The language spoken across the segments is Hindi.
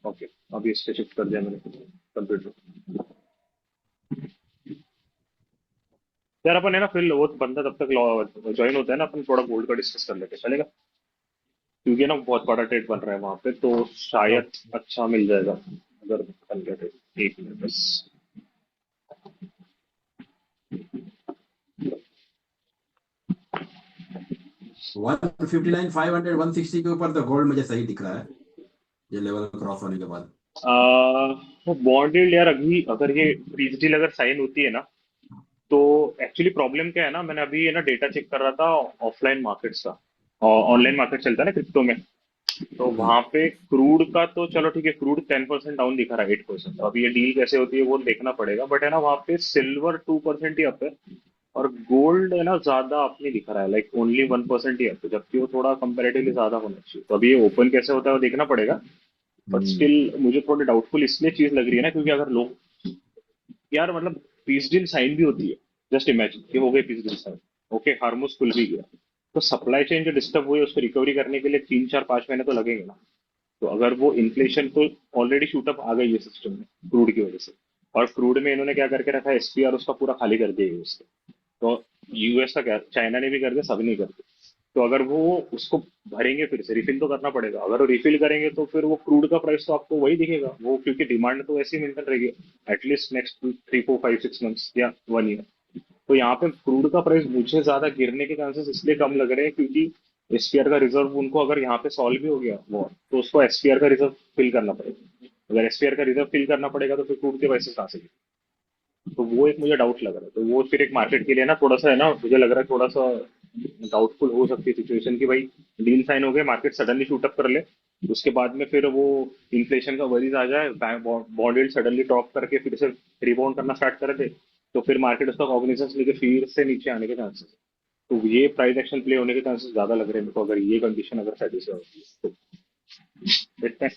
ओके, अभी इस पे शिफ्ट कर दिया मैंने कंप्यूटर। यार अपन है ना, फिर वो बंदा तब तक ज्वाइन होता है ना, अपन थोड़ा गोल्ड का डिस्कस कर लेते हैं, चलेगा? क्योंकि ना बहुत बड़ा ट्रेड बन रहा है वहां पे, तो शायद अच्छा मिल जाएगा अगर बन गया ट्रेड। एक मिनट बस। 159, 500, 160 के ऊपर तो गोल्ड मुझे सही दिख रहा है, ये लेवल क्रॉस होने के बाद। वो बॉन्ड यील्ड यार, अभी अगर ये पीस डील अगर साइन होती है ना, तो एक्चुअली प्रॉब्लम क्या है ना, मैंने अभी ये ना डेटा चेक कर रहा था ऑफलाइन मार्केट्स का। ऑनलाइन मार्केट चलता है ना क्रिप्टो में, तो हम्म। वहां पे क्रूड का तो चलो ठीक है, क्रूड 10% डाउन दिखा रहा है, 8%। अभी ये डील कैसे होती है वो देखना पड़ेगा, बट है ना वहां पे सिल्वर 2% ही अप है, और गोल्ड है ना ज्यादा अप नहीं दिखा रहा है, लाइक ओनली 1% ही अप है, जबकि वो थोड़ा कंपेरेटिवली ज्यादा होना चाहिए। तो अभी ये ओपन कैसे होता है वो देखना पड़ेगा। But hmm. स्टिल मुझे थोड़ी डाउटफुल इसलिए चीज लग रही है ना, क्योंकि अगर लोग, यार मतलब पीस डील साइन भी होती है, जस्ट इमेजिन कि हो गई peace deal sign, okay, Hormuz खुल भी गया, तो सप्लाई चेन जो डिस्टर्ब हुई है उसको रिकवरी करने के लिए 3 4 5 महीने तो लगेंगे ना। तो अगर वो इन्फ्लेशन तो ऑलरेडी शूटअप आ गई है सिस्टम में क्रूड की वजह से, और क्रूड में इन्होंने क्या करके रखा है, एसपीआर उसका पूरा खाली कर दिया यूएस। तो यूएस का क्या, चाइना ने भी कर दिया, सभी ने कर दिया। तो अगर वो उसको भरेंगे, फिर से रिफिल तो करना पड़ेगा। अगर वो रिफिल करेंगे तो फिर वो क्रूड का प्राइस तो आपको वही दिखेगा वो, क्योंकि डिमांड तो वैसे ही मेंटेन रहेगी एटलीस्ट नेक्स्ट 3 4 5 6 मंथ्स या 1 ईयर। तो यहाँ पे क्रूड का प्राइस मुझे ज्यादा गिरने के चांसेस इसलिए कम लग रहे हैं, क्योंकि एसपीआर का रिजर्व उनको अगर यहाँ पे सॉल्व भी हो गया वो, तो उसको एसपीआर का रिजर्व फिल करना पड़ेगा। अगर एसपीआर का रिजर्व फिल करना पड़ेगा तो फिर क्रूड के प्राइसेस कहाँ से गिरेंगे? तो वो एक मुझे डाउट लग रहा है, तो वो फिर एक मार्केट के लिए ना थोड़ा सा है ना, मुझे लग रहा है थोड़ा सा डाउटफुल हो सकती है सिचुएशन की भाई, डील साइन हो गए, मार्केट सडनली शूट अप कर ले, उसके बाद में फिर वो इन्फ्लेशन का वरीज आ जाए, बॉन्ड यील्ड सडनली ड्रॉप करके फिर से रिबाउंड करना स्टार्ट कर दे, तो फिर मार्केट उसका कॉग्निजेंस लेके फिर से नीचे आने के चांसेस। तो ये प्राइस एक्शन प्ले होने के चांसेस ज्यादा लग रहे हैं मेरे को, अगर ये कंडीशन अगर सेटिस्फाई होती है तो देखते हैं।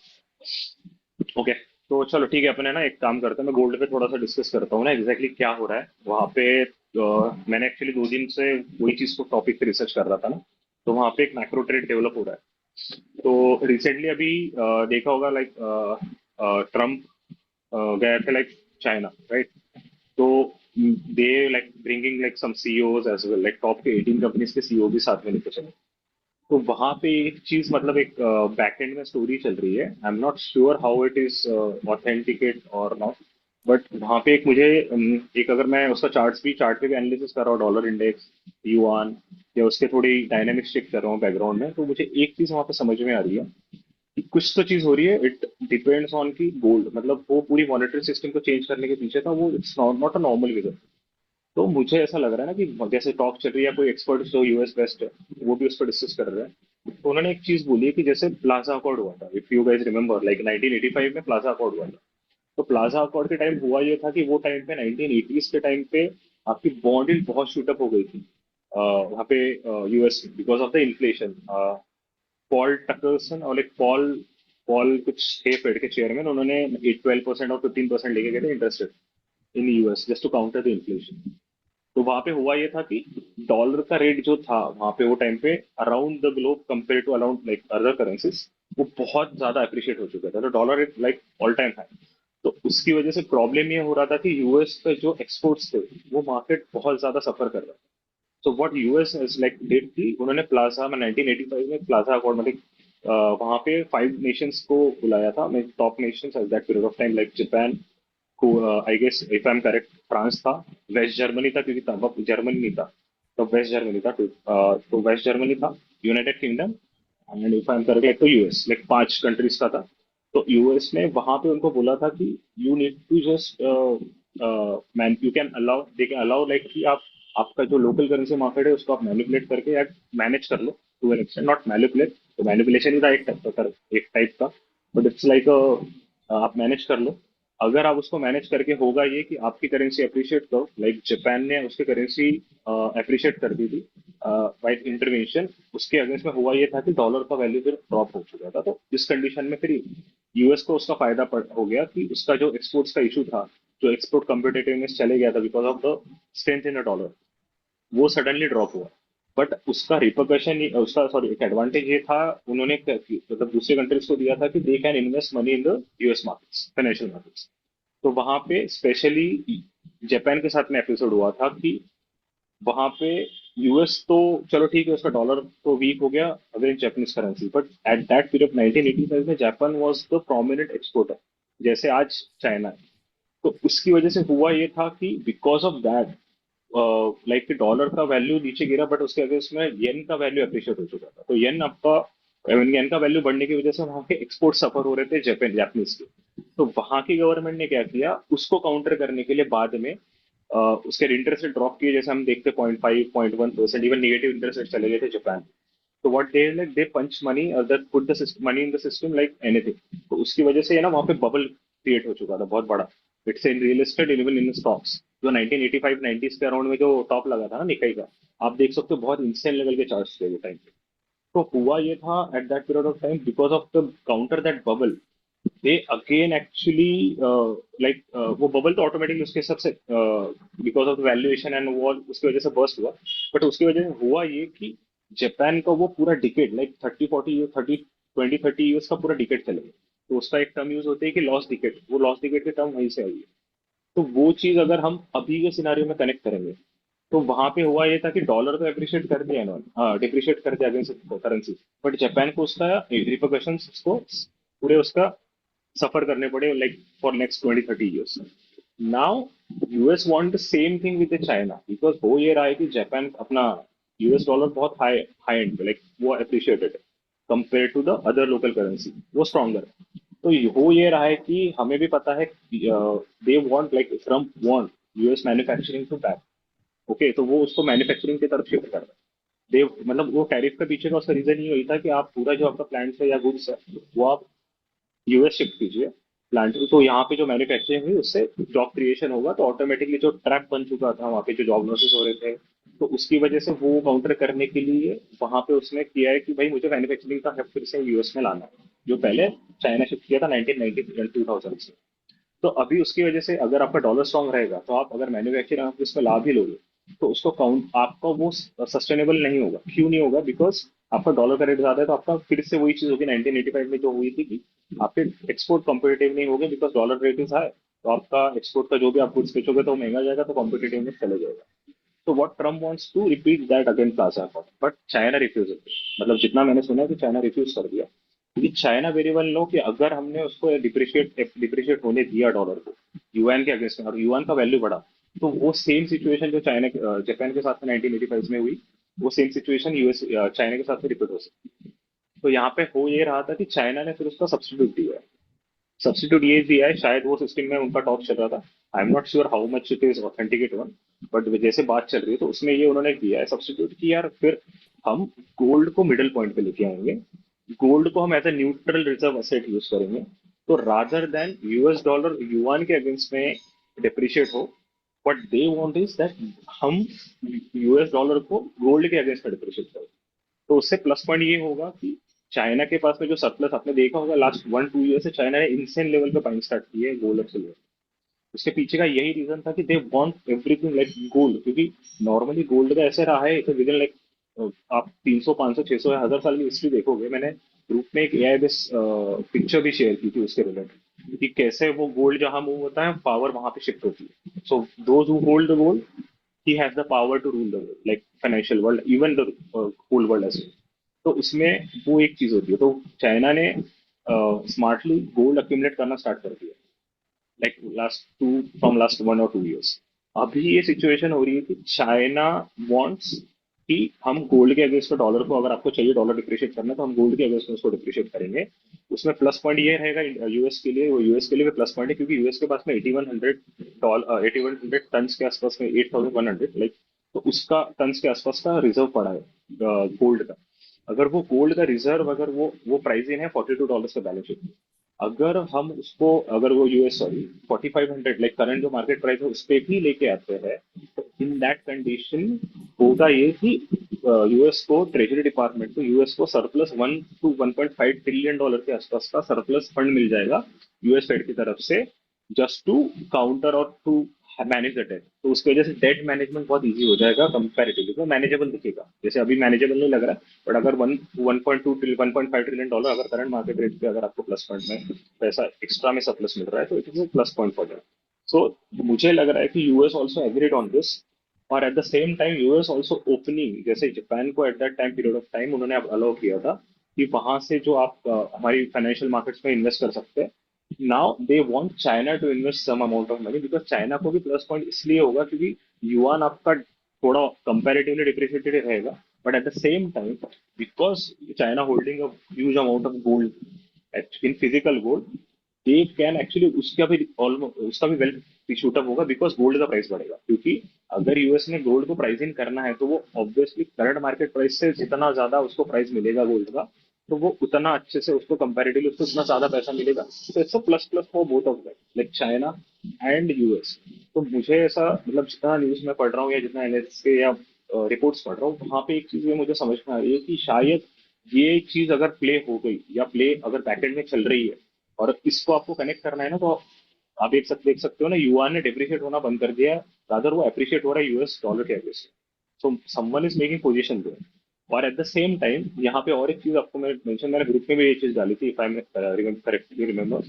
ओके, तो चलो ठीक है, अपने ना एक काम करते हैं, मैं गोल्ड पे थोड़ा सा डिस्कस करता हूँ ना एग्जैक्टली क्या हो रहा है वहाँ पे। मैंने एक्चुअली 2 दिन से वही चीज को टॉपिक पे रिसर्च कर रहा था ना, तो वहाँ पे एक मैक्रो ट्रेड डेवलप हो रहा है। तो रिसेंटली अभी देखा होगा, लाइक ट्रम्प गए थे लाइक चाइना, राइट? तो they like bringing like some CEOs as well, like top के 18 कंपनीज के सीईओ भी साथ में लेके चले। तो वहां पे एक चीज, मतलब एक बैकएंड में स्टोरी चल रही है, I am not sure how it is authenticate और नॉट, बट वहां पे एक मुझे एक, अगर मैं उसका चार्ट पे भी एनालिसिस कर रहा हूँ, डॉलर इंडेक्स, युआन, या उसके थोड़ी डायनेमिक्स चेक कर रहा हूँ बैकग्राउंड में, तो मुझे एक चीज वहां पे समझ में आ रही है कि कुछ तो चीज हो रही है। इट डिपेंड्स ऑन की गोल्ड, मतलब वो पूरी मॉनेटरी सिस्टम को चेंज करने के पीछे था वो, it's not a normal vision. तो मुझे ऐसा लग रहा है ना कि जैसे टॉक चल रही है, कोई एक्सपर्ट जो यूएस बेस्ड है वो भी उस पर डिस्कस कर रहे हैं, तो उन्होंने एक चीज बोली है कि जैसे प्लाजा अकॉर्ड हुआ था, if you guys remember, like 1985 में प्लाजा अकॉर्ड हुआ था। तो प्लाजा अकॉर्ड के टाइम हुआ ये था कि वो टाइम पे 1980s के टाइम पे आपकी बॉन्ड बहुत शूटअप हो गई थी वहाँ पे US, because of the inflation. Paul Tuckerson और एक पॉल पॉल कुछ थे फेड के चेयरमैन, उन्होंने 12% और 15% लेके गए थे interest in US just to counter the inflation. तो वहां पे हुआ ये था कि डॉलर का रेट जो था वहां पे वो टाइम पे around the globe compare to around like other currencies, वो बहुत ज्यादा अप्रिशिएट हो चुका था, तो dollar rate like all time high. तो उसकी वजह से प्रॉब्लम ये हो रहा था कि यूएस पे जो एक्सपोर्ट्स थे वो मार्केट बहुत ज्यादा सफर कर रहा था। So what US is like did थी, उन्होंने प्लाजा में 1985 में प्लाजा अकॉर्ड में वहां पे 5 नेशंस को बुलाया था, top nations at that period of time, like Japan को, I guess if I am correct, France था, वेस्ट जर्मनी था, क्योंकि तब जर्मनी नहीं था, तो वेस्ट जर्मनी था, तो वेस्ट जर्मनी था, United kingdom, and if I am correct तो यूएस, लाइक 5 कंट्रीज का था। तो यूएस ने वहां पे उनको बोला था कि you need to just man, you can allow, they can allow like कि आप आपका जो लोकल करेंसी मार्केट है उसको आप मैनिपुलेट करके या मैनेज कर लो, to an extent, not manipulate, तो मैनिपुलेशन ही था एक टाइप का, बट इट्स लाइक आप मैनेज कर लो। अगर आप उसको मैनेज करके, होगा ये कि आपकी करेंसी अप्रिशिएट करो, लाइक जापान ने उसकी करेंसी अप्रिशिएट कर दी थी बाय इंटरवेंशन, उसके अगेंस्ट में हुआ ये था कि डॉलर का वैल्यू फिर ड्रॉप हो चुका था। तो इस कंडीशन में फिर यूएस को उसका फायदा हो गया कि उसका जो एक्सपोर्ट्स का इशू था, जो एक्सपोर्ट कम्पिटेटिवनेस चले गया था because of the strength in the dollar, वो सडनली ड्रॉप हुआ। बट उसका रिpercussion, उसका सॉरी एक एडवांटेज ये था, उन्होंने मतलब दूसरे कंट्रीज को दिया था कि they can invest money in the US markets, financial markets. तो वहां पे स्पेशली जापान के साथ में एपिसोड हुआ था कि वहां पे यूएस तो चलो ठीक है, उसका डॉलर तो वीक हो गया against Japanese currency, but at that period 1985 में Japan was the prominent exporter, जैसे आज चाइना है। तो उसकी वजह से हुआ ये था कि because of that like dollar का वैल्यू नीचे गिरा, बट उसके अगेंस्ट में येन का वैल्यू अप्रिशिएट हो चुका था। तो येन आपका येन का वैल्यू बढ़ने की वजह से वहां के एक्सपोर्ट सफर हो रहे थे जापान जापानीज के। तो वहां की गवर्नमेंट ने क्या किया, उसको काउंटर करने के लिए बाद में उसके इंटरेस्ट रेट ड्रॉप किए, जैसे हम देखते 0.5 0.1%, इवन नेगेटिव इंटरेस्ट रेट चले गए थे जापान। तो what they like they punch money other put the money in the system like anything. तो उसकी वजह से है ना वहां पे बबल क्रिएट हो चुका था बहुत बड़ा। It's in real estate, even in stocks. जो 1985 90s के अराउंड में जो टॉप लगा था ना निकाई का, आप देख सकते हो बहुत इंस्टेंट लेवल के चार्ट्स थे वो टाइम पे। तो हुआ ये था at that period of time, because of the counter that bubble, they again actually like वो बबल तो ऑटोमेटिकली उसके सबसे बिकॉज ऑफ वैल्यूएशन एंड वो उसकी वजह से बर्स्ट हुआ। बट उसकी वजह से हुआ ये कि जापान का वो पूरा डिकेड लाइक 30 40 30 20 30 ईयर्स का पूरा डिकेड चले गया। तो उसका एक टर्म यूज होता है कि लॉस डिकेड, वो लॉस डिकेड की टर्म वहीं से आई है। तो वो चीज अगर हम अभी के सिनारियो में कनेक्ट करेंगे, तो वहां पे हुआ ये था कि डॉलर तो अप्रिशिएट कर दिया इन्होंने, हाँ डिप्रिशिएट कर दिया अगेंस्ट करेंसी। बट जापान को उसका रिपरकशंस उसको पूरे उसका सफर करने पड़े like for next 20 30 years. Now US want the same thing with China, because हो ये रहा है कि जापान अपना यूएस डॉलर बहुत हाई हाई एंड पे लाइक वो अप्रिशिएटेड है compare to the other local currency, वो स्ट्रॉन्गर है। तो हो ये रहा है कि हमें भी पता है they want like Trump want US manufacturing to back. Okay, तो वो उसको मैन्युफैक्चरिंग की तरफ शिफ्ट कर रहा है। दे मतलब वो टैरिफ के पीछे का उसका रीजन ये हुई था कि आप पूरा जो आपका प्लांट है या गुड्स है वो आप यूएस शिफ्ट कीजिए प्लांट। तो यहाँ पे जो मैन्युफैक्चरिंग हुई उससे जॉब क्रिएशन होगा, तो ऑटोमेटिकली जो ट्रैप बन चुका था वहाँ पे जो जॉब लॉसेस हो रहे थे, तो उसकी वजह से वो काउंटर करने के लिए वहां पे उसने किया है कि भाई मुझे मैन्युफैक्चरिंग का हब फिर से यूएस में लाना है, जो पहले चाइना शिफ्ट किया था 1990 2000 से। तो अभी उसकी वजह से अगर आपका डॉलर स्ट्रांग रहेगा, तो आप अगर मैन्युफैक्चरिंग आप इसमें ला भी लोगे, तो उसको काउंट आपका वो सस्टेनेबल नहीं होगा। क्यों नहीं होगा? बिकॉज आपका डॉलर का रेट ज्यादा है, तो आपका फिर से वही चीज होगी 1985 में जो हुई थी कि आपके एक्सपोर्ट कॉम्पिटेटिव नहीं होंगे, because dollar rate is high. तो आपका एक्सपोर्ट का जो भी आप गुड्स बेचोगे तो वो महंगा जाएगा, तो कॉम्पिटेटिव में चले जाएगा। तो what Trump wants to repeat that again Plaza Accord, but China refuse. मतलब जितना मैंने सुना है कि चाइना रिफ्यूज कर दिया, क्योंकि चाइना वेरी वेल नो कि अगर हमने उसको डिप्रिशिएट होने दिया डॉलर को युआन के अगेंस्ट में, और युआन का वैल्यू बढ़ा, तो वो सेम सिचुएशन जो चाइना जापान के साथ में 1985 में हुई, वो सेम सिचुएशन यूएस चाइना के साथ में रिपीट हो सकती। तो यहाँ पे हो ये रहा था कि चाइना ने फिर उसका सब्स्टिट्यूट दिया है। सब्स्टिट्यूट ये दिया है, शायद वो सिस्टम में उनका टॉक चल रहा था। I am not sure how much it is authenticate one, but जैसे बात चल रही है तो उसमें ये उन्होंने किया है सब्स्टिट्यूट कि यार फिर हम गोल्ड को मिडिल पॉइंट पे लेके आएंगे, गोल्ड को हम as a neutral reserve asset use करेंगे। तो rather than US dollar yuan के अगेंस्ट में डिप्रिशिएट हो, what they want is that हम यूएस डॉलर को गोल्ड के अगेंस्ट में डिप्रिशिएट करें। तो उससे प्लस पॉइंट ये होगा कि चाइना के पास में जो सरप्लस आपने देखा होगा लास्ट 1 2 ईयर से, चाइना ने इंसेंट लेवल पे बाइंग स्टार्ट की है गोल्ड और सिल्वर। उसके पीछे का यही रीजन था कि they want everything like gold, क्योंकि नॉर्मली गोल्ड का ऐसे रहा है विद इन लाइक आप 300 500 600 या 1000 साल की हिस्ट्री देखोगे। मैंने ग्रुप में एक एआई बेस पिक्चर भी शेयर की थी उसके रिलेटेड, कि कैसे वो गोल्ड जहां मूव होता है पावर वहां पे शिफ्ट होती है। So those who hold the gold, he has the power to rule the world, like financial world, even the whole world as well. तो उसमें वो एक चीज होती है। तो चाइना ने स्मार्टली गोल्ड अक्यूमुलेट करना स्टार्ट कर दिया लाइक लास्ट 1 or 2 years। अभी ये सिचुएशन हो रही है कि चाइना वांट्स कि हम गोल्ड के अगेंस्ट डॉलर को, अगर आपको चाहिए डॉलर डिप्रिशिएट करना, तो हम गोल्ड के अगेंस्ट उसको डिप्रिशिएट करेंगे। उसमें प्लस पॉइंट ये रहेगा यूएस के लिए, वो यूएस के लिए भी प्लस पॉइंट है, क्योंकि यूएस के पास में 8100 टन के आसपास में 8100 लाइक, तो उसका टन के आसपास का रिजर्व पड़ा है गोल्ड का। अगर वो गोल्ड का रिजर्व, अगर वो प्राइस इन है $42 का बैलेंस शीट। अगर हम उसको, अगर वो यूएस सॉरी 4500 लाइक करंट जो मार्केट प्राइस है उस पे भी लेके आते हैं, तो इन दैट कंडीशन होगा ये कि यूएस को ट्रेजरी डिपार्टमेंट को, यूएस को सरप्लस 1 to 1.5 ट्रिलियन डॉलर के आसपास का सरप्लस फंड मिल जाएगा यूएस फेड की तरफ से, जस्ट टू काउंटर और टू मैनेज द डेट, तो उसकी वजह से डेट मैनेजमेंट बहुत इजी हो जाएगा कंपैरेटिवली, तो मैनेजेबल दिखेगा। जैसे अभी मैनेजेबल नहीं लग रहा, बट अगर 1.5 ट्रिलियन अगर करंट मार्केट रेट पे अगर आपको प्लस पॉइंट में पैसा एक्स्ट्रा में सरप्लस मिल रहा है, तो it is a plus point for that. So मुझे लग रहा है कि US also agreed on this, और at the same time US also opening, जैसे जापान को at that time period of time उन्होंने अब अलाउ किया था कि वहां से जो आप हमारी फाइनेंशियल मार्केट्स में इन्वेस्ट कर सकते हैं। Now they want China to invest some amount of money, because China को भी प्लस पॉइंट इसलिए होगा क्योंकि युआन आपका थोड़ा कंपैरेटिवली डिप्रिशिएटेड रहेगा, but at the same time because China holding a huge amount of gold in physical gold, they can actually उसका भी ऑलमोस्ट उसका भी वेल शूट अप होगा, बिकॉज गोल्ड का प्राइस बढ़ेगा। क्योंकि अगर यूएस ने गोल्ड को प्राइसिंग करना है तो वो ऑब्वियसली करंट मार्केट प्राइस से जितना ज्यादा उसको प्राइस मिलेगा गोल्ड का, तो वो उतना अच्छे से उसको कंपैरेटिवली उसको उतना ज्यादा पैसा मिलेगा। तो it's plus plus for both of that, like China and US. तो मुझे ऐसा मतलब जितना न्यूज में पढ़ रहा हूँ या जितना एनालिसिस के या रिपोर्ट्स पढ़ रहा हूँ, वहां पे एक चीज ये मुझे समझ में आ रही है कि शायद ये एक चीज अगर प्ले हो गई या प्ले अगर बैकएंड में चल रही है और इसको आपको कनेक्ट करना है ना, तो आप देख सकते हो ना, युआन ने डिप्रिशिएट होना बंद कर दिया है, रादर वो अप्रिशिएट हो रहा है यूएस डॉलर के against. So someone is making position there. और एट द सेम टाइम यहाँ पे और एक चीज आपको मैं मेंशन, मैंने ग्रुप में भी ये चीज डाली थी, इफ आई करेक्टली रिमेम्बर,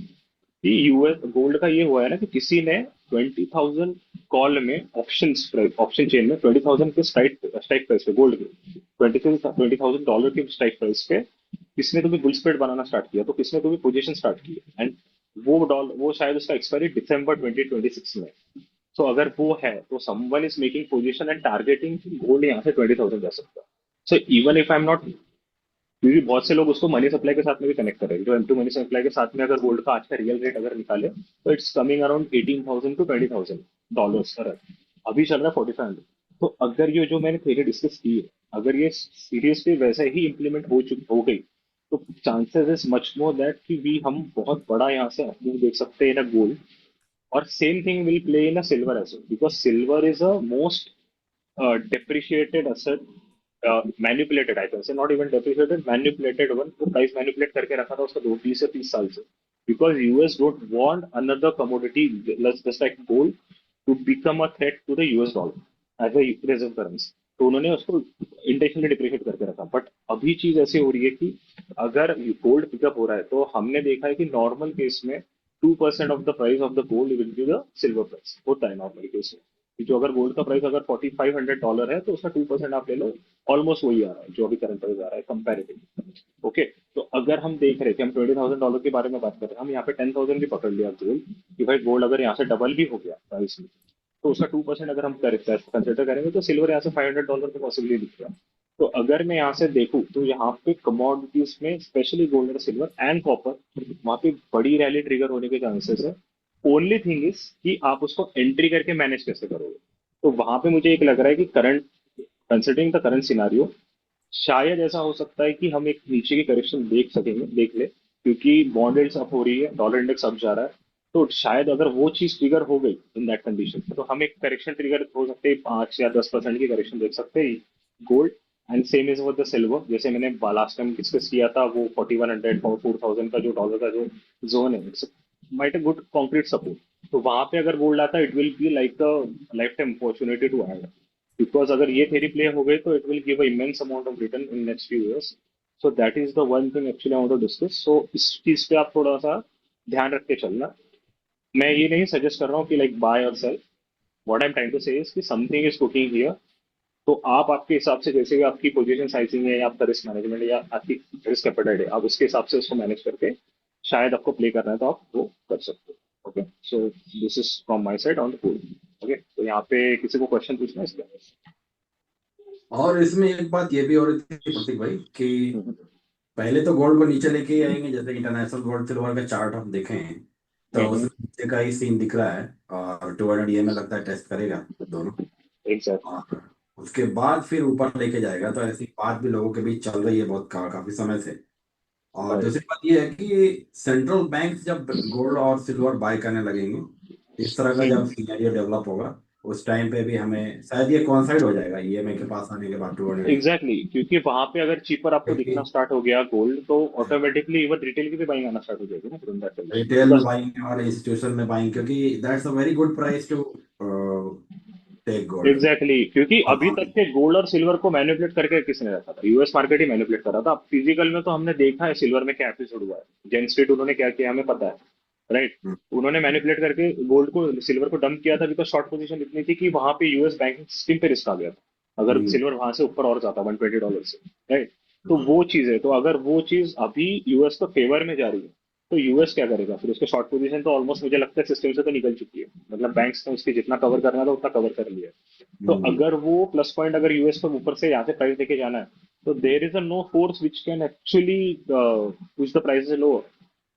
कि यूएस गोल्ड का ये हुआ है ना कि किसी ने 20,000 कॉल में ऑप्शन ऑप्शन चेन में 20,000 के स्ट्राइक स्ट्राइक प्राइस पे गोल्ड के 20,000 के स्ट्राइक प्राइस पे किसने तो भी बुल स्प्रेड बनाना स्टार्ट किया, तो किसने तो भी पोजीशन स्टार्ट की, एंड वो शायद उसका एक्सपायरी दिसंबर 2026 में। तो अगर वो है तो someone is making position and targeting gold यहाँ से 20,000 जा सकता है। So even if I am not, क्योंकि बहुत से लोग उसको मनी सप्लाई के साथ में भी कनेक्ट करेंगे, जो M2 मनी सप्लाई के साथ में अगर गोल्ड का आज का रियल रेट अगर निकाले तो इट्स कमिंग अराउंड 18,000 टू $20,000 पर। अभी चल रहा है 4,500। तो अगर ये जो मैंने थ्योरी डिस्कस की है, अगर ये सीरियसली वैसे ही इम्प्लीमेंट हो गई, तो chances is much more that कि भी हम बहुत बड़ा यहाँ से अपमूव देख सकते हैं ना गोल्ड। और same thing will play in a silver as well, because silver is a most depreciated asset, manipulated I can say, not even depreciated, manipulated one, तो प्राइस मैनिपुलेट करके रखा था उसका 20 से 30 साल से, because US don't want another commodity just like gold to become a threat to the US dollar as a reserve currency. तो उन्होंने उसको इंटेंशनली डिप्रिशिएट करके रखा। बट अभी चीज ऐसी हो रही है कि अगर गोल्ड पिकअप हो रहा है, तो हमने देखा है कि नॉर्मल केस में 2% of the price of the gold will be the silver price, होता है नॉर्मल केस में। कि जो अगर गोल्ड का प्राइस अगर $4,500 है, तो उसका 2% आप ले लो, ऑलमोस्ट वही आ रहा है जो अभी करंट प्राइस आ रहा है कंपेरेटिवली। ओके, तो अगर हम देख रहे थे, हम $20,000 के बारे में बात कर रहे हैं, हम यहाँ पे 10,000 भी पकड़ लिया गोल्ड, कि भाई गोल्ड अगर यहाँ से डबल भी हो गया प्राइस में, तो उसका 2% अगर हम कंसिडर करेंगे, तो सिल्वर यहाँ से $500 तो पॉसिबली दिख रहा है। तो अगर मैं यहाँ से देखूँ, तो यहाँ पे कमोडिटीज में स्पेशली गोल्ड और सिल्वर एंड कॉपर, वहाँ पे बड़ी रैली ट्रिगर होने के चांसेस है। ओनली थिंग इज कि आप उसको एंट्री करके मैनेज कैसे करोगे। तो वहां पे मुझे एक लग रहा है कि current, considering the current scenario, शायद ऐसा हो सकता है कि हम एक नीचे की करेक्शन देख ले, क्योंकि बॉन्ड यील्ड्स अप हो रही है, डॉलर इंडेक्स अप जा रहा है। तो शायद अगर वो चीज ट्रिगर हो गई इन दैट कंडीशन, तो हम एक करेक्शन ट्रिगर हो सकते हैं, 5 या 10% की करेक्शन देख सकते हैं gold. And same is with the silver, जैसे मैंने लास्ट टाइम डिस्कस किया था, वो 4,100 और 4,000 का जो डॉलर का जो जोन है, it's might a good concrete support. तो वहां पे अगर गोल्ड आता है, it will be like a life time opportunity to add, because अगर ये थेरी प्ले हो गई, तो it will give a immense amount of return in next few years. So that is the one thing actually I want to discuss. So इस चीज पे आप थोड़ा सा ध्यान रख के चलना। मैं ये नहीं सजेस्ट कर रहा हूँ कि लाइक बाय और sell, what I am trying to say is कि समथिंग इज कुकिंग हियर। तो आप आपके हिसाब से, जैसे भी आपकी पोजीशन साइजिंग है या आपका रिस्क मैनेजमेंट या आपकी रिस्क एपेटाइट है, आप उसके हिसाब से उसको मैनेज करके शायद आपको प्ले करना है, तो आप वो कर सकते हो। Okay, so this is from my side on the pool. Okay, तो यहाँ पे किसी को क्वेश्चन पूछना है इसका? और इसमें एक बात ये भी हो रही थी प्रतीक भाई कि हम्म, पहले तो गोल्ड को नीचे लेके ही आएंगे, जैसे इंटरनेशनल गोल्ड सिल्वर का चार्ट हम देखें तो हम्म, उसमें नीचे का ही सीन दिख रहा है, और 200 EMA लगता है टेस्ट करेगा दोनों। एग्जैक्टली। और उसके बाद फिर ऊपर लेके जाएगा, तो ऐसी बात भी लोगों के बीच चल रही है बहुत काफी समय से। और दूसरी राइट। बात ये है कि सेंट्रल बैंक जब गोल्ड और सिल्वर बाय करने लगेंगे, इस तरह का जब सिनेरियो डेवलप होगा, उस टाइम पे भी हमें शायद ये कॉन्साइड हो जाएगा EMA के पास आने के बाद 200 एग्जैक्टली, क्योंकि वहां पे अगर चीपर आपको दिखना क्योंकि स्टार्ट हो गया गोल्ड, तो ऑटोमेटिकली इवन रिटेल की भी बाइंग आना स्टार्ट हो जाएगी ना, रिटेल में बिकॉज बाइंग और इंस्टीट्यूशन में बाइंग, क्योंकि that's a very good price to gold. Exactly क्योंकि अभी हाँ। तक के गोल्ड और सिल्वर को मैनिपुलेट करके किसने रखा था? यूएस मार्केट ही मैनिपुलेट कर रहा था। फिजिकल में तो हमने देखा है सिल्वर में क्या एपिसोड हुआ है, जेन स्ट्रीट उन्होंने क्या किया हमें पता है, राइट? हम्म, उन्होंने मैनिपुलेट करके गोल्ड को, सिल्वर को डंप किया था, बिकॉज शॉर्ट पोजीशन इतनी थी कि वहां पे यूएस बैंकिंग सिस्टम पे रिस्क आ गया था अगर हम्म, सिल्वर वहां से ऊपर और जाता $120 से, राइट? तो हाँ, वो चीज है, तो अगर वो चीज अभी यूएस को फेवर में जा रही है तो यूएस क्या करेगा फिर? उसके शॉर्ट पोजीशन तो ऑलमोस्ट मुझे लगता है सिस्टम से तो निकल चुकी है, मतलब बैंक्स ने उसकी जितना कवर करना था उतना कवर कर लिया है। तो हम्म, अगर वो प्लस पॉइंट अगर यूएस को ऊपर से यहाँ से प्राइस लेके जाना है, तो there is a no force which can actually push the prices low.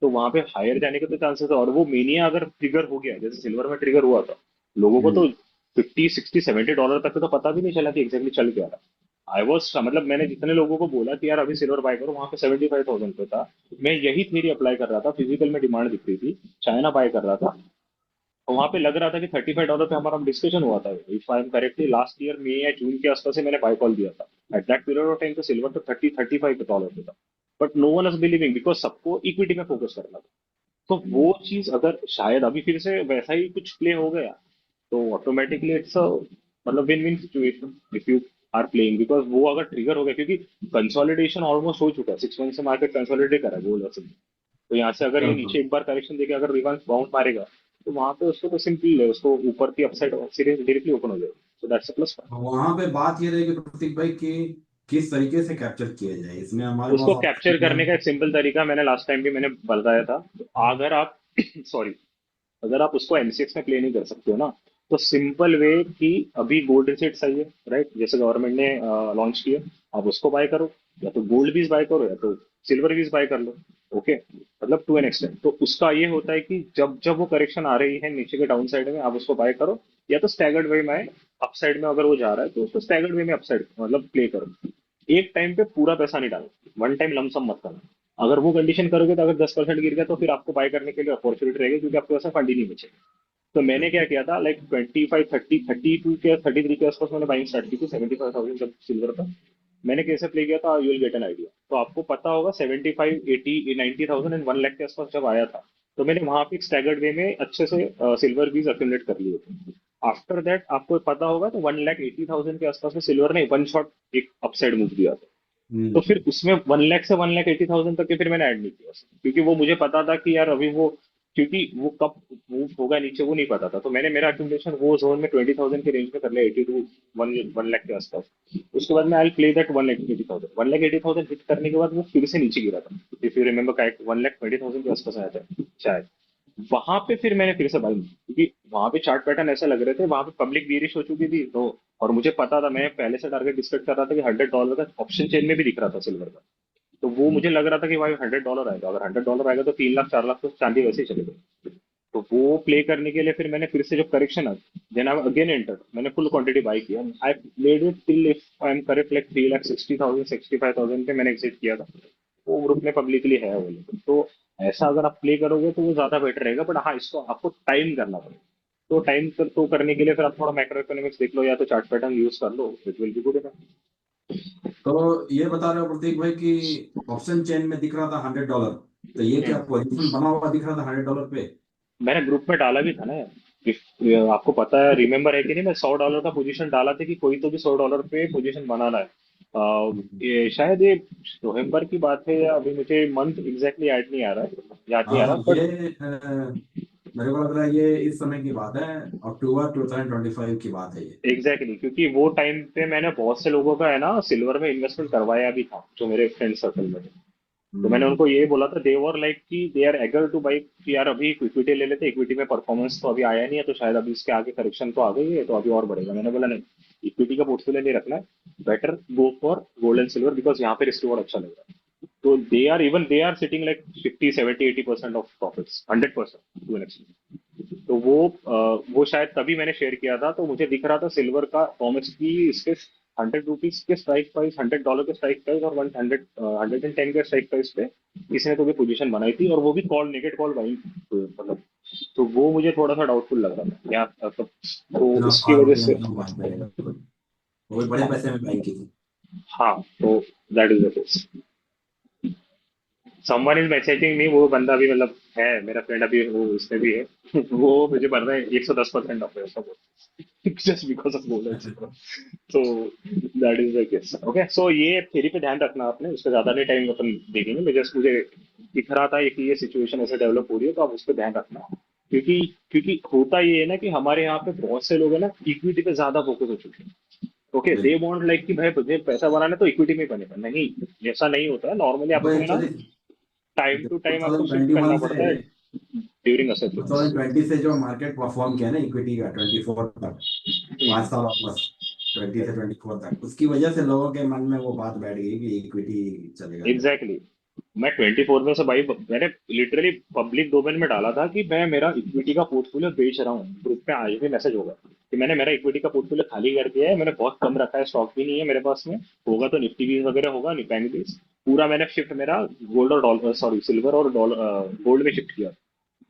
तो वहां पे हायर जाने के तो चांसेस है, और वो मेनिया अगर ट्रिगर हो गया जैसे सिल्वर में ट्रिगर हुआ था, लोगों को हम्म, तो 50 60 70 डॉलर तक तो पता भी नहीं चला कि एग्जैक्टली चल क्या रहा। आई वॉज मतलब मैंने जितने लोगों को बोला कि यार अभी सिल्वर बाय करो, वहां पे 75,000 पे था। मैं यही थ्योरी अप्लाई कर रहा था, फिजिकल में डिमांड दिख रही थी, चाइना बाय कर रहा था, तो वहां पे लग रहा था कि $35 पे हमारा डिस्कशन हुआ था। If I am correctly last year मई या जून के आसपास से मैंने बाय कॉल दिया था। At that period of time तो सिल्वर तो $30 35 पे था, but no one is believing because सबको इक्विटी में फोकस करना था। तो वो हम्म। चीज अगर शायद अभी फिर से वैसा ही कुछ प्ले हो गया, तो ऑटोमेटिकली इट्स मतलब win win situation if you are playing, because वो अगर ट्रिगर हो गया, क्योंकि कंसोलिडेशन ऑलमोस्ट हो चुका है, 6 मंथ से मार्केट कंसोलिडेट करा है गोल्ड और silver। तो यहाँ से अगर ये नीचे हाँ, एक बार करेक्शन देके अगर रिवर्स बाउंड मारेगा, तो वहां पे उसको तो सिंपल है, उसको ऊपर की अपसाइड सीरीज डायरेक्टली ओपन हो जाएगी, सो दैट्स अ प्लस। वहां पे बात ये रहेगी प्रतीक भाई कि किस तरीके से कैप्चर किया जाए, इसमें हमारे उसको पास कैप्चर ऑप्शन है। करने का एक सिंपल तरीका मैंने लास्ट टाइम भी मैंने बताया था। तो अगर आप सॉरी, अगर आप उसको एमसीएक्स में प्ले नहीं कर सकते हो ना, तो सिंपल वे कि अभी गोल्ड रिसेट्स आई है, राइट, जैसे गवर्नमेंट ने लॉन्च किया, आप उसको बाय करो, या तो गोल्ड बीज बाय करो या तो सिल्वर बीज बाय कर लो। ओके, मतलब टू एन एक्सटेंट तो उसका ये होता है कि जब जब वो करेक्शन आ रही है नीचे के डाउन साइड में, आप उसको बाय करो, या तो स्टैगर्ड वे में अपसाइड में अगर वो जा रहा है तो उसको स्टैगर्ड वे में अपसाइड मतलब प्ले करो। एक टाइम पे पूरा पैसा नहीं डालना, वन टाइम लमसम मत करना। अगर वो कंडीशन करोगे तो अगर 10% गिर गया तो फिर आपको बाय करने के लिए अपॉर्चुनिटी रहेगी, क्योंकि आपके पास फंड ही नहीं बचेगा। तो मैंने क्या किया था, लाइक 25 30 32 के 33 के आसपास मैंने बाइंग स्टार्ट की थी, 75,000 जब सिल्वर था। मैंने कैसे प्ले किया था, you will get an idea. तो आपको पता होगा 75 80 90,000 एंड 1 लाख के आसपास जब आया था, तो मैंने वहां पे स्टैगर्ड वे में अच्छे से सिल्वर बीज अक्यूमुलेट कर लिए थे। आफ्टर दैट आपको पता होगा तो 1,80,000 के आसपास में सिल्वर ने वन शॉट एक अपसाइड मूव दिया था। तो हम्म। फिर उसमें 1 लाख से 1,80,000 तक के फिर मैंने ऐड नहीं किया, क्योंकि वो मुझे पता था कि यार अभी वो, क्योंकि वो कब मूव होगा नीचे वो नहीं पता था। तो मैंने मेरा अक्यूमुलेशन वो जोन में 20,000 के रेंज में कर लिया, 80 to 1 लाख के आसपास। उसके बाद में आई प्ले दैट 1,80,000, 1,80,000 हिट करने के बाद वो फिर से नीचे गिरा था, इफ यू रिमेम्बर का 1,20,000 के आसपास आया था शायद। वहां पे फिर मैंने फिर से बाई, क्योंकि वहां पे चार्ट पैटर्न ऐसे लग रहे थे, वहां पे पब्लिक बीरिश हो चुकी थी तो, और मुझे पता था, मैं पहले से टारगेट डिस्कस कर रहा था कि $100 का ऑप्शन चेन में भी दिख रहा था सिल्वर का। तो वो मुझे लग रहा था कि भाई $100 आएगा, अगर $100 आएगा तो 3 लाख 4 लाख तो चांदी वैसे ही चले गए। तो वो प्ले करने के लिए फिर मैंने फिर से जब करेक्शन आ, देन आई अगेन एंटर, मैंने फुल क्वांटिटी बाई किया, I made it till if I am correct like 3,60,000 65,000 पे मैंने एग्जिट किया था। वो ग्रुप में पब्लिकली है अवेलेबल। तो ऐसा अगर आप प्ले करोगे तो वो ज्यादा बेटर रहेगा, बट हाँ इसको आपको टाइम करना पड़ेगा। तो टाइम कर तो करने के लिए फिर आप थोड़ा मैक्रो इकोनॉमिक्स देख लो या तो चार्ट पैटर्न यूज कर लो, it will be good enough. तो ये बता रहे हो प्रतीक भाई कि ऑप्शन चेन में दिख रहा था $100, तो ये क्या पोजीशन बना हुआ दिख रहा था $100 पे? मैंने ग्रुप में डाला भी था ना यार। आपको पता है, रिमेम्बर है कि नहीं, मैं $100 का पोजीशन डाला था कि कोई तो भी $100 पे पोजीशन बनाना है। ये शायद ये नवंबर की बात है, या अभी मुझे मंथ एग्जैक्टली याद नहीं आ रहा है, याद नहीं आ हाँ, रहा, ये बट मेरे को लग रहा है ये इस समय की बात है, अक्टूबर 2025 की बात है ये। एग्जैक्टली क्योंकि वो टाइम पे मैंने बहुत से लोगों का है ना सिल्वर में इन्वेस्टमेंट करवाया भी था, जो मेरे फ्रेंड सर्कल में थे। तो मैंने हम्म। उनको ये बोला था, दे वर लाइक कि they are eager to buy कि यार अभी इक्विटी ले लेते, इक्विटी में परफॉर्मेंस तो अभी आया नहीं है, तो शायद अभी इसके आगे करेक्शन तो आ गई है तो अभी और बढ़ेगा। मैंने बोला नहीं, इक्विटी का पोर्टफोलियो नहीं रखना है, better go for gold and silver, because यहाँ पे रिस्क रिवॉर्ड अच्छा लग रहा है। तो they are sitting like 50 70 80% off profits, 100% to an extent. तो वो शायद तभी मैंने शेयर किया था, तो मुझे दिख रहा था सिल्वर का कॉमेक्स की इसके ₹100 के स्ट्राइक प्राइस, $100 के स्ट्राइक प्राइस और 110 के स्ट्राइक प्राइस पे इसने तो भी पोजीशन बनाई थी, और वो भी कॉल नेकेड कॉल बाइंग, मतलब। तो वो मुझे थोड़ा सा डाउटफुल लग रहा था क्या मतलब, तो इतना उसकी फाड़ वजह के से। मतलब बात करेगा कोई? वो भी बड़े हाँ, पैसे में बैंक की थी। हाँ, तो that is the case. Someone is messaging me, वो बंदा भी मतलब है मेरा फ्रेंड, अभी वो उसमें भी है। वो मुझे भर रहा है 110% ऑफ है उसका, just because of gold and silver. तो that is the case. Okay, so ये थ्योरी पे ध्यान रखना आपने, उसका ज्यादा नहीं टाइम अपन देखेंगे, मैं जस्ट मुझे दिख रहा था कि ये सिचुएशन ऐसे डेवलप हो रही है, तो आप उस पर ध्यान रखना। क्योंकि क्योंकि होता ये है ना कि हमारे यहाँ पे बहुत से लोग है ना इक्विटी पे ज्यादा फोकस हो चुके हैं। ओके, दे बिल्कुल। वांट लाइक कि भाई मुझे पैसा बनाना है तो इक्विटी में ही बनेगा, नहीं, ऐसा नहीं होता है। नॉर्मली वो आपको है ना एक्चुअली टाइम टू टाइम आपको शिफ्ट 2021 करना से पड़ता है ड्यूरिंग असेट क्लास। 2020 से जो मार्केट परफॉर्म किया ना इक्विटी का 24 तक, 5 साल ऑलमोस्ट, 20 से 24 तक, उसकी वजह से लोगों के मन में वो बात बैठ गई कि इक्विटी चलेगा चलेगा। एग्जैक्टली, मैं 24 में से भाई मैंने लिटरली पब्लिक डोमेन में डाला था कि मैं मेरा इक्विटी का पोर्टफोलियो बेच रहा हूँ, ग्रुप में आज भी मैसेज होगा कि मैंने मेरा इक्विटी का पोर्टफोलियो खाली कर दिया है, मैंने बहुत कम रखा है, स्टॉक भी नहीं है मेरे पास में, होगा तो निफ्टी बीस वगैरह होगा, नहीं बैंक बीस, पूरा मैंने शिफ्ट मेरा गोल्ड और डॉलर, सॉरी सिल्वर और डॉलर गोल्ड में शिफ्ट किया।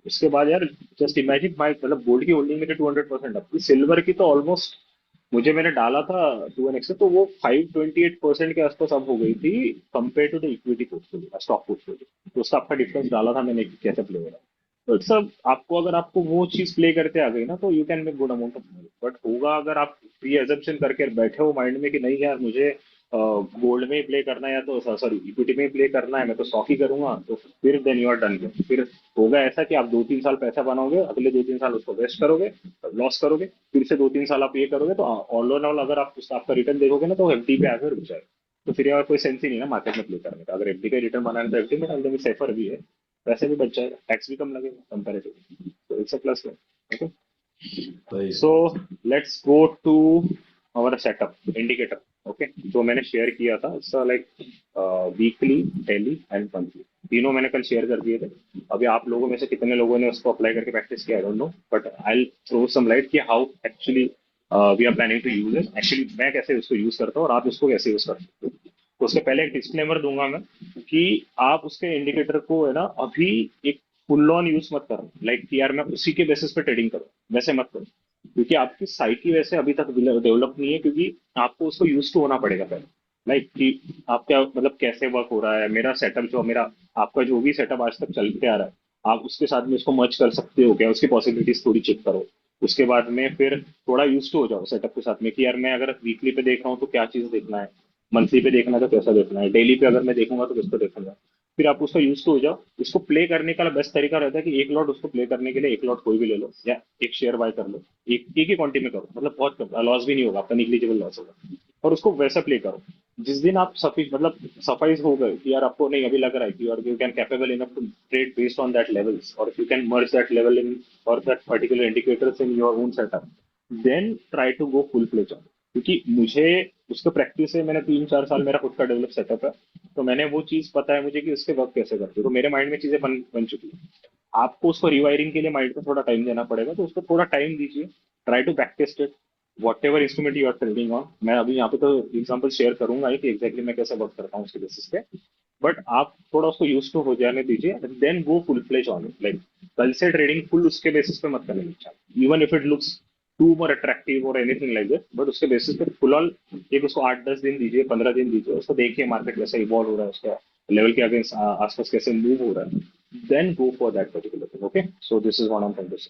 उसके बाद यार जस्ट इमेजिन माई, मतलब गोल्ड की होल्डिंग मेरे 200% अब, सिल्वर की तो ऑलमोस्ट, मुझे मैंने डाला था 2NX से, तो वो 528% के आसपास अब हो गई थी compare to the equity portfolio, stock portfolio. तो उसका आपका डिफरेंस डाला था मैंने कि कैसे प्ले हो रहा है। तो इट्स सब आपको, अगर आपको वो चीज प्ले करते आ गई ना, तो you can make good amount of money. But होगा अगर आप प्री एजम्पशन करके बैठे हो माइंड में कि नहीं यार मुझे गोल्ड में ही प्ले करना है, या तो सॉरी इक्विटी में ही प्ले करना है, मैं तो स्टॉक ही करूंगा, तो फिर देन यू आर डन। फिर होगा ऐसा कि आप 2-3 साल पैसा बनाओगे, अगले 2-3 साल उसको वेस्ट करोगे, लॉस करोगे, फिर से 2-3 साल आप ये करोगे, तो ऑल ओवर ऑल अगर आप आपका रिटर्न देखोगे ना, तो एफडी पे आकर रुक जाएगा। तो फिर यार कोई सेंस ही नहीं ना मार्केट में प्ले करने का। अगर एफडी का रिटर्न बनाना है तो एफडी में डाल देंगे, सेफर भी है, पैसे भी बच जाएगा, टैक्स भी कम लगेगा कंपेरेटिव, तो इट्स अ प्लस है। ओके, सही है। So let's go to our setup indicator. Okay, जो मैंने शेयर किया था it's like weekly, daily and monthly, तीनों मैंने कल शेयर कर दिए थे। अभी आप लोगों में से कितने लोगों ने उसको अप्लाई करके प्रैक्टिस किया, I don't know, but I throw some light कि how actually we are planning to use it, actually मैं कैसे उसको यूज करता हूँ और आप इसको कैसे यूज कर सकते हो। तो उससे पहले एक डिस्क्लेमर दूंगा मैं कि आप उसके इंडिकेटर को है ना अभी एक फुल ऑन यूज मत करो, लाइक कि यार मैं उसी के बेसिस पे ट्रेडिंग करूँ, वैसे मत करो। क्योंकि आपकी साइकी वैसे अभी तक डेवलप नहीं है, क्योंकि आपको उसको यूज टू होना पड़ेगा पहले, लाइक कि आप क्या मतलब कैसे वर्क हो रहा है, मेरा सेटअप जो मेरा, आपका जो भी सेटअप आज तक चलते आ रहा है, आप उसके साथ में उसको मर्ज कर सकते हो क्या, उसकी पॉसिबिलिटीज थोड़ी चेक करो। उसके बाद में फिर थोड़ा यूज टू हो जाओ सेटअप के साथ में कि यार मैं अगर वीकली पे देख रहा हूँ तो क्या चीज देखना है, मंथली पे देखना है तो कैसा देखना है, डेली पे अगर मैं देखूंगा तो किसको देखूंगा। फिर आप उसका यूज टू हो जाओ। इसको प्ले करने का बेस्ट तरीका रहता है कि एक लॉट उसको प्ले करने के लिए एक लॉट कोई भी ले लो, या एक शेयर बाय कर लो, एक ही क्वांटिटी में करो, मतलब बहुत कम लॉस भी नहीं होगा आपका, निग्लिजिबल लॉस होगा, और उसको वैसा प्ले करो। जिस दिन आप सफी मतलब सफाइज हो गए कि यार आपको नहीं अभी लग रहा है कि you can capable enough to trade based on that levels, और if you can merge that level in और that particular indicators in your own setup, then try to go full play on. क्योंकि मुझे उसका प्रैक्टिस है, मैंने 3-4 साल मेरा खुद का डेवलप सेटअप है, तो मैंने वो चीज पता है मुझे कि उसके वर्क कैसे करते हैं, तो मेरे माइंड में चीजें बन चुकी है। आपको उसको रिवायरिंग के लिए माइंड को थोड़ा टाइम देना पड़ेगा, तो उसको थोड़ा टाइम दीजिए, try to back test it, whatever instrument you are trading on. मैं अभी यहाँ पे तो एग्जाम्पल शेयर करूंगा ही कि एग्जैक्टली मैं कैसे वर्क करता हूँ उसके बेसिस पे, बट आप थोड़ा उसको यूज टू हो जाने दीजिए, देन वो full fledge on it. Like कल से ट्रेडिंग फुल उसके बेसिस पे मत करने चाहिए, even if it looks to more attractive और एनीथिंग लाइक दैट, बट उसके बेसिस पे फुल ऑन एक उसको 8-10 दिन दीजिए, 15 दिन दीजिए, उसको देखिए मार्केट कैसे इवॉल्व हो रहा है, उसका लेवल के अगेंस्ट आसपास कैसे मूव हो रहा है, then go for that particular thing. Okay, so this is what I am trying to say.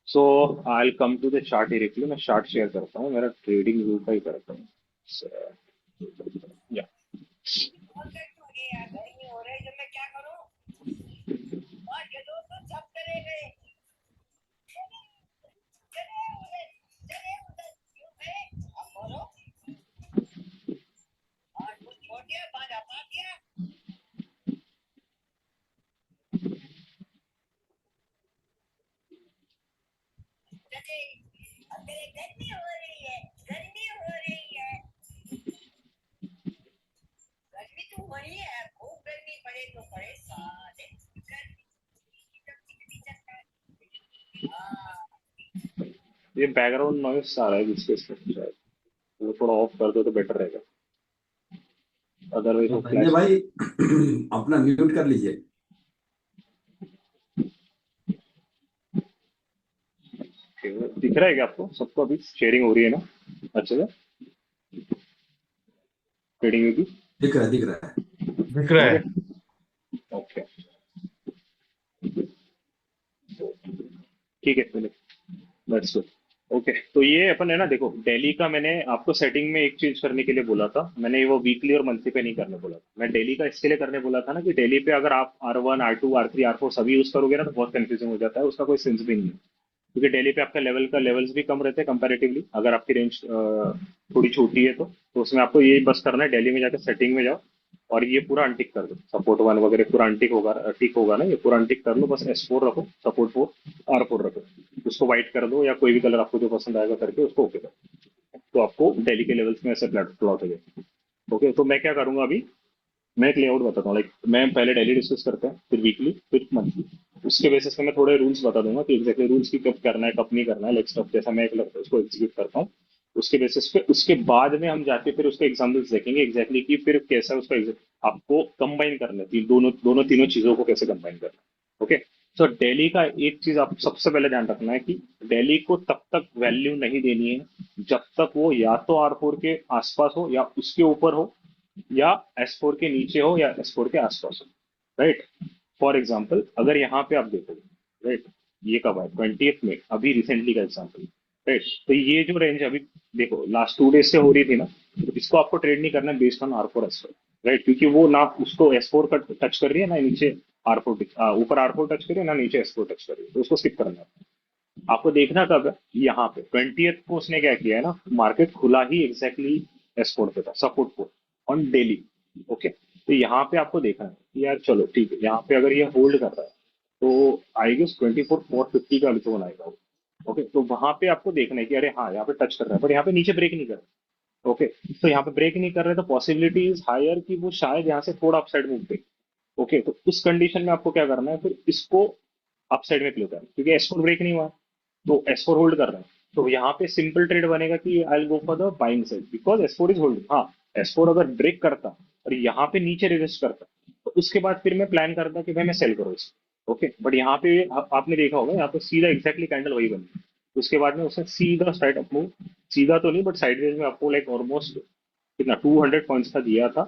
So I will come to the chart directly, मैं चार्ट शेयर करता हूँ, मेरा ट्रेडिंग व्यू का ही करता हूँ। या ये बैकग्राउंड नॉइस आ रहा है जिसके इसमें शायद, वो थोड़ा ऑफ कर दो तो बेटर रहेगा, अदरवाइज तो वो संजय फ्लैश। भाई अपना म्यूट कर लीजिए। दिख रहा है क्या आपको सबको, अभी शेयरिंग हो रही है ना अच्छे से, ट्रेडिंग व्यू की। दिख रहा है, दिख रहा है। दिख रहा ओके, है। ओके, ठीक है चलिए, दैट्स गुड। ओके, तो ये अपन है ना, देखो डेली का मैंने आपको सेटिंग में एक चीज करने के लिए बोला था, मैंने वो वीकली और मंथली पे नहीं करने बोला था, मैं डेली का इसके लिए करने बोला था ना कि डेली पे अगर आप R1 R2 R3 R4 सभी यूज करोगे ना तो बहुत कंफ्यूजिंग हो जाता है, उसका कोई सेंस भी नहीं है। क्योंकि डेली पे आपका लेवल्स भी कम रहते हैं कंपैरेटिवली, अगर आपकी रेंज थोड़ी छोटी है तो उसमें आपको ये बस करना है, डेली में जाकर सेटिंग में जाओ और ये पूरा अनटिक कर दो, सपोर्ट वन वगैरह पूरा अनटिक होगा, टिक होगा ना, ये पूरा अनटिक कर लो, बस S4 रखो, सपोर्ट 4 R4 रखो, उसको व्हाइट कर दो या कोई भी कलर आपको जो पसंद आएगा करके उसको ओके करो, तो आपको डेली के लेवल्स में ऐसे प्लॉट हो जाए। ओके, तो मैं क्या करूंगा अभी, मैं एक लेआउट बताता हूँ, लाइक मैं पहले डेली डिस्कस करते हैं, फिर वीकली, फिर मंथली, उसके बेसिस पे मैं थोड़े रूल्स बता दूंगा कि एग्जैक्टली रूल्स की कब करना है कब नहीं करना है, लाइक स्टफ जैसा मैं एक लगता है उसको एग्जीक्यूट करता हूँ, उसके बेसिस पे उसके बाद में हम जाके फिर उसके एग्जाम्पल्स देखेंगे एग्जैक्टली कि फिर कैसा उसका आपको कंबाइन करना है, दोनों दोनों तीनों चीजों को कैसे कंबाइन करना है। ओके, तो डेली का एक चीज आप सबसे पहले ध्यान रखना है कि डेली को तब तक वैल्यू नहीं देनी है जब तक वो या तो R4 के आसपास हो या उसके ऊपर हो या S4 के नीचे हो या S4 के आसपास हो, राइट। फॉर एग्जाम्पल अगर यहाँ पे आप देखोगे, राइट, ये कब है 20th में, अभी रिसेंटली का एग्जाम्पल, राइट, तो ये जो रेंज अभी देखो लास्ट 2 डेज से हो रही थी ना, तो इसको आपको ट्रेड नहीं करना है based on R4 S4, right, क्योंकि वो ना उसको S4 का टच कर रही है ना नीचे R4, ऊपर R4 टच कर रही है ना नीचे S4 टच कर रही है, तो उसको स्किप करना है। आपको देखना कब है, यहाँ पे 20th को उसने क्या किया है ना, मार्केट खुला ही एग्जैक्टली S4 पे था, सपोर्ट को ऑन डेली। ओके, तो यहाँ पे आपको देखना है कि यार चलो ठीक है, यहाँ पे अगर ये होल्ड कर रहा है तो आई गेस 24,450 का भी तो बनाएगा। ओके, तो वहां पे आपको देखना है कि अरे हाँ यहाँ पे टच कर रहा है, पर यहाँ पे नीचे ब्रेक नहीं कर रहा। ओके, तो यहाँ पे ब्रेक नहीं कर रहे तो पॉसिबिलिटी इज हायर कि वो शायद यहाँ से थोड़ा अपसाइड मूव दे। ओके, तो उस कंडीशन में आपको क्या करना है, फिर इसको अपसाइड में क्लिक करना है, क्योंकि S4 ब्रेक नहीं हुआ है, तो S4 होल्ड कर रहे हैं, तो यहाँ पे सिंपल ट्रेड बनेगा कि I go for the buying side because S4 is holding. हाँ, S4 अगर ब्रेक करता और यहाँ पे नीचे रिवर्स करता तो उसके बाद फिर मैं प्लान करता कि भाई मैं सेल करूँ इसको। ओके, बट यहाँ पे आपने देखा होगा यहाँ पे सीधा एग्जैक्टली कैंडल वही बनी, उसके बाद में उसने सीधा साइड अप मूव, सीधा तो नहीं बट साइडवेज में आपको लाइक ऑलमोस्ट कितना 200 पॉइंट्स का दिया था,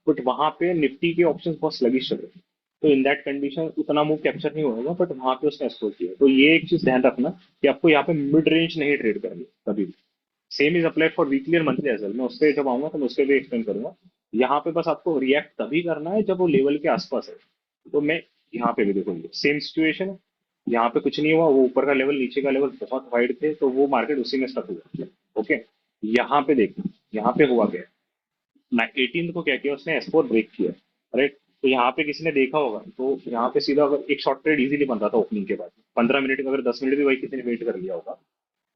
बट वहां पे निफ्टी के ऑप्शंस बहुत स्लगिश चल रहे थे, तो इन दैट कंडीशन उतना मूव कैप्चर नहीं होगा, बट वहां पे उसने एक्सप्लोर किया, तो ये एक चीज ध्यान रखना कि आपको यहाँ पे मिड रेंज नहीं ट्रेड करनी कभी भी। Same is apply for weekly और मंथली एज वेल, मैं उस पर जब आऊंगा तो मैं उसके भी एक्सप्लेन करूंगा। यहाँ पे बस आपको रिएक्ट तभी करना है जब वो लेवल के आसपास है, तो मैं यहाँ पे भी देखूंगी सेम सिचुएशन है, यहाँ पे कुछ नहीं हुआ, वो ऊपर का लेवल नीचे का लेवल बहुत वाइड थे तो वो मार्केट उसी में स्टक हुआ। ओके, यहाँ पे देखना, यहाँ पे हुआ क्या, ना 18 को क्या किया उसने S4 ब्रेक किया, राइट, तो यहाँ पे किसी ने देखा होगा तो यहाँ पे सीधा अगर एक शॉर्ट ट्रेड इजीली बन रहा था ओपनिंग के बाद, 15 मिनट का, अगर 10 मिनट भी वही किसी ने वेट कर लिया होगा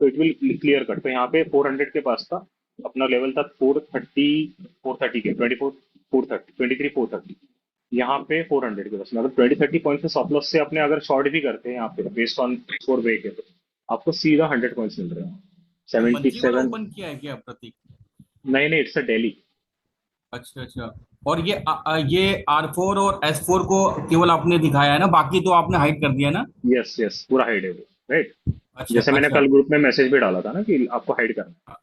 तो इट विल क्लियर कट, तो यहाँ पे 400 के पास था, अपना लेवल था 430 के 23 430 यहाँ पे 400 के पास में, अगर 20-30 पॉइंट के स्टॉप लॉस से अपने अगर शॉर्ट भी करते हैं यहाँ पे बेस्ड ऑन 4 ब्रेक है तो आपको सीधा 100 पॉइंट्स मिल रहे हैं, ये सेवेंटी मंथली वाला सेवन ओपन किया है क्या प्रतीक? नहीं नहीं, इट्स अ डेली। अच्छा अच्छा। और ये R4 और S4 को केवल आपने दिखाया है ना, बाकी तो आपने हाइड कर दिया ना? यस यस, पूरा हाइड है वो, राइट, अच्छा जैसे मैंने अच्छा। कल ग्रुप में मैसेज भी डाला था ना कि आपको हाइड करना है,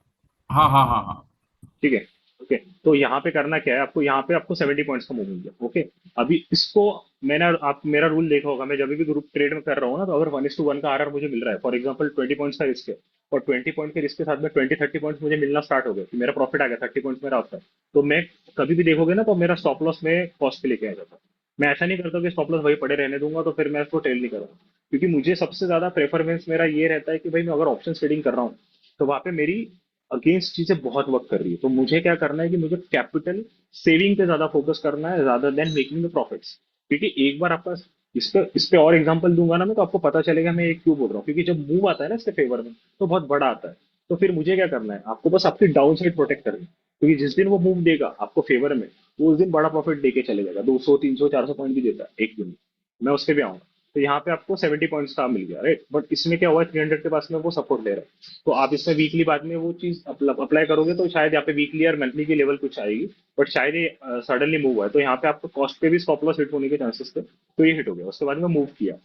हाँ हाँ हाँ हाँ। ठीक है। ओके, तो यहाँ पे करना क्या है आपको, यहाँ पे आपको 70 पॉइंट्स का मूव मिल गया। ओके, अभी इसको मैंने, आप मेरा रूल देखा होगा, मैं जब भी ग्रुप ट्रेड में कर रहा हूँ ना, तो अगर 1:1 का RR मुझे मिल रहा है, फॉर एग्जाम्पल 20 पॉइंट्स का रिस्क है और 20 पॉइंट के रिस्क के साथ में 20-30 पॉइंट्स मुझे मिलना स्टार्ट हो गए, मेरा प्रॉफिट आ गया 30 पॉइंट्स मेरा आता है, तो मैं कभी भी देखोगे ना तो मेरा स्टॉप लॉस में कॉस्ट पे लेके आ जाता है। मैं ऐसा नहीं करता कि स्टॉप लॉस वही पड़े रहने दूंगा तो फिर मैं उसको टेल नहीं करूंगा, क्योंकि मुझे सबसे ज्यादा प्रेफरेंस मेरा ये रहता है कि भाई मैं अगर ऑप्शन ट्रेडिंग कर रहा हूँ तो वहां पे मेरी अगेंस्ट चीजें बहुत वर्क कर रही है, तो मुझे क्या करना है कि मुझे कैपिटल सेविंग पे ज्यादा फोकस करना है ज्यादा देन मेकिंग द प्रॉफिट्स, क्योंकि एक बार आपका इस पे और एग्जांपल दूंगा ना मैं, तो आपको पता चलेगा मैं ये क्यों बोल रहा हूँ, क्योंकि जब मूव आता है ना इसके फेवर में तो बहुत बड़ा आता है, तो फिर मुझे क्या करना है, आपको बस आपकी डाउन साइड प्रोटेक्ट करनी है, क्योंकि जिस दिन वो मूव देगा आपको फेवर में, वो उस दिन बड़ा प्रॉफिट देके चले जाएगा, 200 300 400 पॉइंट भी देता है एक दिन में, मैं उस पर भी आऊंगा। तो यहाँ पे आपको 70 पॉइंट्स का मिल गया, राइट, बट इसमें क्या हुआ है 300 के पास में वो सपोर्ट ले रहा है, तो आप इसमें वीकली बाद में वो चीज अप्लाई करोगे तो शायद यहाँ पे वीकली और मंथली की लेवल कुछ आएगी, बट शायद ये सडनली मूव हुआ है, तो यहाँ पे आपको कॉस्ट पे भी स्टॉप लॉस हिट होने के चांसेस थे, तो ये हिट हो गया, उसके बाद में मूव किया।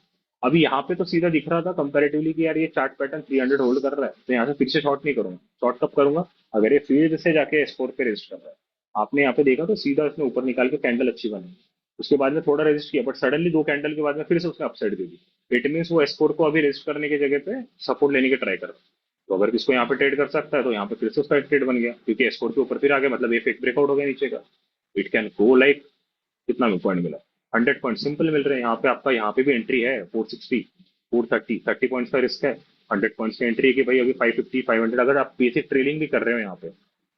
अभी यहाँ पे तो सीधा दिख रहा था कंपैरेटिवली कि यार ये चार्ट पैटर्न 300 होल्ड कर रहा है, तो यहाँ से फिर से शॉर्ट नहीं करूंगा, शॉर्ट कब करूंगा, अगर ये फील्ड से जाके S4 पे रेस्ट कर रहा है, आपने यहाँ पे देखा तो सीधा इसने ऊपर निकाल के कैंडल अच्छी बनी, उसके बाद में थोड़ा रेजिस्ट किया, बट सडनली 2 कैंडल के बाद में फिर से उसने upside they the. It means वो S4 को अभी रेजिस्ट करने की जगह पे सपोर्ट लेने की ट्राई कर रहा है। तो अगर किसको यहाँ पे ट्रेड कर सकता है तो यहाँ पे फिर से उसका ट्रेड बन गया, क्योंकि S4 के ऊपर फिर आ गया, मतलब ये फेक ब्रेकआउट हो गया नीचे का। इट कैन गो लाइक, कितना पॉइंट मिला, 100 पॉइंट सिंपल मिल रहे हैं यहाँ पे आपका। यहाँ पे भी एंट्री है 460, 430, 30 पॉइंट्स का रिस्क है। 100 पॉइंट्स की एंट्री है कि भाई अभी 550, 500, अगर आप बेसिक ट्रेडिंग भी कर रहे हो यहाँ पे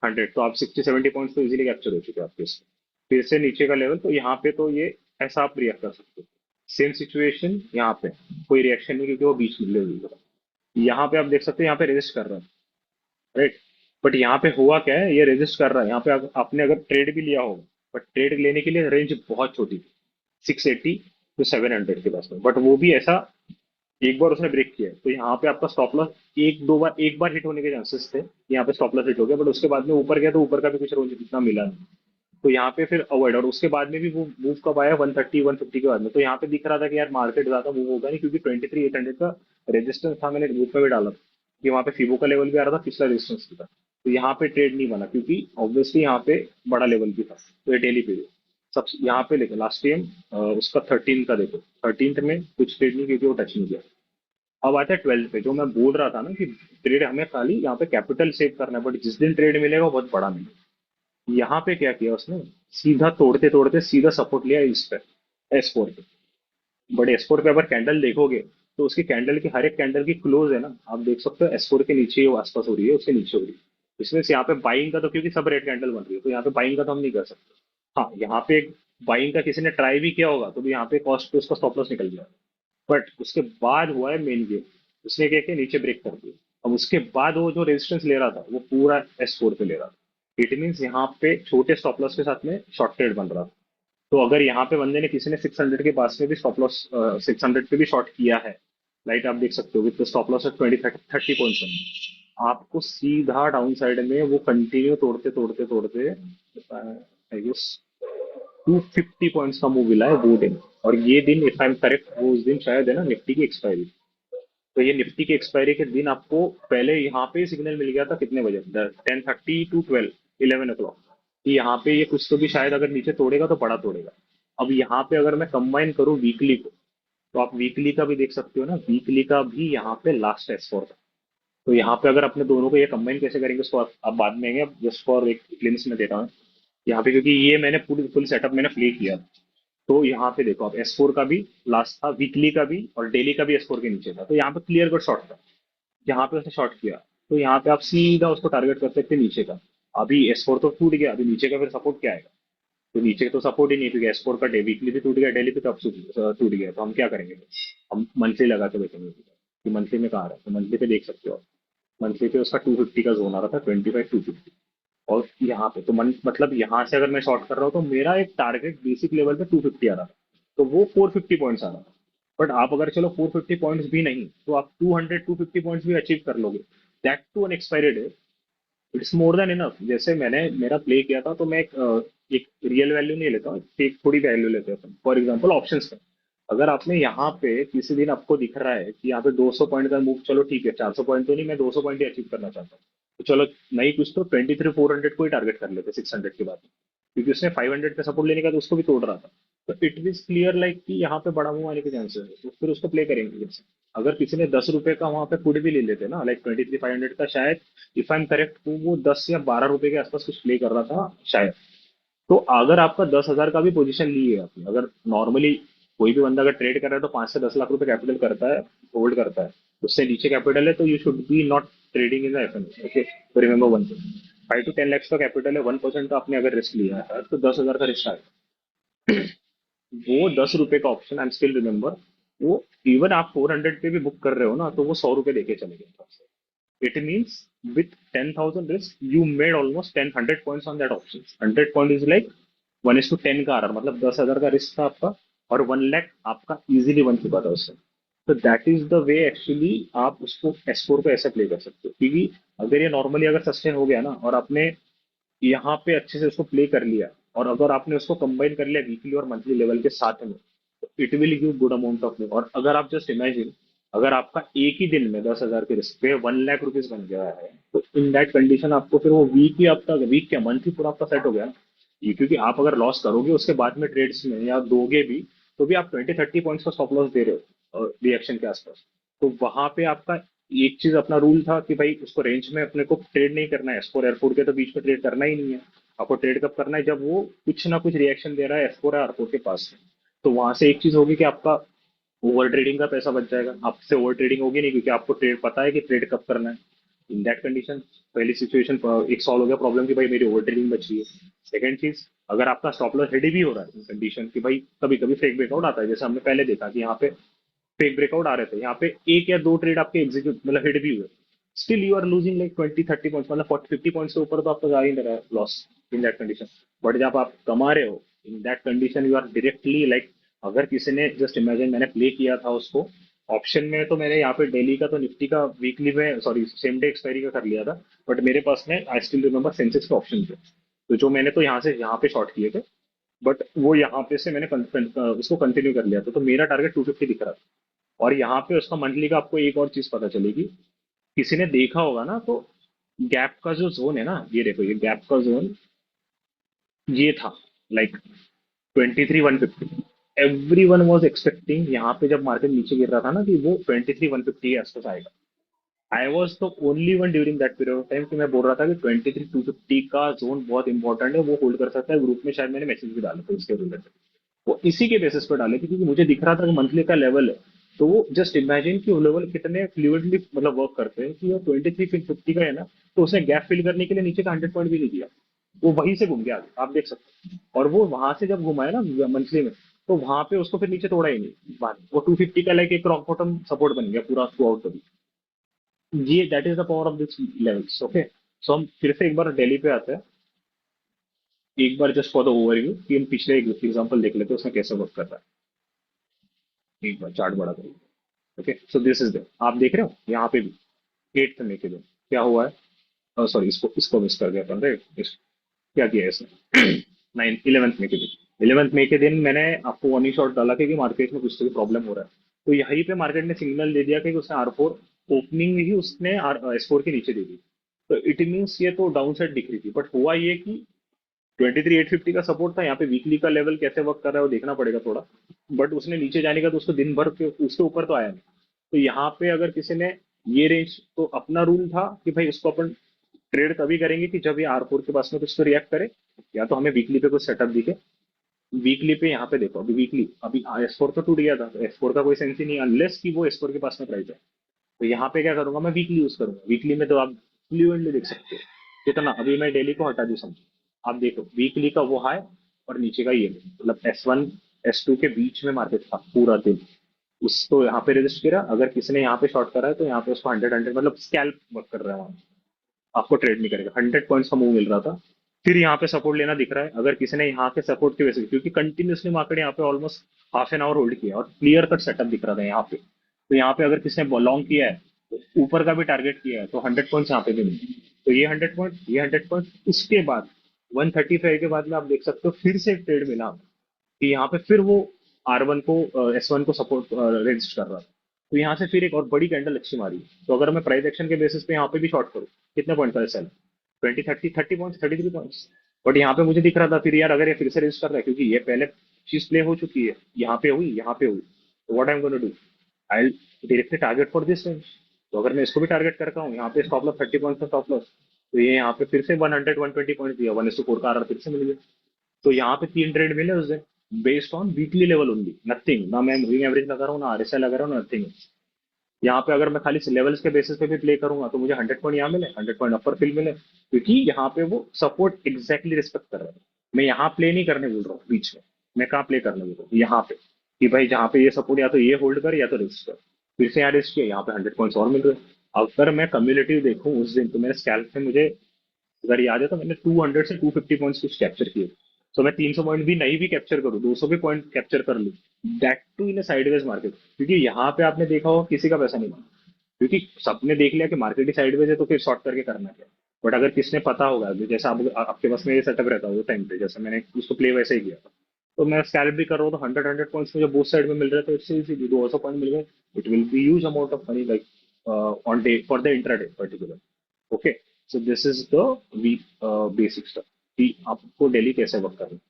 100, तो आप 60-70 पॉइंट्स तो इजीली कैप्चर हो चुके हैं आपके इसमें। फिर से नीचे का लेवल, तो यहाँ पे तो ये ऐसा आप रिएक्ट कर सकते हो। सेम सिचुएशन यहाँ पे, कोई रिएक्शन नहीं क्योंकि वो बीच में लेवल। यहाँ पे आप देख सकते हो यहाँ पे रेजिस्ट कर रहा है, राइट। बट यहाँ पे हुआ क्या है, ये रेजिस्ट कर रहा है यहाँ पे। आपने अगर ट्रेड भी लिया होगा, बट ट्रेड लेने के लिए रेंज बहुत छोटी थी, 680 to 700 के पास में, बट वो भी ऐसा एक बार उसने ब्रेक किया है। तो यहाँ पे आपका स्टॉप लॉस एक बार हिट होने के चांसेस थे, यहाँ पे स्टॉप लॉस हिट हो गया, बट उसके बाद में ऊपर गया तो ऊपर का भी कुछ रेंज इतना मिला नहीं, तो यहाँ पे फिर अवॉइड। और उसके बाद में भी वो मूव कब आया 130, 150 के बाद में, तो यहाँ पे दिख रहा था कि यार मार्केट ज्यादा मूव होगा नहीं, क्योंकि 23,800 का रेजिस्टेंस था, मैंने ग्रुप में भी डाला था कि वहाँ पे फिबो का लेवल भी आ रहा था, पिछला रेजिस्टेंस भी था। तो यहाँ पे ट्रेड नहीं बना क्योंकि ऑब्वियसली यहाँ पे बड़ा लेवल भी था, तो ये डेली पे सब यहाँ पे लेके लास्ट टाइम उसका 13 का देखो, 13th में कुछ ट्रेड नहीं क्योंकि वो टच नहीं किया। अब आता है 12th पे, जो मैं बोल रहा था ना कि ट्रेड हमें खाली यहाँ पे कैपिटल सेव करना है, बट जिस दिन ट्रेड मिलेगा वो बहुत बड़ा मिलेगा। यहाँ पे क्या किया उसने, सीधा तोड़ते तोड़ते सीधा सपोर्ट लिया इस पे, S4 पे। बट S4 पे अगर कैंडल देखोगे तो उसकी कैंडल की हर एक कैंडल की क्लोज है ना, आप देख सकते हो S4 के नीचे ही वो आसपास हो रही है, उसके नीचे हो रही है। इसमें से यहाँ पे बाइंग का तो, क्योंकि सब रेड कैंडल बन रही है, तो यहाँ पे बाइंग का तो हम नहीं कर सकते। हाँ, यहाँ पे बाइंग का किसी ने ट्राई भी किया होगा तो भी यहाँ पे कॉस्ट पे उसका स्टॉप लॉस निकल गया। बट उसके बाद हुआ है मेन गेम, उसने क्या किया, नीचे ब्रेक कर दिया। अब उसके बाद वो जो रेजिस्टेंस ले रहा था वो पूरा S4 पे ले रहा था। इट मीन्स यहाँ पे छोटे स्टॉप लॉस के साथ में शॉर्ट ट्रेड बन रहा था। तो अगर यहाँ पे बंदे ने, किसी ने 600 के पास में भी स्टॉप लॉस 600 पे भी शॉर्ट किया है, लाइट आप देख सकते हो with stop loss of 20-30 points, आपको सीधा डाउन साइड में वो कंटिन्यू तोड़ते तोड़ते तोड़ते आई गेस 250 पॉइंट्स का मूव मिला है वो दिन। और ये दिन इफ आई एम करेक्ट, वो उस दिन शायद है ना निफ्टी की एक्सपायरी। तो ये निफ्टी की एक्सपायरी के दिन आपको पहले यहाँ पे सिग्नल मिल गया था, कितने बजे, 10:30 to 11 o'clock, कि यहाँ पे ये कुछ तो भी शायद अगर नीचे तोड़ेगा तो बड़ा तोड़ेगा। अब यहाँ पे अगर मैं कंबाइन करूँ वीकली को, तो आप वीकली का भी देख सकते हो ना, वीकली का भी यहाँ पे लास्ट S4 था। तो यहाँ पे अगर अपने दोनों को ये कंबाइन कैसे करेंगे उसको आप बाद में आएंगे, जस्ट फॉर एक ग्लिम्स में देता हूँ यहाँ पे, क्योंकि ये मैंने पूरी फुल सेटअप मैंने प्ले किया। तो यहाँ पे देखो आप S4 का भी लास्ट था, वीकली का भी, और डेली का भी S4 के नीचे था, तो यहाँ पे क्लियर कट शॉर्ट था। यहाँ पे उसने शॉर्ट किया, तो यहाँ पे आप सीधा उसको टारगेट कर सकते हैं नीचे का। अभी S4 तो टूट गया, अभी नीचे का फिर सपोर्ट क्या आएगा, तो नीचे तो सपोर्ट ही नहीं, क्योंकि S4 का डे वीकली भी टूट गया, डेली भी तो टूट गया, तो हम क्या करेंगे, हम मंथली लगा के देखेंगे कि मंथली में कहाँ आ रहा है। तो मंथली पे देख सकते हो आप, मंथली पे उसका 250 का जोन आ रहा था, 25-250। और यहाँ पे तो मतलब यहाँ से अगर मैं शॉर्ट कर रहा हूँ तो मेरा एक टारगेट बेसिक लेवल पे 250 आ रहा था, तो वो 450 पॉइंट्स आ रहा था। बट आप अगर चलो 450 पॉइंट्स भी नहीं, तो आप 200-250 पॉइंट्स भी अचीव कर लोगे, that too on expiry day. It's more than enough. जैसे मैंने मेरा प्ले किया था, तो मैं एक रियल वैल्यू नहीं लेता हूँ, एक थोड़ी वैल्यू लेते हैं। फॉर एग्जाम्पल ऑप्शंस का, अगर आपने यहाँ पे किसी दिन आपको दिख रहा है कि यहाँ पे 200 पॉइंट का मूव, चलो ठीक है 400 पॉइंट तो नहीं, मैं 200 पॉइंट ही अचीव करना चाहता हूँ, तो चलो नहीं कुछ तो 23-400 को ही टारगेट कर लेते 600 के बाद, क्योंकि उसने 500 पे सपोर्ट लेने का तो उसको भी तोड़ रहा था। तो इट इज क्लियर लाइक कि यहाँ पे बड़ा मूव आने के चांसेस है, तो फिर उसको प्ले करेंगे जैसे। अगर किसी ने 10 रुपए का वहां पे पुट भी ले लेते ना, लाइक 23,500 का, शायद इफ आई एम करेक्ट तो वो 10 या 12 रुपए के आसपास कुछ प्ले कर रहा था शायद। तो अगर आपका 10,000 का भी पोजीशन ली है आपने, अगर नॉर्मली कोई भी बंदा अगर ट्रेड कर रहा है तो 5 से 10 लाख रुपए कैपिटल करता है, होल्ड करता है, उससे नीचे कैपिटल है तो you should be not trading in the FNO. Okay, तो remember one thing, 5 to 10 lakhs का कैपिटल है, 1% का आपने अगर रिस्क लिया है तो 10,000 का रिस्क आएगा। वो 10 रुपए का option, I am still remember, वो इवन आप 400 पे भी बुक कर रहे हो ना, तो वो 100 रुपए देके चले गए। It means with 10,000 risk, you made almost 100 points on that option. 100 point is like 1:10 का RR, मतलब 10,000 का रिस्क था आपका, और 1 लाख आपका इजीली बन चुका था उससे। तो that is the way actually आप उसको S4 को ऐसे प्ले कर सकते हो, क्योंकि अगर ये नॉर्मली अगर सस्टेन हो गया ना, और आपने यहाँ पे अच्छे से उसको प्ले कर लिया, और अगर आपने उसको कंबाइन कर लिया वीकली और मंथली लेवल के साथ में, तो it will give good amount of move. और अगर आप जस्ट इमेजिन, अगर आपका एक ही दिन में 10,000 के रिस्क पे 1 लाख रुपीज बन गया है, तो इन दैट कंडीशन आपको फिर वो वीक ही आपका, वीक क्या मंथ ही पूरा आपका सेट हो गया ना। ये क्योंकि आप अगर लॉस करोगे उसके बाद में ट्रेड्स में या दोगे भी, तो भी आप 20-30 पॉइंट्स का स्टॉप लॉस दे रहे हो रिएक्शन के आसपास। तो वहां पे आपका एक चीज अपना रूल था कि भाई उसको रेंज में अपने को ट्रेड नहीं करना है, एस4 एयरफोर के तो बीच में ट्रेड करना ही नहीं है। आपको ट्रेड कब करना है, जब वो कुछ ना कुछ रिएक्शन दे रहा है एस4 या आर4 के पास में। तो वहां से एक चीज होगी कि आपका ओवर ट्रेडिंग का पैसा बच जाएगा, आपसे ओवर ट्रेडिंग होगी नहीं क्योंकि आपको ट्रेड पता है कि ट्रेड कब करना है। इन दैट कंडीशन पहली सिचुएशन एक सॉल्व हो गया प्रॉब्लम कि भाई मेरी ओवर ट्रेडिंग बच रही है। सेकंड चीज, अगर आपका स्टॉप लॉस रेडी भी हो रहा है इन कंडीशन कि भाई कभी कभी फेक ब्रेकआउट आता है, जैसे हमने पहले देखा कि यहाँ पे फेक ब्रेकआउट आ रहे थे, यहाँ पे एक या दो ट्रेड आपके एग्जीक्यूट मतलब हिट भी हुए, still you are losing like 20-30 points, मतलब 40-50 पॉइंट्स से ऊपर तो आपका जा ही नहीं रहा है loss in that condition. But जब आप कमा रहे हो in that condition you are directly like, अगर किसी ने जस्ट इमेजिन मैंने प्ले किया था उसको ऑप्शन में, तो मैंने यहाँ पे डेली का तो निफ्टी का वीकली में सॉरी सेम डे एक्सपायरी का कर लिया था। बट मेरे पास में आई स्टिल रिमेम्बर सेंसेक्स के ऑप्शन थे, तो जो मैंने तो यहाँ से यहाँ पे शॉर्ट किए थे, बट वो यहाँ पे से मैंने उसको कंटिन्यू कर लिया था, तो मेरा टारगेट 250 दिख रहा था। और यहाँ पे उसका मंथली का आपको एक और चीज पता चलेगी, किसी ने देखा होगा ना, तो गैप का जो जोन है ना, ये देखो ये गैप का जोन ये था like 23,150। Every one was expecting यहाँ पे जब मार्केट नीचे गिर रहा था ना कि वो 23,150 के आसपास आएगा। I was the only one during that period of time कि मैं बोल रहा था कि 23,250 का जोन बहुत इंपॉर्टेंट है, वो होल्ड कर सकता है। ग्रुप में शायद मैंने मैसेज भी डाले थे उसके रिलेटेड, वो इसी के बेसिस पर डाले थे क्योंकि मुझे दिख रहा था कि मंथली का लेवल है। तो वो जस्ट इमेजिन कि वो लेवल कितने फ्लूइडली मतलब वर्क करते हैं कि वो 23,50 का है ना, तो उसने गैप फिल करने के लिए नीचे का 100 पॉइंट भी नहीं दिया, वो वहीं से घूम गया आगे, आप देख सकते हैं। और वो वहां से जब घुमाया ना मंथली में, तो वहां पे उसको फिर नीचे तोड़ा ही नहीं बाद में। वो 250 का लाइक एक रॉक बॉटम सपोर्ट बन गया पूरा थ्रू आउट। ये that is the power of this levels. Okay, so हम फिर से एक बार दिल्ली पे आते हैं, एक बार जस्ट फॉर द ओवरव्यू कि हम पिछले एग्जांपल देख लेते हैं उसमें कैसे वर्क कर रहा है। एक बार चार्ट बड़ा करिए। Okay, so this is the, आप देख रहे हो यहाँ पे भी 8 मई के दिन क्या हुआ है, सॉरी इसको इसको मिस कर गया अपन राइट, क्या किया है इसने 11th मई के दिन। 11th मई के दिन मैंने आपको वार्निंग शॉट डाला कि मार्केट में कुछ तो प्रॉब्लम हो रहा है, तो यहीं पे मार्केट ने सिग्नल दे दिया कि उसने आर4 ओपनिंग में ही उसने एस4 के नीचे दे दी। तो इट मीन्स ये तो डाउन साइड दिख रही थी, बट हुआ ये कि 23,850 का सपोर्ट था, यहाँ पे वीकली का लेवल कैसे वर्क कर रहा है वो देखना पड़ेगा थोड़ा। बट उसने नीचे जाने का तो उसको दिन भर के उसके ऊपर तो आया नहीं। तो यहाँ पे अगर किसी ने ये रेंज, तो अपना रूल था कि भाई उसको अपन ट्रेड तभी करेंगे कि जब ये आर4 के पास में कुछ तो रिएक्ट करे, या तो हमें वीकली पे कुछ सेटअप दिखे। वीकली पे यहाँ पे देखो, अभी वीकली अभी एस4 तो टूट गया था, एस4 का कोई सेंस ही नहीं अनलेस कि वो एस4 के पास में प्राइस है। तो यहाँ पे क्या करूंगा, मैं वीकली यूज करूंगा। वीकली में तो आप फ्लुएंटली देख सकते हो कितना, अभी मैं डेली को हटा दूं समझो, आप देखो वीकली का वो हाई और नीचे का ये मतलब S1 S2 के बीच में मार्केट था पूरा दिन। उसको यहाँ पे रजिस्ट करा, अगर किसी ने यहाँ पे शॉर्ट करा है तो यहाँ पे उसको 100 मतलब स्कैल्प वर्क कर रहा है वहां, आपको ट्रेड नहीं करेगा। 100 पॉइंट्स का मूव मिल रहा था। फिर यहाँ पे सपोर्ट लेना दिख रहा है, अगर किसी ने यहाँ के सपोर्ट की वजह से, क्योंकि कंटिन्यूसली मार्केट यहाँ पे almost half an hour hold किया और क्लियर कट सेटअप दिख रहा था यहाँ पे, तो यहाँ पे अगर किसी ने लॉन्ग किया है तो ऊपर का भी टारगेट किया है, तो 100 पॉइंट्स यहाँ पे भी नहीं। तो ये 100 पॉइंट, ये 100 पॉइंट, उसके बाद 135 के बाद में आप देख सकते हो फिर से एक ट्रेड मिला कि यहाँ पे फिर वो R1 को S1 को सपोर्ट रजिस्ट कर रहा था। तो यहाँ से फिर एक और बड़ी कैंडल अच्छी मारी। तो अगर मैं प्राइस एक्शन के बेसिस पे यहाँ पे भी शॉर्ट करूँ, कितने पॉइंट का सेल, 20-30 पॉइंट्स 33 पॉइंट्स। बट यहाँ पे मुझे दिख रहा था फिर यार अगर ये फिर से रजिस्ट कर रहा है, क्योंकि ये पहले चीज प्ले हो चुकी है, यहाँ पे हुई यहाँ पे हुई, तो what I am gonna do, I directly target for this range. तो अगर मैं इसको भी टारगेट करता हूँ, यहाँ पे स्टॉप लॉस 30 पॉइंट का स्टॉप लॉस, तो ये यहाँ पे फिर से 100-120 पॉइंट दिया, 1:4 का आर फिर से मिल गया। तो यहाँ पे 3 ट्रेड मिले उस दिन, based on weekly level only, nothing, ना मैं मूविंग एवरेज लगा रहा हूँ ना आरएसआई लगा रहा हूँ, नथिंग। यहाँ पे अगर मैं खाली लेवल्स के बेसिस पे भी प्ले करूंगा तो मुझे 100 पॉइंट यहाँ मिले, 100 पॉइंट अपर फिल मिले, क्योंकि यहाँ पे वो सपोर्ट एग्जैक्टली रिस्पेक्ट कर रहा है। मैं यहाँ प्ले नहीं करने बोल रहा हूँ बीच में, मैं कहाँ प्ले करने बोल रहा हूँ, यहाँ पे कि भाई जहाँ पे ये सपोर्ट या तो ये होल्ड कर या तो रिस्क कर। फिर से यहाँ रिस्क किया, यहाँ पे 100 पॉइंट्स और मिल रहे हैं। अगर मैं कम्युलेटिव देखूँ उस दिन, तो मेरे स्कैल्प में मुझे अगर याद है तो मैंने 200 से 250 पॉइंट्स कुछ कैप्चर किए। तो मैं 300 पॉइंट भी नहीं भी कैप्चर करूँ, 200 भी पॉइंट कैप्चर कर लूँ, that too in sideways market, क्योंकि यहाँ पे आपने देखा होगा किसी का पैसा नहीं माना, क्योंकि सबने देख लिया कि मार्केट ही साइडवेज है, तो फिर शॉर्ट करके करना क्या। बट अगर किसने पता होगा, जैसा आपके पास में ये सेटअप रहता है वो टाइम पे, जैसे मैंने उसको प्ले वैसे ही किया था, तो मैं स्कैल्प भी कर रहा हूँ तो 100 पॉइंट्स मुझे बोथ साइड में मिल रहे थे, इससे इजीली 200 पॉइंट मिल गए। It will be huge amount of money like on day for the intraday particular. Okay, so this is the week basic stuff. कि आपको डेली कैसे वर्क करना है।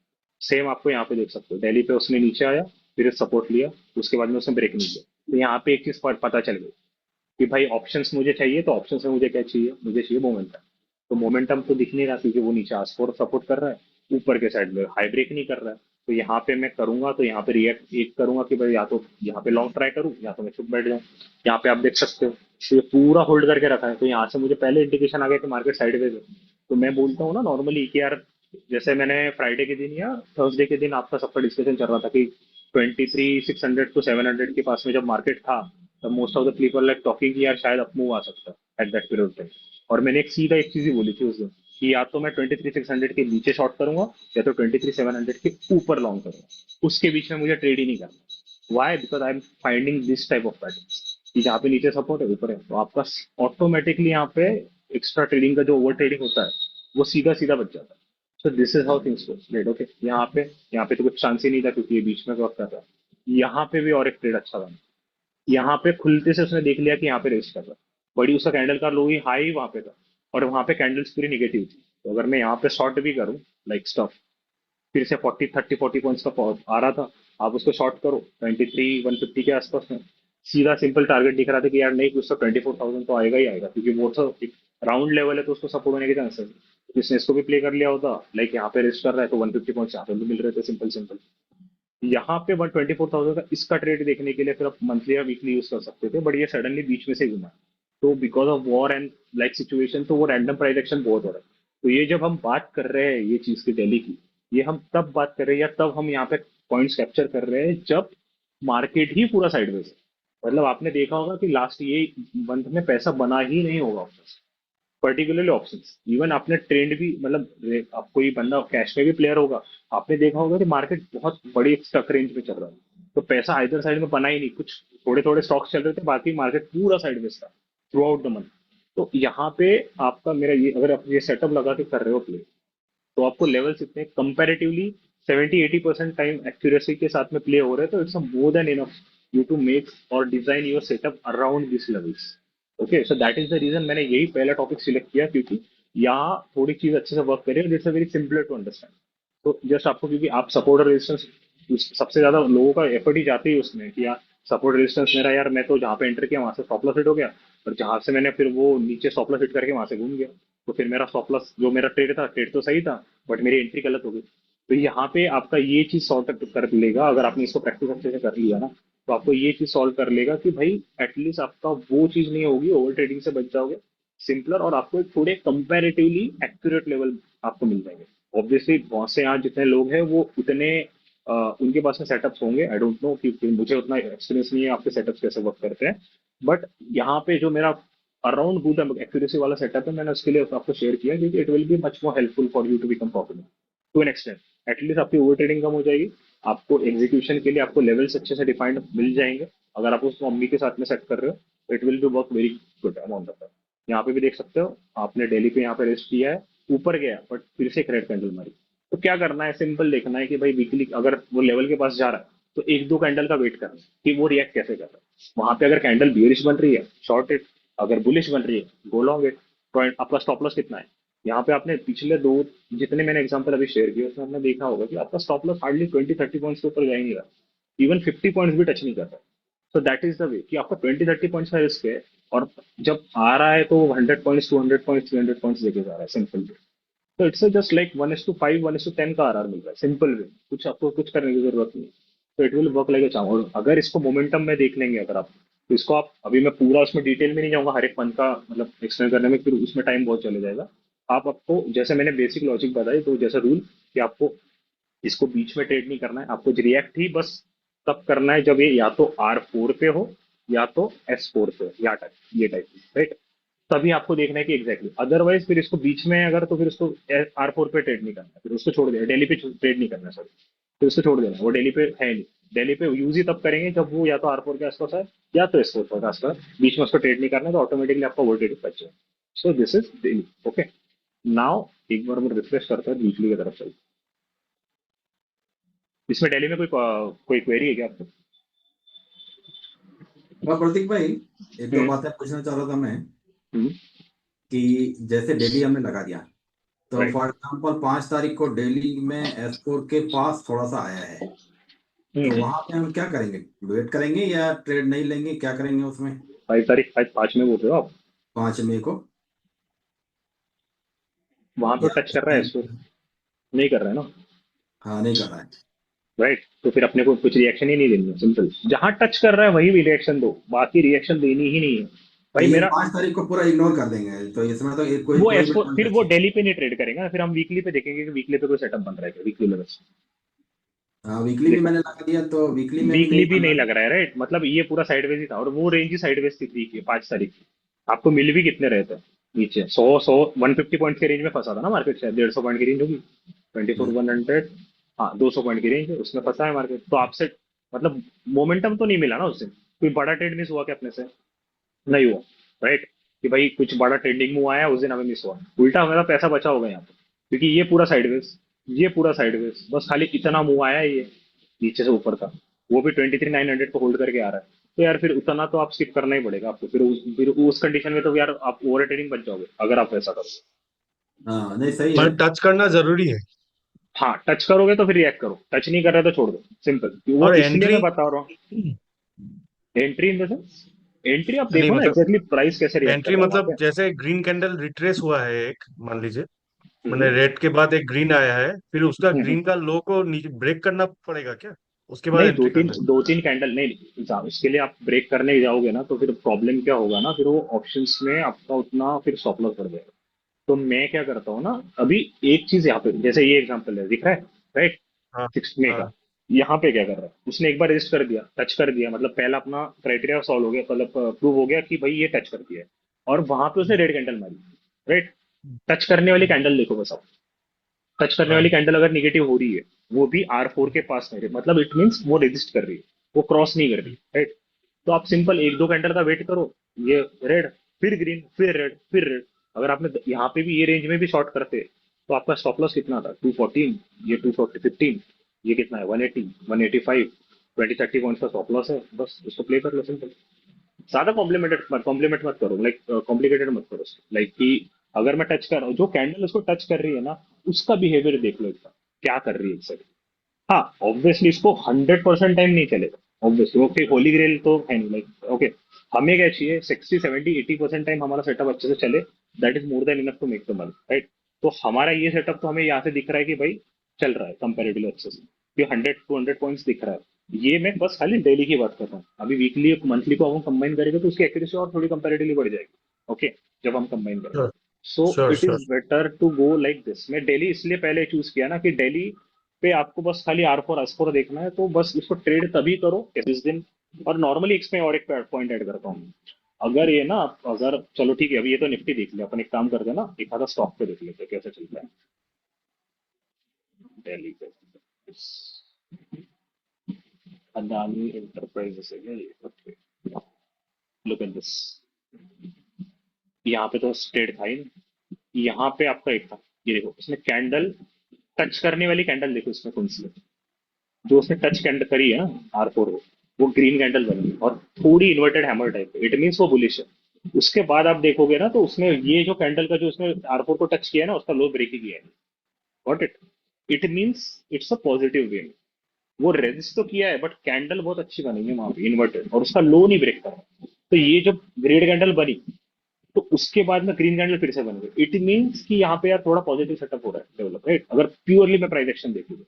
सेम आपको यहाँ पे देख सकते हो, डेली पे उसने नीचे आया, फिर सपोर्ट लिया, उसके बाद में उसने ब्रेक नहीं किया। तो यहाँ पे एक चीज पता चल गई कि भाई ऑप्शंस मुझे चाहिए, तो ऑप्शंस में मुझे क्या चाहिए, मुझे चाहिए मोमेंटम। तो मोमेंटम तो दिख नहीं रहा क्योंकि वो नीचे आस्कोर सपोर्ट कर रहा है, ऊपर के साइड में हाई ब्रेक नहीं कर रहा है। तो यहाँ पे मैं करूंगा तो यहाँ पे रिएक्ट एक करूंगा कि भाई या तो यहाँ पे लॉन्ग ट्राई करूँ या तो मैं चुप बैठ जाऊँ। यहाँ पे आप देख सकते हो, तो ये पूरा होल्ड करके रखा है, तो यहाँ से मुझे पहले इंडिकेशन आ गया कि मार्केट साइडवेज है। तो मैं बोलता हूँ ना नॉर्मली कि यार, जैसे मैंने फ्राइडे के दिन या थर्सडे के दिन आपका सबका डिस्कशन चल रहा था कि 23,600 टू 700 के पास में जब मार्केट था, तब most of the people like talking कि यार शायद अप मूव आ सकता है एट दैट पीरियड टाइम। और मैंने एक सीधा एक चीज ही बोली थी उस दिन कि या तो मैं 23,600 के नीचे शॉर्ट करूंगा या तो 23,700 के ऊपर लॉन्ग करूंगा, उसके बीच में मुझे ट्रेड ही नहीं करना। Why? Because I am finding this type of pattern कि जहाँ पे नीचे सपोर्ट है ऊपर है, तो आपका ऑटोमेटिकली यहाँ पे एक्स्ट्रा ट्रेडिंग का जो ओवर ट्रेडिंग होता है वो सीधा सीधा बच जाता है। सो this is how things work. Okay, यहाँ पे तो कुछ चांस ही नहीं था क्योंकि ये बीच में वर्क कर रहा है। यहाँ पे भी और एक ट्रेड अच्छा बना, यहाँ पे खुलते से उसने देख लिया कि यहाँ पे रेस्ट कर रहा है, बड़ी उसका कैंडल का लो ही हाई वहां पे था, और वहां पे कैंडल्स पूरी निगेटिव थी। तो अगर मैं यहाँ पे शॉर्ट भी करूँ लाइक स्टॉप, फिर से 40 30 40 पॉइंट्स का आ रहा था, आप उसको शॉर्ट करो 23,150 के आसपास में, सीधा सिंपल टारगेट दिख रहा था कि यार नहीं, कुछ तो 24,000 तो आएगा ही आएगा, क्योंकि वो तो एक राउंड लेवल है तो उसको सपोर्ट होने के चांसेस है। जिसने इसको भी प्ले कर लिया होता, लाइक यहाँ पे रेस्ट कर रहा है तो 150 पॉइंट्स यहाँ पे भी मिल रहे थे सिंपल सिंपल। यहाँ पे 124,000 का इसका ट्रेड देखने के लिए फिर आप मंथली या वीकली यूज कर सकते थे, बट ये सडनली बीच में से घुमा। तो because of war and like situation, तो वो रैंडम प्राइस एक्शन बहुत हो रहा है। तो ये जब हम बात कर रहे हैं ये चीज की डेली की, ये हम तब बात कर रहे हैं या तब हम यहाँ पे पॉइंट्स कैप्चर कर रहे हैं जब मार्केट ही पूरा साइडवेज है। मतलब आपने देखा होगा कि लास्ट ये मंथ में पैसा बना ही नहीं होगा पर्टिकुलरली ऑप्शंस। इवन आपने ट्रेंड भी, मतलब आप कोई बंदा कैश में भी प्लेयर होगा, आपने देखा होगा कि मार्केट बहुत बड़ी स्टक रेंज में चल रहा है, तो पैसा इधर साइड में बना ही नहीं, कुछ थोड़े थोड़े स्टॉक्स चल रहे थे, बाकी मार्केट पूरा साइड में था थ्रू आउट द मंथ। तो यहाँ पे आपका मेरा ये, अगर आप ये सेटअप लगा के कर रहे हो प्ले, तो आपको लेवल्स इतने कंपैरेटिवली 70 80% टाइम एक्यूरेसी के साथ में प्ले हो रहे हैं, तो it's more than enough you to make और design your setup around this levels. Okay, so that is the reason मैंने यही पहला टॉपिक सिलेक्ट किया, क्योंकि यहाँ थोड़ी चीज अच्छे से वर्क करे, it's a very simpler to understand. तो जस्ट आपको, क्योंकि आप सपोर्ट और रेजिस्टेंस, सबसे ज्यादा लोगों का एफर्ट ही जाते ही उसमें कि यार सपोर्ट रेजिस्टेंस मेरा, यार मैं तो जहाँ पे एंटर किया वहां से स्टॉप लॉस हिट हो गया, और जहां से मैंने फिर वो नीचे स्टॉप लॉस हिट करके वहां से घूम गया, तो फिर मेरा स्टॉप लॉस जो मेरा ट्रेड था, ट्रेड तो सही था, बट मेरी एंट्री गलत हो गई। तो यहाँ पे आपका ये चीज सॉल्व कर लेगा, अगर आपने इसको प्रैक्टिस अच्छे से कर लिया ना, तो आपको ये चीज सॉल्व कर लेगा कि भाई एटलीस्ट आपका वो चीज नहीं होगी, ओवर ट्रेडिंग से बच जाओगे, सिंपलर, और आपको एक थोड़े कंपैरेटिवली एक्यूरेट लेवल आपको मिल जाएंगे। ऑब्वियसली बहुत से यहाँ जितने लोग हैं वो उतने उनके पास में सेटअप्स होंगे, आई डोंट नो, क्योंकि मुझे उतना एक्सपीरियंस नहीं है आपके सेटअप्स कैसे वर्क करते हैं। बट यहाँ पे जो मेरा अराउंड गुड एक्यूरेसी वाला सेटअप है, मैंने उसके लिए आपको शेयर किया क्योंकि it will be much more helpful for you to become profitable to an extent. At least आपकी ओवर ट्रेडिंग कम हो जाएगी, आपको एग्जीक्यूशन के लिए आपको लेवल्स अच्छे से डिफाइंड मिल जाएंगे। अगर आप उसको मम्मी के साथ में सेट कर रहे हो, it will B work very good amount of time. यहाँ पे भी देख सकते हो, आपने डेली पे यहाँ पे रेस्ट किया है, ऊपर गया बट फिर से एक रेड कैंडल मारी। तो क्या करना है, सिंपल देखना है कि भाई वीकली अगर वो लेवल के पास जा रहा है, तो एक दो कैंडल का वेट करना है कि वो रिएक्ट कैसे कर रहा है। वहां पे अगर कैंडल बियरिश बन रही है, शॉर्ट इट, अगर बुलिश बन रही है, गो लॉन्ग इट। तो आपका स्टॉप लॉस कितना है, यहाँ पे आपने पिछले दो, जितने मैंने एग्जांपल अभी शेयर किए उसमें आपने देखा होगा कि आपका स्टॉप लॉस हार्डली 20 30 पॉइंट्स के ऊपर जा ही नहीं रहा, इवन 50 पॉइंट्स भी टच नहीं कर रहा। तो दैट इज द वे कि आपका 20 30 पॉइंट्स का रिस्क है, और जब आ रहा है तो 100 पॉइंट्स 200 पॉइंट्स 300 पॉइंट्स लेके जा रहा है सिंपल वे। तो इट्स जस्ट लाइक 1:5 1:10 का आरआर मिल रहा है सिंपल वे, कुछ आपको कुछ करने की जरूरत नहीं है। तो it will work like a charm. और अगर इसको मोमेंटम में देख लेंगे अगर आप, तो इसको आप, अभी मैं पूरा उसमें डिटेल में नहीं जाऊंगा हर एक पंथ का मतलब एक्सप्लेन करने में, फिर उसमें टाइम बहुत चले जाएगा। आप आपको जैसे मैंने बेसिक लॉजिक बताई, तो जैसा रूल कि आपको इसको बीच में ट्रेड नहीं करना है, आपको रिएक्ट ही बस तब करना है जब ये या तो R4 पे हो या तो S4 पे हो, या टाइप ये टाइप, राइट। तभी आपको देखना है कि एग्जैक्टली अदरवाइज फिर इसको बीच में अगर, तो फिर उसको R4 पे ट्रेड नहीं करना है, फिर उसको छोड़ देना, डेली पे ट्रेड नहीं करना है, सॉरी, फिर उसको छोड़ देना, वो डेली पे है नहीं। डेली पे यूज ही तब करेंगे जब वो या तो R4 के आसपास है या तो S4 के आसपास, बीच में उसको ट्रेड नहीं करना है, तो ऑटोमेटिकली आपका वो ट्रेड बच जाए। सो this is daily. Okay, now एक बार मैं रिफ्रेश करता है वीकली की तरफ से। इसमें डेली में कोई क्वेरी है क्या आपको? प्रतीक भाई, एक दो हम्म। बातें पूछना चाह रहा था मैं हम्म। कि जैसे डेली हमने लगा दिया, तो राइट। फॉर एग्जांपल 5 तारीख को दिल्ली में एस4 के पास थोड़ा सा आया है, तो हम्म। वहां पे हम क्या करेंगे? वेट करेंगे या ट्रेड नहीं लेंगे? क्या करेंगे उसमें? 5 तारीख, आज 5 में बोल रहे हो आप? 5 मई को वहां तो या टच कर रहा है इसको, नहीं कर रहा है ना? हाँ, नहीं कर रहा है। राइट, तो फिर अपने को कुछ रिएक्शन ही नहीं देनी है, सिंपल। जहां टच कर रहा है वही भी रिएक्शन दो, बाकी रिएक्शन देनी ही नहीं है तो भाई ये मेरा। 5 तारीख को पूरा इग्नोर कर देंगे, तो इसमें तो एक कोई वो कोई भी एसको फिर वो ट्रांजेक्शन। डेली पे नहीं ट्रेड करेगा, फिर हम वीकली पे देखेंगे कि वीकली पे कोई सेटअप बन रहा है क्या, वीकली लेवल। हाँ, वीकली भी देखो, मैंने लगा दिया, तो वीकली में भी वीकली नहीं भी बन नहीं रहा लग रहा है, राइट, मतलब ये पूरा साइडवेज ही था, और वो रेंज ही साइडवेज थी 5 तारीख की। आपको मिल भी कितने रहे थे नीचे? 150 पॉइंट के रेंज में फंसा था ना मार्केट, शायद 150 पॉइंट की रेंज होगी, ट्वेंटी है। फोर वन हंड्रेड हाँ 200 पॉइंट की रेंज है, उसमें फंसा है मार्केट। तो आपसे मतलब मोमेंटम तो नहीं मिला ना उस दिन, कोई बड़ा ट्रेड मिस हुआ क्या अपने से? नहीं हुआ, राइट, कि भाई कुछ बड़ा ट्रेंडिंग मूव आया उस दिन हमें मिस हुआ, उल्टा हमारा पैसा बचा होगा यहाँ पे, क्योंकि ये पूरा साइडवेज, ये पूरा साइडवेज, बस खाली इतना मूव आया है ये नीचे से ऊपर का, वो भी 23,900 को होल्ड करके आ रहा है। तो यार फिर उतना तो आप स्किप करना ही पड़ेगा आपको, फिर उस कंडीशन में तो यार आप ओवर ट्रेडिंग बच जाओगे अगर आप ऐसा करोगे। हाँ, नहीं सही है। पर टच करना जरूरी है। हाँ, टच करोगे तो फिर रिएक्ट करो, टच नहीं कर रहे तो छोड़ दो, सिंपल। वो और इसलिए एंट्री, मैं बता रहा हूँ, entry in the sense, entry आप नहीं देखो ना मतलब एग्जैक्टली प्राइस कैसे रिएक्ट कर एंट्री रहा है वहां मतलब पे। जैसे ग्रीन कैंडल रिट्रेस हुआ है एक, मान लीजिए मैंने हम्म, रेड के बाद एक ग्रीन आया है, फिर उसका हम्म। ग्रीन का लो को नीचे ब्रेक करना पड़ेगा क्या, उसके बाद नहीं, एंट्री करना है? दो तीन कैंडल नहीं, इसके लिए आप ब्रेक करने जाओगे ना तो फिर प्रॉब्लम क्या होगा ना, फिर वो ऑप्शंस में आपका उतना फिर स्टॉप लॉस बढ़ जाएगा। तो मैं क्या करता हूँ ना, अभी एक चीज यहाँ पे, जैसे ये एग्जांपल है, दिख रहा है, राइट, हाँ 6 मई का। हाँ यहाँ पे क्या कर रहा है, उसने एक बार रजिस्ट कर दिया, टच कर दिया, मतलब पहला अपना क्राइटेरिया सॉल्व हो गया, मतलब प्रूव हो गया कि भाई ये टच कर दिया है, और वहां पे उसने रेड कैंडल मारी, राइट। टच करने वाली कैंडल देखो बस आप, टच करने वाली हाँ कैंडल अगर निगेटिव हो रही है, वो भी R4 के पास नहीं रही, मतलब इट मीन्स वो रेजिस्ट कर रही है, वो क्रॉस नहीं कर रही, राइट। तो आप सिंपल एक दो कैंडल का वेट करो, ये रेड, फिर ग्रीन, फिर रेड, फिर रेड। अगर आपने यहाँ पे भी ये रेंज में भी शॉर्ट करते तो आपका स्टॉप लॉस कितना था, 214, ये 215, ये कितना है, 180, 185, 20-30 पॉइंट्स का स्टॉप लॉस है, बस उसको प्ले कर लो, सिंपल। ज्यादा कॉम्प्लीमेंट मत करो, लाइक कॉम्प्लिकेटेड मत करो, लाइक कि अगर मैं टच कर रहा हूँ, जो कैंडल उसको टच कर रही है ना, उसका बिहेवियर देख लो एकदम, क्या कर रही है exactly। हाँ, ऑब्वियसली इसको 100% टाइम नहीं चलेगा, ऑब्वियसली वो फिर होली ग्रेल तो है नहीं, लाइक ओके। हमें क्या चाहिए, 60-70-80% टाइम हमारा सेटअप अच्छे से चले, that is more than enough to make the money, right. तो हमारा ये सेटअप तो हमें यहाँ से दिख रहा है कि भाई चल रहा है कंपेरेटिवली अच्छे से, कि 100-200 पॉइंट्स दिख रहा है। ये मैं बस खाली डेली की बात कर रहा हूँ, अभी वीकली मंथली को हम कंबाइन करेंगे तो उसकी एक्यूरेसी और थोड़ी कंपेरेटिवली बढ़ जाएगी, ओके, जब हम कंबाइन करेंगे। Sure so sure it sure. Is better to go like this. मैं डेली इसलिए पहले चूज किया ना, कि डेली पे आपको बस खाली R4 देखना है, तो बस इसको ट्रेड तभी करो इस दिन। और नॉर्मली इसमें और एक पॉइंट ऐड करता हूँ, अगर ये ना, अगर चलो ठीक है, अभी ये तो निफ्टी देख लिया अपन, एक काम करते हैं ना, एक आधा स्टॉक पे देख लेते हैं कैसे चलता है दिल्ली पे। अदानी एंटरप्राइजेस है क्या ये? ओके, लुक एट दिस, यहाँ पे तो ट्रेड था ही नहीं, यहाँ पे आपका एक था, ये देखो इसमें कैंडल, टच करने वाली कैंडल देखो इसमें कौन सी है, जो उसने टच कैंडल करी है ना R4 को, वो ग्रीन कैंडल बनी है, और थोड़ी inverted hammer type, it means वो बुलिश है। उसके बाद आप देखोगे ना तो उसने ये जो कैंडल का जो उसने R4 को टच किया है ना, उसका लो ब्रेक ही किया है, got it. It means it's a positive way, वो रेजिस्ट तो किया है बट कैंडल बहुत अच्छी बनी है वहां पे इन्वर्टेड, और उसका लो नहीं ब्रेक करा। तो ये जब ग्रेड कैंडल बनी, तो उसके बाद में ग्रीन कैंडल फिर से बन गई, इट मीन्स कि यहाँ पे यार थोड़ा पॉजिटिव सेटअप हो रहा है डेवलप, राइट। अगर प्योरली मैं प्राइस एक्शन देखूंगा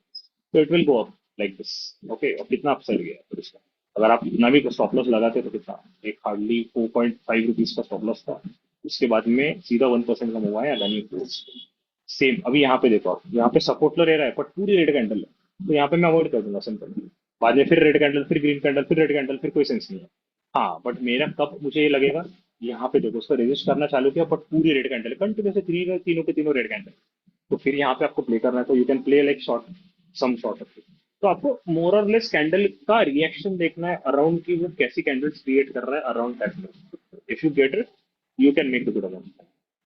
तो it will go up like this, okay. और कितना अपसाइड गया फिर इसका, अगर आप इतना भी स्टॉप लॉस लगाते तो कितना, एक हार्डली 4.5 रुपीज का स्टॉप लॉस था, उसके बाद में सीधा 1% का मूव आया अदानी को। सेम अभी यहाँ पे देखो आप, यहाँ पे सपोर्ट ले रहा है बट पूरी रेड कैंडल है, तो यहाँ पे मैं अवॉइड कर दूंगा सिंपल। बाद में फिर रेड कैंडल, फिर ग्रीन कैंडल, फिर रेड कैंडल, फिर कोई सेंस नहीं है। हाँ, बट मेरा कब मुझे ये लगेगा, यहाँ पे देखो उसका रेजिस्ट करना चालू किया बट पूरी रेड कैंडल कंटिन्यू से तीनों के तीनों रेड कैंडल, तो फिर यहाँ पे आपको प्ले करना है, तो you can play like short, some short of it. तो आपको मोर और लेस कैंडल का रिएक्शन देखना है अराउंड, की वो कैसी कैंडल्स क्रिएट कर रहा है around that. If you get it, you can make the good amount.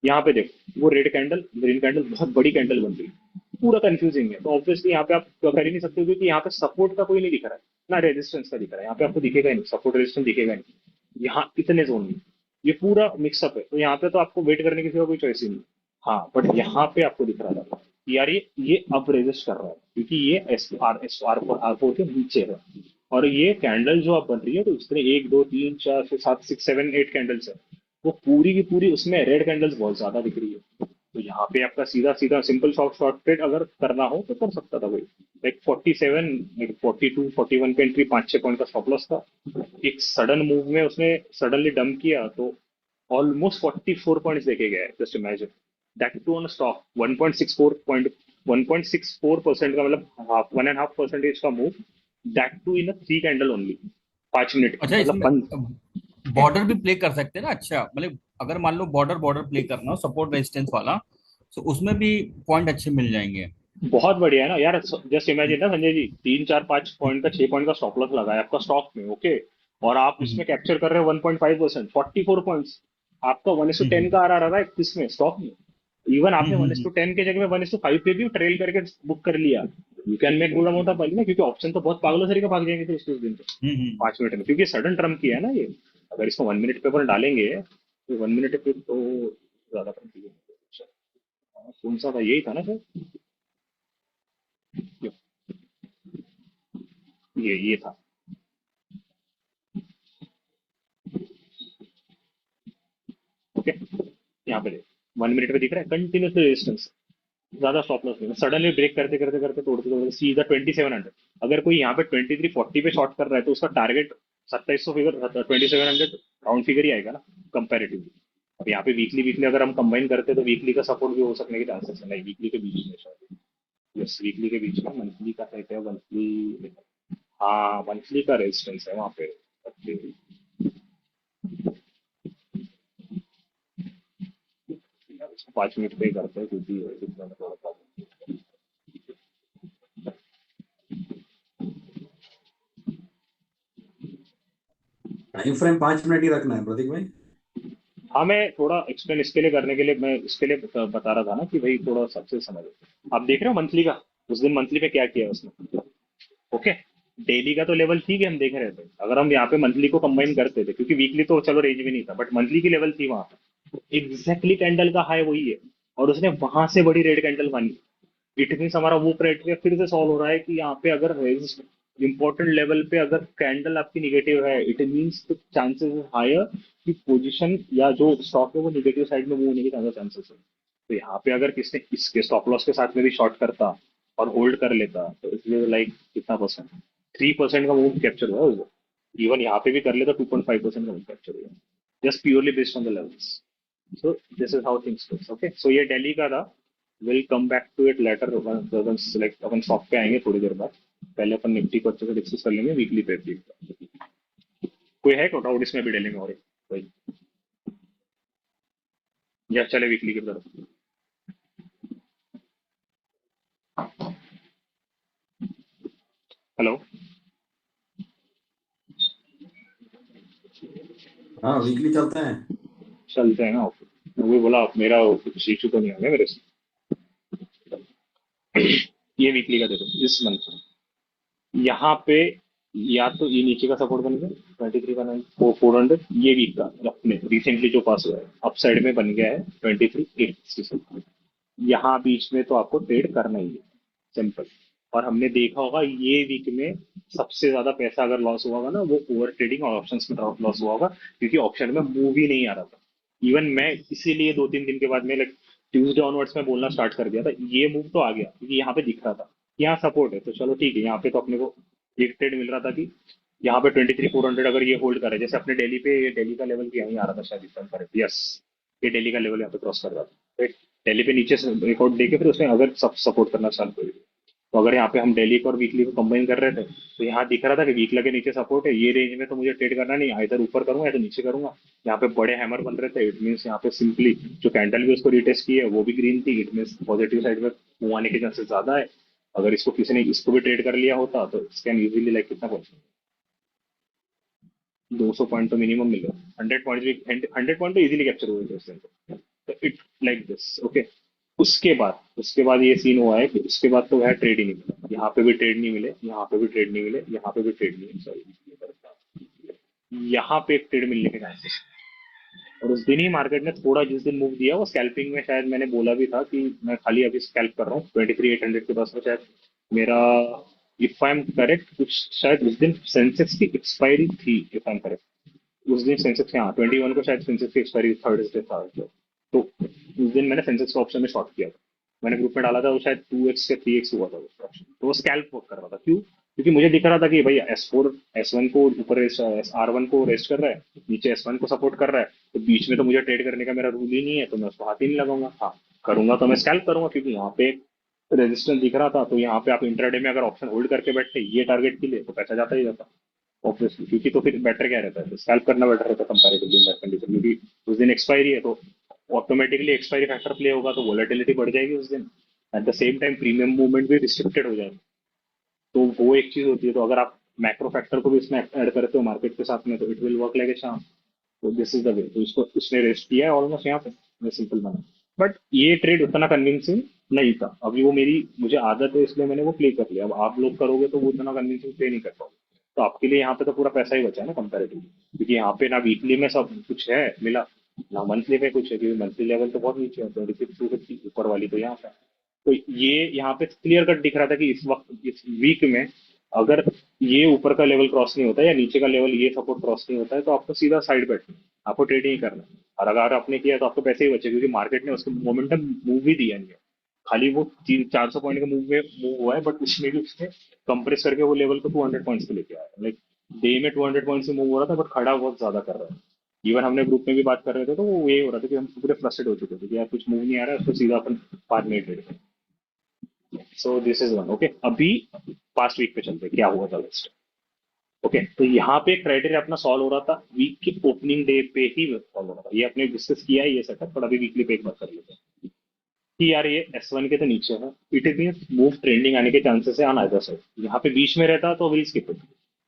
यहाँ पे देखो वो रेड कैंडल ग्रीन कैंडल बहुत बड़ी कैंडल बन रही है, पूरा कंफ्यूजिंग है, तो ऑब्वियसली यहाँ पे आप कर ही नहीं सकते, क्योंकि यहाँ पे सपोर्ट का कोई नहीं दिख रहा है ना रेजिस्टेंस का दिख रहा है, यहाँ पे आपको दिखेगा ही नहीं, सपोर्ट रेजिस्टेंस दिखेगा नहीं यहाँ इतने जोन में, ये पूरा मिक्सअप है, तो यहाँ पे तो आपको वेट करने की सिवा कोई चॉइस ही नहीं। हाँ, बट यहाँ पे आपको दिख रहा था कि यार ये अब रेजिस्ट कर रहा है क्योंकि ये एस आर फोर के नीचे है। और ये कैंडल जो आप बन रही है तो इसमें एक दो तीन चार छह सात सिक्स सेवन एट कैंडल्स है, वो पूरी की पूरी उसमें रेड कैंडल्स बहुत ज्यादा दिख रही है। तो यहाँ पे आपका सीधा सीधा सिंपल शॉर्ट शॉर्ट ट्रेड अगर करना हो तो कर सकता था भाई। लाइक 47, लाइक 42, 41 पे एंट्री, 5-6 पॉइंट का स्टॉप लॉस था। एक सडन मूव में उसने सडनली डंप किया तो ऑलमोस्ट 44 पॉइंट्स देखे गए, just imagine that too on stock. 1.64% का मतलब हाफ 1.5% का move, that too in a 3 candle only, 5 minute अच्छा, मतलब इसमें बंद। बॉर्डर भी प्ले कर सकते हैं ना? अच्छा, मतलब अगर मान लो बॉर्डर बॉर्डर प्ले करना हो, सपोर्ट रेजिस्टेंस वाला, तो उसमें भी पॉइंट अच्छे मिल जाएंगे। बहुत बढ़िया है ना यार। जस्ट इमेजिन ना संजय जी, 3-4-5 पॉइंट का 6 पॉइंट का स्टॉप लॉस लगाया आपका स्टॉक में, ओके, और आप हम्म उसमें कैप्चर कर रहे हो 1.5%, 44 पॉइंट्स। आपका 1:10 हम्म का आ रहा है किसमें, स्टॉक में। इवन आपने one is hmm two ten के जगह में 1:5 पे भी ट्रेल करके बुक कर लिया, you can make good amount of money ना, क्योंकि ऑप्शन तो बहुत पागलों तरीके भाग जाएंगे फिर उस दिन तो हम्म। 5 मिनट में, क्योंकि सडन ट्रम्प किया है ना ये। अगर इसको 1 मिनट पेपर डालेंगे तो 1 मिनट पे तो ज्यादा ट्रम्प किया। कौन सा था, यही था ना सर? ये था। ओके, यहाँ पे 1 मिनट पे दिख रहा है कंटिन्यूस रेजिस्टेंस, ज्यादा स्टॉप लॉस नहीं, सडनली ब्रेक करते करते करते तोड़ते तोड़ते सीधा 2700। अगर कोई यहाँ पे 2340 पे शॉर्ट कर रहा है तो उसका टारगेट 2700 फिगर, 2700 राउंड फिगर ही आएगा ना कंपेरेटिवली। अब यहाँ पे वीकली वीकली अगर हम कंबाइन करते हैं तो वीकली का सपोर्ट भी हो सकने के चांसेस है, नहीं वीकली के बीच में शायद, यस वीकली के बीच में, मंथली का कहते हैं मंथली। हाँ, मंथली का रेजिस्टेंस है वहाँ पे। Okay, 5 मिनट पे ही करते हैं क्योंकि जितना मैं थोड़ा सा। टाइम फ्रेम 5 मिनट ही रखना है प्रतीक भाई। हाँ, मैं थोड़ा एक्सप्लेन इसके लिए करने के लिए मैं इसके लिए बता रहा था ना कि भाई थोड़ा सबसे समझो। आप देख रहे हो मंथली का, उस दिन मंथली पे क्या किया उसने, ओके। डेली का तो लेवल ठीक है, हम देख रहे थे, अगर हम यहाँ पे मंथली को कंबाइन करते थे क्योंकि वीकली तो चलो रेंज में नहीं था, बट मंथली की लेवल थी वहां, एग्जैक्टली कैंडल का हाई वही है, और उसने वहां से बड़ी रेड कैंडल मानी। इट मीन्स हमारा वो क्राइटेरिया फिर से सॉल्व हो रहा है कि यहाँ पे अगर इंपॉर्टेंट लेवल पे अगर कैंडल आपकी निगेटिव है, इट मीन्स चांसेस हायर कि पोजीशन या जो स्टॉक है वो निगेटिव साइड में मूव होने के ज्यादा चांसेस है। तो यहाँ पे अगर किसने इसके स्टॉप लॉस के साथ में भी शॉर्ट करता और होल्ड कर लेता तो इसलिए लाइक कितना परसेंट, 3% का मूव कैप्चर हुआ वो। इवन यहाँ पे भी कर लेता 2.5% का मूव कैप्चर हुआ, just purely based on the levels. So this is how things goes, okay. So ये दिल्ली का था, will come back to it later, like अपन शॉप पे आएंगे थोड़ी देर बाद। पहले अपन निफ्टी को अच्छे से डिस्कस कर लेंगे वीकली पे भी। कोई है तो डाउट इसमें भी डेली में, और कोई, या चले वीकली की तरफ। हेलो, हाँ वीकली चलते हैं। चलते हैं ना। मैं वही बोला, मेरा कुछ इशू तो नहीं आ गया मेरे से। ये वीकली का देखो इस मंथ यहाँ पे, या तो ये नीचे का सपोर्ट बन गया 23 का 400, ये वीक का अपने रिसेंटली जो पास हुआ है अप साइड में बन गया है 23,867। यहाँ बीच में तो आपको ट्रेड करना ही है, सिंपल। और हमने देखा होगा ये वीक में सबसे ज्यादा पैसा अगर लॉस हुआ होगा ना वो ओवर ट्रेडिंग और ऑप्शंस में लॉस हुआ होगा, क्योंकि ऑप्शन में मूव ही नहीं आ रहा था। इवन मैं इसीलिए 2-3 दिन के बाद में लाइक ट्यूसडे ऑनवर्ड्स में बोलना स्टार्ट कर दिया था, ये मूव तो आ गया क्योंकि यहाँ पे दिख रहा था कि यहाँ सपोर्ट है, तो चलो ठीक है, यहाँ पे तो अपने को एक ट्रेड मिल रहा था कि यहाँ पे 23,400 अगर ये होल्ड करे, जैसे अपने डेली पे डेली का लेवल भी यहीं आ रहा था शायद, इस पर यस, ये डेली का लेवल यहाँ पे क्रॉस कर रहा था, दिल्ली पे नीचे से ब्रेकआउट देके फिर उसने अगर सब सपोर्ट करना स्टार्ट कर दिया। तो अगर यहाँ पे हम डेली को और वीकली को कंबाइन कर रहे थे तो यहाँ दिख रहा था कि वीकली के नीचे सपोर्ट है, ये रेंज में तो मुझे ट्रेड करना नहीं, इधर ऊपर करूंगा या तो नीचे करूंगा। यहाँ पे बड़े हैमर बन रहे थे, इट मीन्स यहाँ पे सिंपली जो कैंडल भी उसको रिटेस्ट की है वो भी ग्रीन थी, इट मीन्स पॉजिटिव साइड में मूव आने के चांसेस ज्यादा है। अगर इसको किसी ने इसको भी ट्रेड कर लिया होता तो इसके इजीली लाइक कितना पहुंचा, 200 पॉइंट तो मिनिमम मिलेगा, 100 पॉइंट भी, 100 पॉइंट तो इजीली कैप्चर हुए थे उस दिन तो इट लाइक दिस, ओके। उसके बाद ये सीन हुआ है कि उसके बाद तो वह ट्रेड ही नहीं मिला, यहाँ पे भी ट्रेड नहीं मिले, यहाँ पे भी ट्रेड नहीं मिले, यहाँ पे भी ट्रेड नहीं मिले, सॉरी, यहाँ पे एक ट्रेड मिलने के चांसेस, और उस दिन ही मार्केट ने थोड़ा जिस दिन मूव दिया वो स्कैल्पिंग में, शायद मैंने बोला भी था कि मैं खाली अभी स्कैल्प कर रहा हूँ 23,800 के पास में शायद मेरा, इफ आई एम करेक्ट, कुछ शायद उस दिन सेंसेक्स की एक्सपायरी थी, इफ आई एम करेक्ट। उस दिन सेंसेक्स, हाँ 21 को शायद सेंसेक्स की एक्सपायरी थर्सडे था तो उस दिन मैंने सेंसेक्स का ऑप्शन में शॉर्ट किया था। मैंने ग्रुप में डाला था, वो शायद 2x या 3x हुआ था उसका ऑप्शन, तो वो स्कैल्प वर्क कर रहा था। क्यों? क्योंकि मुझे दिख रहा था कि भाई S1 को ऊपर R1 को रेस्ट कर रहा है, नीचे S1 को सपोर्ट कर रहा है, तो बीच में तो मुझे ट्रेड करने का मेरा रूल ही नहीं है, तो मैं उसको हाथ ही नहीं लगाऊंगा। हाँ करूंगा तो मैं स्कैल्प करूंगा, क्योंकि यहाँ पे रेजिस्टेंस दिख रहा था, तो यहाँ पे आप इंट्राडे में अगर ऑप्शन होल्ड करके बैठते ये टारगेट के लिए, तो पैसा जाता ही जाता ऑब्वियसली। क्योंकि तो फिर बेटर क्या रहता है, स्कैल्प करना बेटर रहता है कंपैरेटिवली इन दैट कंडीशन, क्योंकि उस दिन एक्सपायरी है तो ऑटोमेटिकली एक्सपायरी फैक्टर प्ले होगा, तो वोलेटिलिटी बढ़ जाएगी उस दिन। Eight the same time premium movement भी रिस्ट्रिक्टेड हो जाएगा, तो वो एक चीज होती है। तो अगर आप मैक्रो फैक्टर को भी इसमें ऐड करते हो मार्केट के साथ में, तो it will work like a शाम। तो दिस इज द वे। तो इसको उसने रेस्ट किया है ऑलमोस्ट यहाँ पे सिंपल बना। बट ये ट्रेड उतना कन्विंसिंग नहीं था। अभी वो मेरी मुझे आदत है इसलिए मैंने वो प्ले कर लिया। अब आप लोग करोगे तो वो उतना कन्विंसिंग प्ले नहीं कर पाओगे। तो आपके लिए यहाँ पे तो पूरा पैसा ही बचा है ना कंपेरेटिवली, क्योंकि यहाँ पे ना वीकली में सब कुछ है मिला, ना मंथली में कुछ है, क्योंकि मंथली लेवल तो बहुत नीचे है 26,250 ऊपर वाली तो यहाँ पे। तो ये यहाँ पे क्लियर कट दिख रहा था कि इस वक्त इस वीक में अगर ये ऊपर का लेवल क्रॉस नहीं होता या नीचे का लेवल ये सपोर्ट क्रॉस नहीं होता है, तो आपको सीधा साइड बैठना है, आपको ट्रेडिंग ही करना है। और अगर आपने किया तो आपको पैसे ही बचे, क्योंकि मार्केट ने उसके मोमेंटम मूव भी दिया नहीं है। खाली वो 400 पॉइंट का मूव में मूव हुआ है, बट उसमें भी उसने कंप्रेस करके वो लेवल को 200 पॉइंट्स पे लेके आया। लाइक डे में 200 पॉइंट से मूव हो रहा था, बट खड़ा बहुत ज्यादा कर रहा है। इवन हमने ग्रुप में भी बात कर रहे थे, तो वो ये हो रहा था कि हम पूरे फ्रस्ट्रेट हो चुके थे कि यार कुछ मूव नहीं आ रहा है, उसको सीधा अपन 5 मिनट ट्रेड करें। सो दिस इज वन। ओके, अभी पास्ट वीक पे चलते हैं, क्या हुआ था लास्ट। ओके, तो यहाँ पे क्राइटेरिया अपना सॉल्व हो रहा था वीक की ओपनिंग डे पे ही सॉल्व हो रहा था। ये अपने डिस्कस किया है ये सेटअप, पर अभी वीकली पे एक बार कर लेते हैं कि यार ये S1 के तो नीचे है, it is mean move trending आने के चांसेस है ऑन अदर साइड। यहाँ पे बीच में रहता तो विल स्किप इट।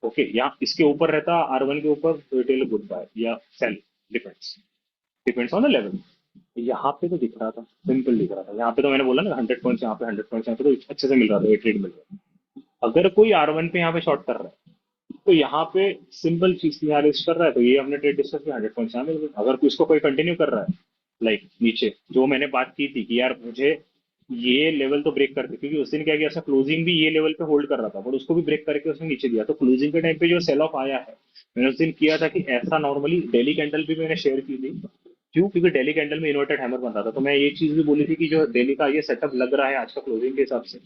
ओके, यहाँ इसके ऊपर रहता R1 के ऊपर, तो इट विल गुड बाय या sell, depends depends on the level. यहाँ पे तो दिख रहा था, सिंपल दिख रहा था। यहाँ पे तो मैंने बोला ना 100 पॉइंट्स यहाँ पे, 100 पॉइंट्स यहाँ पे, तो अच्छे से मिल रहा था, ये ट्रेड मिल रहा है। अगर कोई R1 पे यहाँ पे शॉर्ट कर रहा है, तो यहाँ पे सिंपल चीज यहाँ लिस्ट कर रहा है, तो ये हमने ट्रेड डिस्कस किया, 100 पॉइंट्स यहाँ मिल गए। अगर इसको कोई कंटिन्यू कर रहा है लाइक नीचे, जो मैंने बात की थी कि यार मुझे ये लेवल तो ब्रेक करते, क्योंकि उस दिन क्या किया उसने, क्लोजिंग भी ये लेवल पे होल्ड कर रहा था, बट उसको भी ब्रेक करके उसने नीचे दिया। तो क्लोजिंग के टाइम पे जो सेल ऑफ आया है, मैंने उस दिन किया था कि ऐसा नॉर्मली डेली कैंडल भी मैंने शेयर की थी। क्यों? क्योंकि डेली कैंडल में इन्वर्टेड हैमर बन रहा था, तो मैं ये चीज भी बोली थी कि जो डेली का ये सेटअप लग रहा है आज का क्लोजिंग के हिसाब से,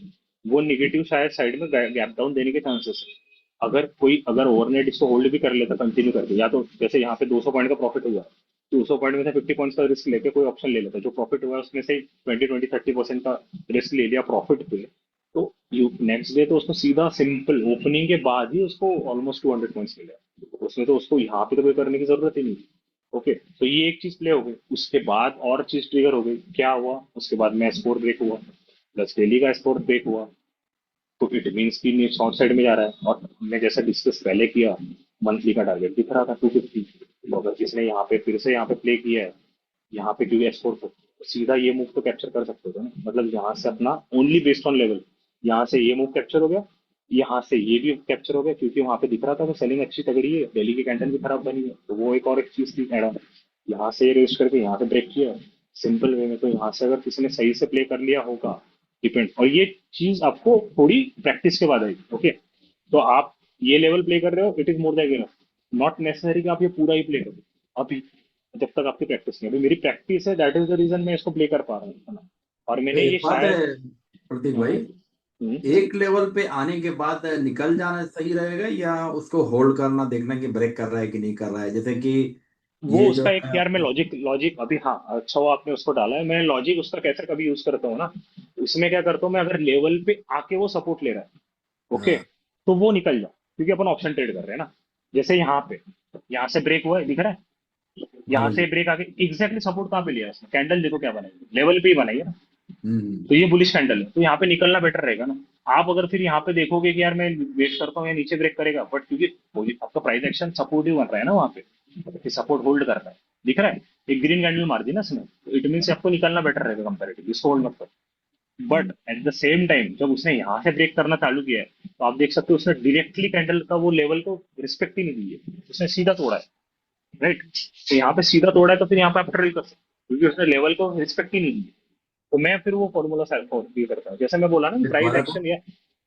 वो निगेटिव शायद साइड में गैप डाउन देने के चांसेस है। अगर ओवरनाइट इसको होल्ड भी कर लेता कंटिन्यू करके, या तो जैसे यहाँ पे 200 पॉइंट का प्रॉफिट हुआ, 200 पॉइंट में से 50 पॉइंट्स का रिस्क लेके कोई ऑप्शन ले लेता, जो प्रॉफिट हुआ उसमें से 20-30% का रिस्क ले लिया प्रॉफिट पे, तो यू नेक्स्ट डे तो उसको सीधा सिंपल ओपनिंग के बाद ही उसको ऑलमोस्ट 200 पॉइंट्स मिले। उसमें तो उसको यहाँ पे तो कोई करने की जरूरत ही नहीं। ओके, तो ये एक चीज प्ले हो गई। उसके बाद और चीज ट्रिगर हो गई, क्या हुआ उसके बाद में, स्कोर ब्रेक हुआ, प्लस डेली का स्कोर ब्रेक हुआ, तो इट मीन्स कि ये शॉर्ट साइड में जा रहा है। और मैं जैसा डिस्कस पहले किया, मंथली का टारगेट दिख रहा था 250। तो अगर किसने यहाँ पे फिर से यहाँ पे प्ले किया है, यहाँ पे क्योंकि एक्सपोर्ट को तो सीधा ये मूव तो कैप्चर कर सकते थे ना, मतलब यहाँ से अपना ओनली बेस्ड ऑन लेवल, यहाँ से ये मूव कैप्चर हो गया, यहाँ से ये भी कैप्चर हो गया, क्योंकि वहां पे दिख रहा था वो सेलिंग अच्छी तगड़ी है, दिल्ली की कैंटन भी खराब बनी है, तो वो एक और एक चीज थी एड ऑन। यहाँ से रेस्ट करके यहाँ से ब्रेक किया सिंपल वे में, तो यहाँ से अगर किसी ने सही से प्ले कर लिया होगा, डिपेंड। और ये चीज आपको थोड़ी प्रैक्टिस के बाद आएगी। ओके, तो आप ये लेवल प्ले कर रहे हो, it is more than enough. Not necessary कि आप ये पूरा ही प्ले करो अभी, जब तक आपकी प्रैक्टिस नहीं है। अभी मेरी प्रैक्टिस है, दैट इज द रीजन मैं इसको प्ले कर पा रहा हूँ, है ना। और मैंने ये एक बात शायद है प्रतीक भाई, एक लेवल पे आने के बाद निकल जाना सही रहेगा या उसको होल्ड करना, देखना कि ब्रेक कर रहा है कि नहीं कर रहा है, जैसे कि वो ये जो उसका एक, है यार मैं लॉजिक लॉजिक अभी, हाँ अच्छा हुआ आपने उसको डाला है। मैं लॉजिक उसका कैसे कभी यूज करता हूँ ना, उसमें क्या करता हूँ मैं, अगर लेवल पे आके वो सपोर्ट ले रहा है, ओके, हाँ, तो वो निकल जाओ, क्योंकि अपन ऑप्शन ट्रेड कर रहे हैं ना। जैसे यहाँ पे, यहाँ से ब्रेक हुआ है दिख रहा है, यहाँ हाँ से जी। ब्रेक आके एग्जैक्टली सपोर्ट कहाँ पे लिया है इसने, कैंडल देखो क्या बनाई है, लेवल पे ही बनाई है ना। हम्म। तो ये बुलिश कैंडल है, तो यहाँ पे निकलना बेटर रहेगा ना। आप अगर फिर यहाँ पे देखोगे कि यार मैं वेट करता हूँ या नीचे ब्रेक करेगा, बट क्योंकि आपका प्राइस एक्शन सपोर्टिव बन रहा है ना वहाँ पे, सपोर्ट होल्ड कर रहा है, दिख रहा है, एक ग्रीन कैंडल मार दी ना इसने, तो इट मीन आपको निकलना बेटर रहेगा कंपेरेटिव, इसको होल्ड मत करो। But at the same time जब उसने यहाँ से ब्रेक करना चालू किया है, तो आप देख सकते हो उसने डायरेक्टली कैंडल का वो लेवल को रिस्पेक्ट ही नहीं दी है, उसने सीधा तोड़ा है। राइट। तो यहाँ पे सीधा तोड़ा है तो फिर यहाँ पे आप ट्रेल कर सकते हो, क्योंकि उसने लेवल को रिस्पेक्ट ही नहीं दी। तो मैं फिर वो फॉर्मूला फॉलो करता हूँ, जैसे मैं बोला ना, प्राइस दोबारा को एक्शन या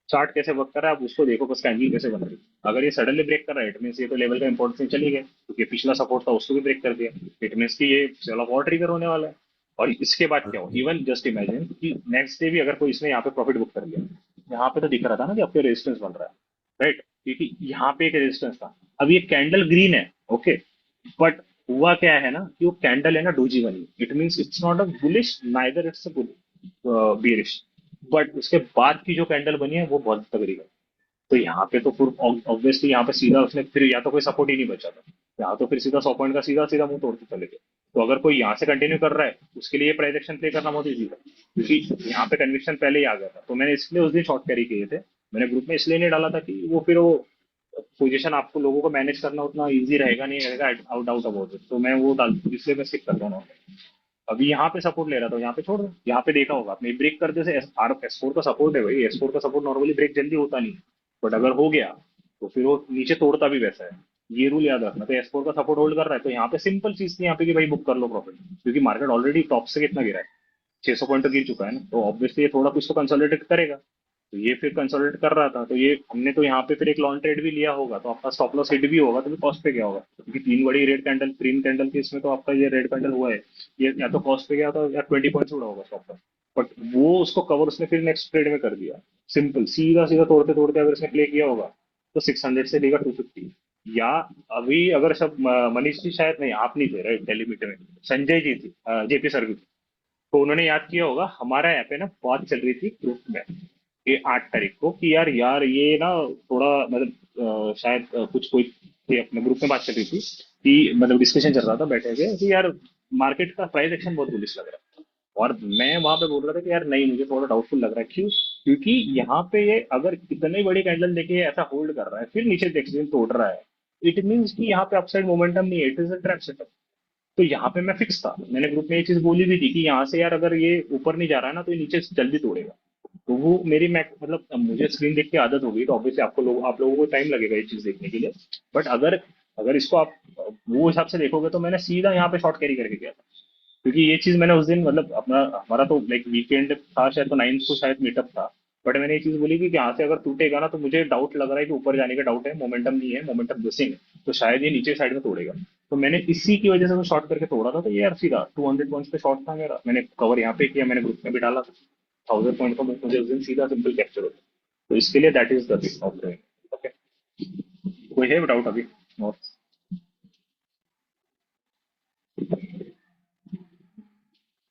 चार्ट कैसे वर्क कर रहा है, आप उसको देखो, बस कैंडल कैसे बन रही है। अगर ये सडनली ब्रेक कर रहा है, इट मीन ये तो लेवल का इंपॉर्टेंस नहीं चली गया, क्योंकि पिछला सपोर्ट था उसको भी ब्रेक कर दिया। इट मीन कि ये सेल ऑफ और ट्रिगर होने वाला है। और इसके बाद क्या हो, इवन जस्ट इमेजिन कि नेक्स्ट डे भी अगर कोई इसने यहाँ पे प्रॉफिट बुक कर लिया, यहाँ पे तो दिख रहा था ना कि आपके रेजिस्टेंस बन रहा है, राइट, क्योंकि यहाँ पे एक रेजिस्टेंस था। अब ये कैंडल ग्रीन है, ओके, बट हुआ क्या है ना कि वो कैंडल है ना डोजी बनी, it means it's not a bullish, neither it's a bearish, but उसके बाद की जो कैंडल बनी है वो बहुत तगड़ी है। तो यहाँ पे तो फिर ऑब्वियसली यहाँ पे सीधा उसने फिर या तो कोई सपोर्ट ही नहीं बचा था, यहाँ तो फिर सीधा 100 पॉइंट का सीधा सीधा मुंह तोड़ते चले गए। तो अगर कोई यहाँ से कंटिन्यू कर रहा है, उसके लिए प्राइस एक्शन प्ले करना बहुत ईजी था, क्योंकि यहाँ पे कन्विक्शन पहले ही आ गया था। तो मैंने इसलिए उस दिन शॉर्ट कैरी किए थे। मैंने ग्रुप में इसलिए नहीं डाला था कि वो फिर वो पोजीशन आपको लोगों को मैनेज करना उतना इजी रहेगा नहीं रहेगा, आउट डाउट अबाउट इट, तो मैं वो डाल, इसलिए मैं स्किप कर रहा हूँ। अभी यहाँ पे सपोर्ट ले रहा था, यहाँ पे छोड़ दो। यहाँ पे देखा होगा आपने, ब्रेक करते से S4 का सपोर्ट है भाई, S4 का सपोर्ट नॉर्मली ब्रेक जल्दी होता नहीं, बट अगर हो गया तो फिर वो नीचे तोड़ता भी वैसा है। ये रूल याद रखना। तो S4 का सपोर्ट होल्ड कर रहा है, तो यहाँ पे सिंपल चीज थी यहाँ पे कि भाई बुक कर लो प्रॉफिट, क्योंकि मार्केट ऑलरेडी टॉप से कितना गिरा है, 600 पॉइंट तो गिर चुका है ना, तो ऑब्वियसली ये थोड़ा कुछ तो कंसोलिडेट करेगा। तो ये फिर कंसोलिडेट कर रहा था, तो ये हमने तो यहाँ पे फिर एक लॉन्ग ट्रेड भी लिया होगा, तो आपका स्टॉप लॉस हिट भी होगा, तो भी कॉस्ट पे गया होगा, क्योंकि तीन बड़ी रेड कैंडल, ग्रीन कैंडल के इसमें तो आपका ये रेड कैंडल हुआ है, ये या तो कॉस्ट पे गया था या 20 पॉइंट्स उड़ा होगा स्टॉप लॉस। बट वो उसको कवर उसने फिर नेक्स्ट ट्रेड में कर दिया, सिंपल सीधा सीधा तोड़ते तोड़ते अगर इसने प्ले किया होगा तो 600 से लेकर 250। या अभी अगर सब मनीष जी शायद नहीं, आप नहीं थे राइट दिल्ली मीटिंग में, संजय जी थी, जेपी सर भी थे। तो उन्होंने याद किया होगा, हमारा यहाँ पे ना बात चल रही थी ग्रुप में ये 8 तारीख को कि यार यार ये ना थोड़ा मतलब शायद कुछ कोई थे अपने ग्रुप में, बात चल रही थी कि मतलब डिस्कशन चल रहा था बैठे हुए कि यार मार्केट का प्राइस एक्शन बहुत बुलिश लग रहा है। और मैं वहां पे बोल रहा था कि यार नहीं, मुझे थोड़ा डाउटफुल लग रहा है। क्यों? क्योंकि यहाँ पे ये अगर इतनी बड़ी कैंडल देके ऐसा होल्ड कर रहा है, फिर नीचे एक्सचेंज तोड़ रहा है, इट मीन्स कि यहाँ पे अपसाइड मोमेंटम नहीं है, it is a trap setup. तो यहाँ पे मैं फिक्स था, मैंने ग्रुप में ये चीज बोली भी थी कि यहाँ से यार अगर ये ऊपर नहीं जा रहा है ना, तो ये नीचे जल्दी तोड़ेगा। तो वो मेरी मैक मतलब अब मुझे स्क्रीन देख के आदत हो गई, तो ऑब्वियसली आप लोगों को टाइम लगेगा ये चीज देखने के लिए। बट अगर अगर इसको आप वो हिसाब से देखोगे, तो मैंने सीधा यहाँ पे शॉर्ट कैरी करके गया था, क्योंकि ये चीज मैंने उस दिन मतलब अपना हमारा तो लाइक वीकेंड था शायद, तो 9 को शायद मीटअप था। बट मैंने ये चीज बोली कि यहाँ से अगर टूटेगा ना, तो मुझे डाउट लग रहा है कि ऊपर जाने का डाउट है, मोमेंटम नहीं है, मोमेंटम मिसिंग है, तो शायद ये नीचे साइड में तोड़ेगा। तो मैंने इसी की वजह से वो शॉर्ट करके तोड़ा था। तो ये यार सीधा 200 पॉइंट्स पे शॉर्ट था मेरा, मैंने कवर यहाँ पे किया, मैंने ग्रुप में भी डाला था। 1000 पॉइंट का मुझे उस दिन सीधा सिंपल कैप्चर होता। तो इसके लिए that is the big of doing. Okay, कोई है डाउट अभी और?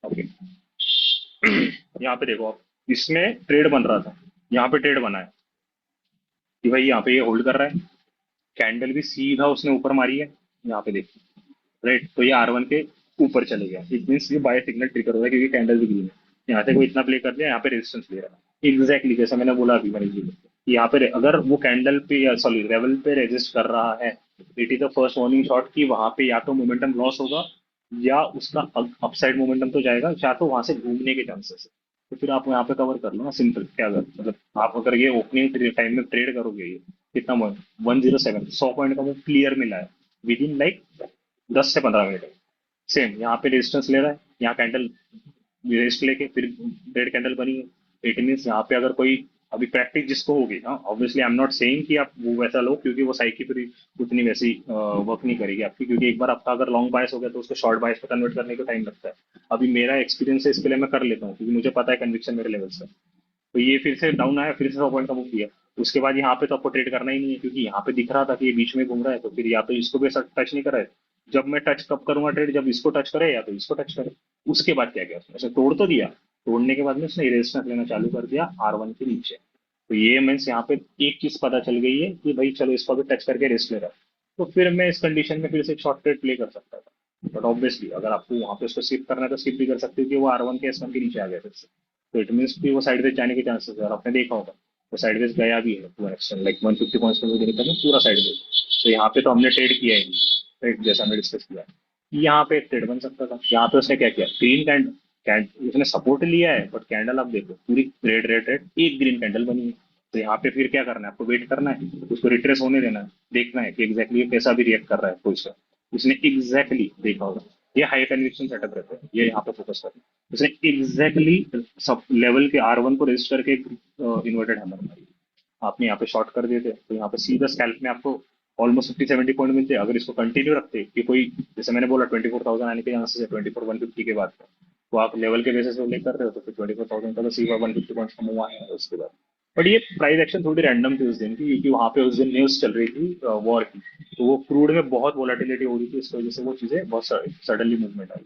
ओके, यहाँ पे देखो आप, इसमें ट्रेड बन रहा था, यहाँ पे ट्रेड बना है कि भाई यहाँ पे ये होल्ड कर रहा है, कैंडल भी सीधा उसने ऊपर मारी है, यहाँ पे देखो, राइट। तो ये R1 के ऊपर चले गया, इट मीन ये बाय सिग्नल ट्रिगर हो रहा है, क्योंकि कैंडल भी ग्रीन है। यहाँ से कोई इतना प्ले कर दिया, यहाँ पे रेजिस्टेंस ले रहा है, एग्जैक्टली जैसा मैंने बोला अभी मनीष जी को, कि यहाँ पे अगर वो कैंडल पे या सॉरी लेवल पे रेजिस्ट कर रहा है, it is the first warning shot कि वहां पे या तो मोमेंटम लॉस होगा, या उसका अपसाइड मोमेंटम तो जाएगा, या तो वहां से घूमने के चांसेस है। तो फिर आप यहाँ पे कवर कर लो ना, सिंपल क्या, अगर मतलब आप अगर ये ओपनिंग टाइम में ट्रेड करोगे, ये कितना 107 100 पॉइंट का वो क्लियर मिला है विद इन लाइक 10 से 15 मिनट। सेम यहाँ पे रेजिस्टेंस ले रहा है, यहाँ कैंडल रेस्ट लेके फिर रेड कैंडल बनी है, इट मीन यहाँ पे अगर कोई अभी प्रैक्टिस जिसको होगी, हाँ obviously I am not saying कि आप वो वैसा लो, क्योंकि वो साइकिल फिर उतनी वैसी वर्क नहीं करेगी आपकी, क्योंकि एक बार आपका अगर लॉन्ग बायस हो गया तो उसको शॉर्ट बायस पे कन्वर्ट करने को टाइम लगता है। अभी मेरा एक्सपीरियंस है, इसके लिए मैं कर लेता हूँ, क्योंकि मुझे पता है कन्विक्शन मेरे लेवल से। तो ये फिर से डाउन आया, फिर से 100 पॉइंट का मूव किया। उसके बाद यहाँ पे तो आपको ट्रेड करना ही नहीं है, क्योंकि यहाँ पे दिख रहा था कि ये बीच में घूम रहा है, तो फिर या तो इसको भी टच नहीं करा है। जब मैं टच कब करूंगा ट्रेड, जब इसको टच करे या तो इसको टच करे। उसके बाद क्या किया उसने, ऐसे तोड़ तो दिया, तोड़ने के बाद में उसने रेजिस्टेंस लेना चालू कर दिया R1 के नीचे। तो ये मीन्स यहाँ पे एक चीज पता चल गई है कि भाई चलो इसको भी टच करके रेस्ट ले रहा है, तो फिर मैं इस कंडीशन में फिर से एक शॉर्ट ट्रेड प्ले कर सकता था। बट ऑब्वियसली अगर आपको वहां पे उसको स्किप करना है, तो स्किप भी कर सकते हो कि वो R1 के S1 के नीचे आ गया फिर से। तो इट मीन्स कि वो साइडवेज जाने के चांसेस है, और आपने देखा होगा वो साइडवेज गया भी है पूरा एक्शन, लाइक 150 पॉइंट्स का निकल में पूरा साइडवेज। तो यहाँ पे तो हमने ट्रेड किया ही नहीं, राइट, जैसा हमने डिस्कस किया। यहाँ पे एक ट्रेड बन सकता था। यहाँ पे उसने क्या किया, ग्रीन उसने सपोर्ट लिया है, बट कैंडल आप देखो पूरी रेड रेड रेड, एक ग्रीन कैंडल बनी है। तो यहाँ पे फिर क्या करना है, आपको वेट करना है, उसको रिट्रेस होने देना है, देखना है कि एग्जैक्टली कैसा भी रिएक्ट कर रहा है पोजिशन। उसने एग्जैक्टली देखा होगा, ये हाई कन्विक्शन सेटअप रहता है, ये यहाँ पे फोकस करना। उसने एग्जैक्टली सब लेवल के R1 को रेजिस्ट करके इन्वर्टेड हैमर मारी। आपने यहाँ पे शॉर्ट कर देते तो यहाँ पे सीधा स्कैल्प में आपको ऑलमोस्ट 50-70 पॉइंट मिलते। अगर इसको कंटिन्यू रखते कि कोई, जैसे मैंने बोला 24,000 आने के यहाँ से 24,150 के बाद तो आप लेवल के बेसिस पे प्ले कर रहे हो, तो फिर 24,000 का तो सीधा 150 पॉइंट का मूव आया है उसके बाद। बट ये प्राइस एक्शन थोड़ी रैंडम थी उस दिन की, क्योंकि वहां पे उस दिन न्यूज चल रही थी वॉर की, तो वो क्रूड में बहुत वोलाटिलिटी हो रही थी, इस वजह से वो चीजें बहुत सडनली मूवमेंट आई।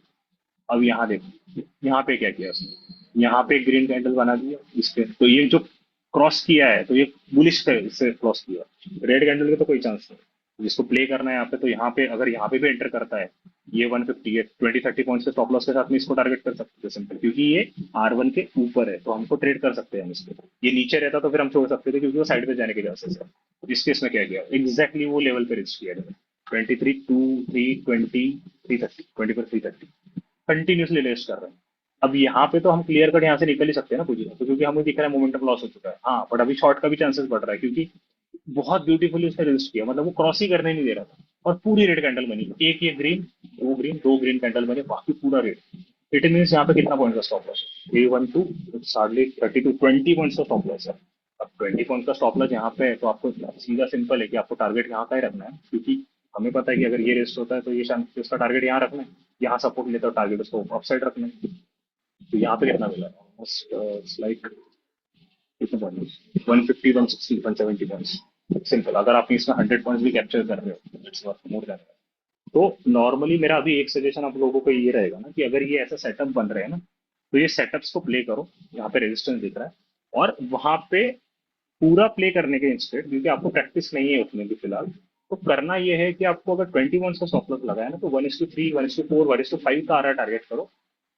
अब यहाँ देखो, यहाँ पे क्या किया उसने, यहाँ पे ग्रीन कैंडल बना दिया इस पे, तो ये जो क्रॉस किया है तो ये बुलिश से क्रॉस किया। रेड कैंडल के तो कोई चांस नहीं, जिसको प्ले करना है यहाँ पे, तो यहाँ पे अगर यहाँ पे भी एंटर करता है ये 150 है, 20-30 पॉइंट्स के स्टॉप लॉस के साथ में इसको टारगेट कर सकते हैं सिंपल, क्योंकि ये R1 के ऊपर है तो हमको ट्रेड कर सकते हैं हम इसको। ये नीचे रहता तो फिर हम छोड़ सकते थे, क्योंकि वो साइड पे जाने के चांसेस है। इस केस में क्या किया, एग्जैक्टली वो लेवल पे रिस्क किया 23, 2, 3, 20, 330, 24, 330 कंटिन्यूसली रेस्ट कर रहे हैं। अब यहाँ पे तो हम क्लियर कट यहाँ से निकल ही सकते हैं ना पोजीशन, तो क्योंकि हमें दिख रहा है मोमेंटम लॉस हो चुका है। हाँ, बट अभी शॉर्ट का भी चांसेस बढ़ रहा है, क्योंकि बहुत ब्यूटीफुली उसने रेजिस्ट किया, मतलब वो क्रॉस ही करने नहीं दे रहा था, और पूरी रेड कैंडल बनी, एक ये ग्रीन, दो ग्रीन कैंडल बने, बाकी पूरा रेड। इट मीन यहाँ पे कितना पॉइंट का स्टॉप लॉस है, A12 हार्डली 32, 20 पॉइंट का स्टॉप लॉस है। अब 20 पॉइंट का स्टॉप लॉस यहाँ पे है, तो आपको सीधा सिंपल है कि आपको टारगेट यहाँ का ही रखना है, क्योंकि हमें पता है कि अगर ये रेस्ट होता है तो ये शांति उसका टारगेट यहाँ रखना है, यहाँ सपोर्ट लेता है टारगेट उसको अपसाइड रखना है। तो यहाँ पे कितना मिला, ऑलमोस्ट लाइक कितने पॉइंट, 150, 160, 170 पॉइंट्स सिंपल। अगर आप इसमें 100 पॉइंट्स भी कैप्चर कर रहे हो, इट्स वर्थ मोर देन। तो नॉर्मली मेरा अभी एक सजेशन आप लोगों को ये रहेगा ना, कि अगर ये ऐसा सेटअप बन रहे हैं ना, तो ये सेटअप्स को प्ले करो। यहाँ पे रेजिस्टेंस दिख रहा है, और वहां पे पूरा प्ले करने के इंस्टेड, क्योंकि आपको प्रैक्टिस नहीं है उसमें भी फिलहाल, तो करना ये है कि आपको अगर 21 का स्टॉप लॉस लगाया ना, तो 1:3, 1:4, 1:5 का RR टारगेट करो।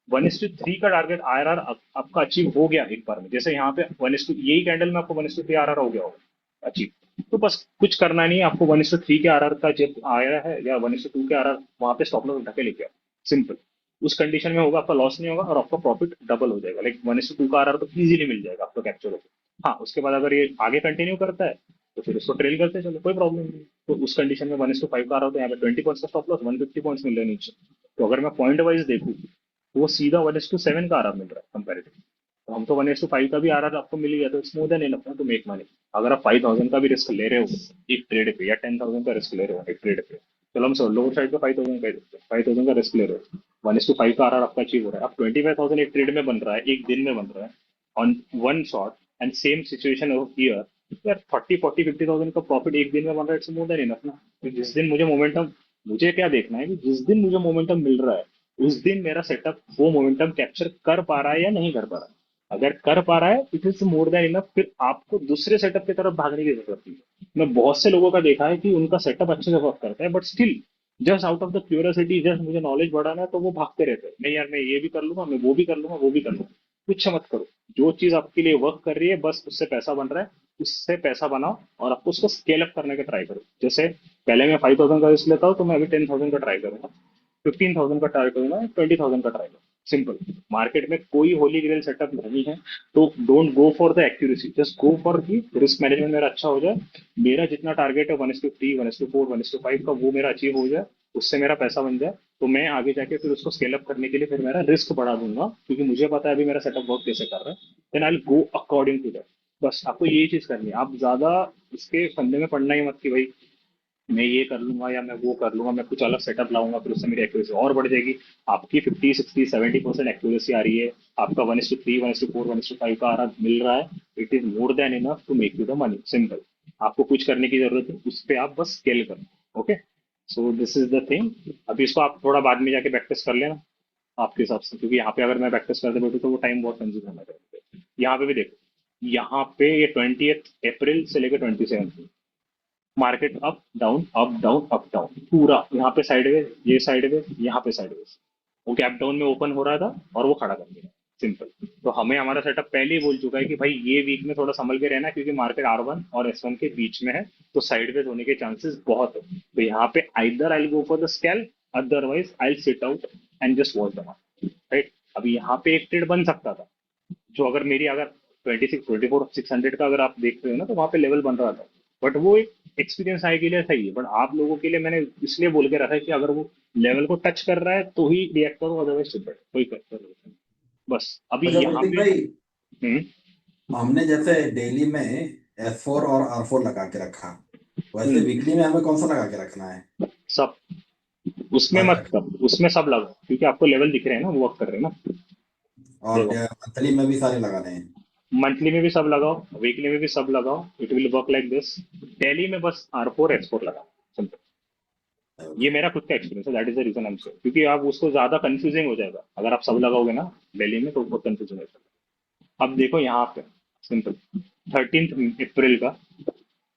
1:3 का टारगेट IRR आपका अचीव हो गया एक बार में, जैसे यहाँ पे 1:, यही कैंडल में आपको 1:3 RR हो गया होगा अचीव, तो बस कुछ करना नहीं है आपको। 1:3 के RR का जब आया है, या 1:2 के RR, वहां पे स्टॉप लॉस उठा के लेके आओ सिंपल। उस कंडीशन में होगा, आपका लॉस नहीं होगा और आपका प्रॉफिट डबल हो जाएगा। लाइक 1:2 का RR तो इजीली मिल जाएगा आपको कैप्चर होकर। हाँ, उसके बाद अगर ये आगे कंटिन्यू करता है तो फिर उसको ट्रेल करते चलो, कोई प्रॉब्लम नहीं। तो उस कंडीशन में 1:5 का RR, तो यहाँ पे 20 पॉइंट्स का स्टॉप लॉस, 150 पॉइंट्स मिल रहे हैं नीचे। तो अगर मैं पॉइंट वाइज देखूँ, तो वो सीधा 1:7 का RR मिल रहा है कंपेरेटिव। तो हम तो 1:5 का भी RR आपको मिल गया, तो it's more than enough to make money. अगर आप 5,000 का भी रिस्क ले रहे हो एक ट्रेड पे, या 10,000 का रिस्क ले रहे हो एक ट्रेड पे, चलो हम लोअर साइड पे 5,000 का 5,000 का रिस्क ले रहे हो, 1:5 का RR आपका अचीव हो रहा है। अब 25,000 एक ट्रेड में बन रहा है, एक दिन में बन रहा है on one shot, and same situation here, यार 30, 40, 50,000 का प्रॉफिट एक दिन में बन रहा है, इट्स मोर देन इनफ ना। तो जिस दिन मुझे मोमेंटम, मुझे क्या देखना है कि जिस दिन मुझे मोमेंटम मिल रहा है, उस दिन मेरा सेटअप वो मोमेंटम कैप्चर कर पा रहा है या नहीं कर पा रहा है। अगर कर पा रहा है, it is more than enough, फिर आपको दूसरे सेटअप की तरफ भागने की जरूरत नहीं है। मैं बहुत से लोगों का देखा है कि उनका सेटअप अच्छे से वर्क करता है, but still just out of the curiosity, just मुझे नॉलेज बढ़ाना है, तो वो भागते रहते हैं, नहीं यार मैं ये भी कर लूंगा, मैं वो भी कर लूंगा, वो भी कर लूंगा। कुछ मत करो, जो चीज आपके लिए वर्क कर रही है बस उससे पैसा बन रहा है, उससे पैसा बनाओ, और आपको उसको स्केल अप करने का ट्राई करो। जैसे पहले मैं 5,000 का रिस्क लेता हूँ, तो मैं अभी 10,000 का ट्राई करूंगा, 15,000 का ट्राई करूंगा, 20,000 का ट्राई करूंगा सिंपल। मार्केट में कोई होली ग्रेल सेटअप नहीं है, तो don't go for the accuracy, just go for the risk management मेरा अच्छा हो जाए। मेरा जितना टारगेट है 1:3, 1:4, 1:5 का, वो मेरा अचीव हो जाए, उससे मेरा पैसा बन जाए, तो मैं आगे जाके फिर उसको स्केल अप करने के लिए फिर मेरा रिस्क बढ़ा दूंगा, क्योंकि मुझे पता है अभी मेरा सेटअप वर्क कैसे कर रहा है। Then I will go according to that. बस आपको यही चीज करनी है, आप ज्यादा इसके फंदे में पड़ना ही मत कि भाई मैं ये कर लूंगा या मैं वो कर लूंगा, मैं कुछ अलग सेटअप लाऊंगा, फिर उससे मेरी एक्यूरेसी और बढ़ जाएगी। आपकी 50, 60, 70% एक्यूरेसी आ रही है, आपका 1:3, 1:4, 1:5 का आरा मिल रहा है, it is more than enough to make you the money simple. आपको कुछ करने की जरूरत है, उस पर आप बस स्केल करो। Okay, so this is the thing. अभी इसको आप थोड़ा बाद में जाके प्रैक्टिस कर लेना आपके हिसाब से, क्योंकि यहाँ पे अगर मैं प्रैक्टिस करते बैठूँ तो वो टाइम बहुत कंज्यूम होना चाहिए। यहाँ पे भी देखो, यहाँ पे ये 20 अप्रैल से लेकर 27 market up down up down up down, पूरा यहाँ पे साइडवेज, ये साइडवेज, यहाँ पे साइडवेज, वो गैप डाउन में ओपन हो रहा था और वो खड़ा कर दिया सिंपल। तो हमें हमारा सेटअप पहले ही बोल चुका है कि भाई ये वीक में थोड़ा संभल के रहना, क्योंकि मार्केट R1 और S1 के बीच में है, तो साइडवेज होने के चांसेस बहुत है। तो यहाँ पे either I go for the scalp, otherwise I sit out and just watch the market, right. अभी यहाँ पे एक ट्रेड बन सकता था, जो अगर मेरी अगर 24, 600 का अगर आप देखते हो ना, तो वहां पे लेवल बन रहा था, बट वो एक एक्सपीरियंस आए के लिए सही है, बट आप लोगों के लिए मैंने इसलिए बोल के रखा है कि अगर वो लेवल को टच कर रहा है तो ही रिएक्ट करो, अदरवाइज चुप बैठो, कोई फर्क नहीं। बस अभी अच्छा यहाँ प्रतीक पे भाई, हम्म हमने जैसे डेली में S4 और R4 लगा के रखा, वैसे हम्म, वीकली में हमें कौन सा लगा के रखना है? सब उसमें सारे मत लगा, कर, उसमें सब लगाओ, क्योंकि आपको लेवल दिख रहे हैं ना, वो वर्क कर रहे हैं ना। और देखो, मंथली में भी सारे लगाने हैं? मंथली में भी सब लगाओ, वीकली में भी सब लगाओ, it will work like this. Daily में बस R4 S4 लगाओ, सिंपल। ये ओके। मेरा खुद का एक्सपीरियंस है, that is the reason I am saying, क्योंकि आप उसको ज्यादा कंफ्यूजिंग हो जाएगा अगर आप सब लगाओगे ना डेली में, तो बहुत कंफ्यूजिंग हो जाएगा। अब देखो यहाँ पे सिंपल 13 अप्रैल का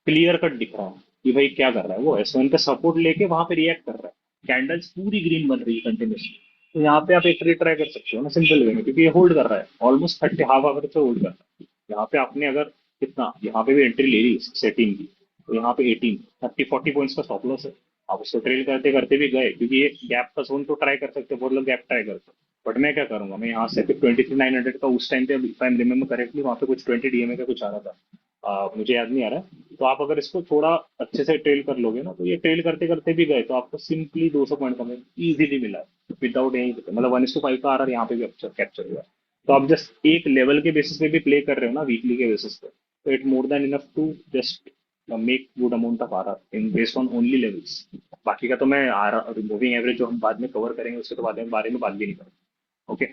क्लियर कट दिख रहा है कि भाई क्या कर रहा है, वो S1 का सपोर्ट लेके वहां पे रिएक्ट कर रहा है, कैंडल्स पूरी ग्रीन बन रही है कंटिन्यूसली। तो यहाँ पे आप एक ट्रेड ट्राई कर सकते हो ना, सिंपल वे में, क्योंकि ये होल्ड कर रहा है ऑलमोस्ट 30 हाफ आवर से होल्ड कर रहा है। यहाँ पे आपने अगर कितना यहाँ पे भी एंट्री ले ली 16 की, तो यहाँ पे 18 30 40 पॉइंट्स का स्टॉप लॉस है। आप उसको ट्रेल करते करते भी गए, क्योंकि ये गैप का जोन तो ट्राई कर सकते हो, बहुत लोग गैप ट्राई करते हैं। बट मैं क्या करूंगा, मैं यहाँ से फिर 23,900 का उस टाइम पे, इफ आई रिमेम्बर करेक्टली, वहाँ पे कुछ 20 DMA का कुछ आ रहा था। मुझे याद नहीं आ रहा है। तो आप अगर इसको थोड़ा अच्छे से ट्रेल कर लोगे ना, तो ये ट्रेल करते करते भी गए तो आपको सिंपली 200 पॉइंट का इजीली मिला है विदाउट एनी, मतलब 1:5 का RR यहाँ पे भी कैप्चर हुआ है। तो आप जस्ट एक लेवल के बेसिस पे भी प्ले कर रहे हो ना, वीकली के बेसिस पे, तो it more than enough to just make good amount of RR in based on only levels. बाकी का तो मैं RR मूविंग एवरेज जो हम बाद में कवर करेंगे उसके तो बारे में बात भी नहीं करेंगे। Okay,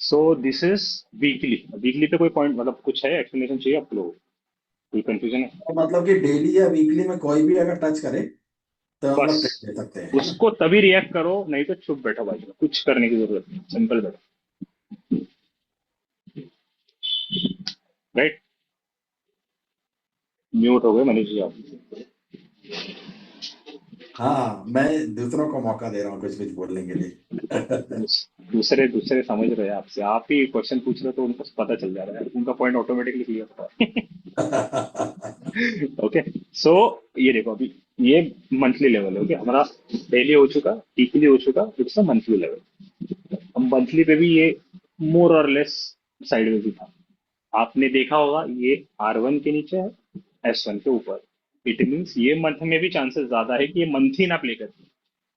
so this is weekly. Weekly पे कोई पॉइंट मतलब कुछ है एक्सप्लेनेशन चाहिए आप लोगों को? कोई कंफ्यूजन है? तो मतलब कि डेली या वीकली में कोई भी अगर टच करे तो बस मतलब ट्रेड ले सकते हैं, है ना? उसको तभी रिएक्ट करो, नहीं तो चुप बैठो भाई, कुछ करने की जरूरत नहीं, सिंपल बैठो। राइट, म्यूट हो गए मनीष जी आप। हाँ, मैं दूसरों को मौका दे रहा हूँ कुछ कुछ बोलने के लिए। दूसरे दूसरे समझ रहे हैं आपसे, आप ही क्वेश्चन पूछ रहे हो तो उनको पता चल जा रहा है, उनका पॉइंट ऑटोमेटिकली क्लियर होता है। ओके, सो ये देखो अभी ये मंथली लेवल है। ओके, हमारा डेली हो चुका, वीकली हो चुका, इट्स अ मंथली लेवल। अब मंथली पे भी ये मोर और लेस साइडवेज ही था। आपने देखा होगा ये R1 के नीचे है, S1 के ऊपर। इट मीन्स ये मंथ में भी चांसेस ज्यादा है कि ये मंथ ही ना प्ले करती,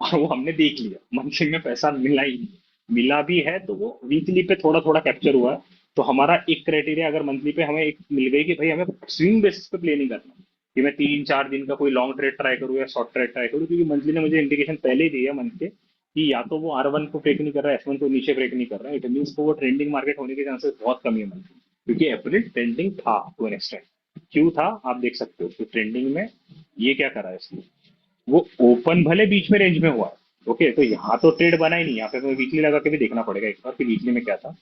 और वो हमने देख लिया, मंथली में पैसा मिला ही नहीं। मिला भी है तो वो वीकली पे थोड़ा थोड़ा कैप्चर हुआ है। तो हमारा एक क्राइटेरिया अगर मंथली पे हमें एक मिल गई कि भाई हमें स्विंग बेसिस पे प्ले नहीं करना, कि मैं 3 4 दिन का कोई लॉन्ग ट्रेड ट्राई करूँ या शॉर्ट ट्रेड ट्राई करूँ, क्योंकि मंथली ने मुझे इंडिकेशन पहले ही दी है मंथ के कि या तो वो R1 को ब्रेक नहीं कर रहा है, S1 को नीचे ब्रेक नहीं कर रहा है, इट मीन्स वो ट्रेंडिंग मार्केट होने के चांसेस बहुत कम है मंथ, क्योंकि अप्रैल ट्रेंडिंग था टू एन एक्सटेंट। क्यों था आप देख सकते हो कि ट्रेंडिंग में ये क्या करा है इसने, वो ओपन भले बीच में रेंज में हुआ। ओके, तो यहाँ तो ट्रेड बना ही नहीं, यहाँ पे तो वीकली लगा के भी देखना पड़ेगा एक बार कि वीकली में क्या था।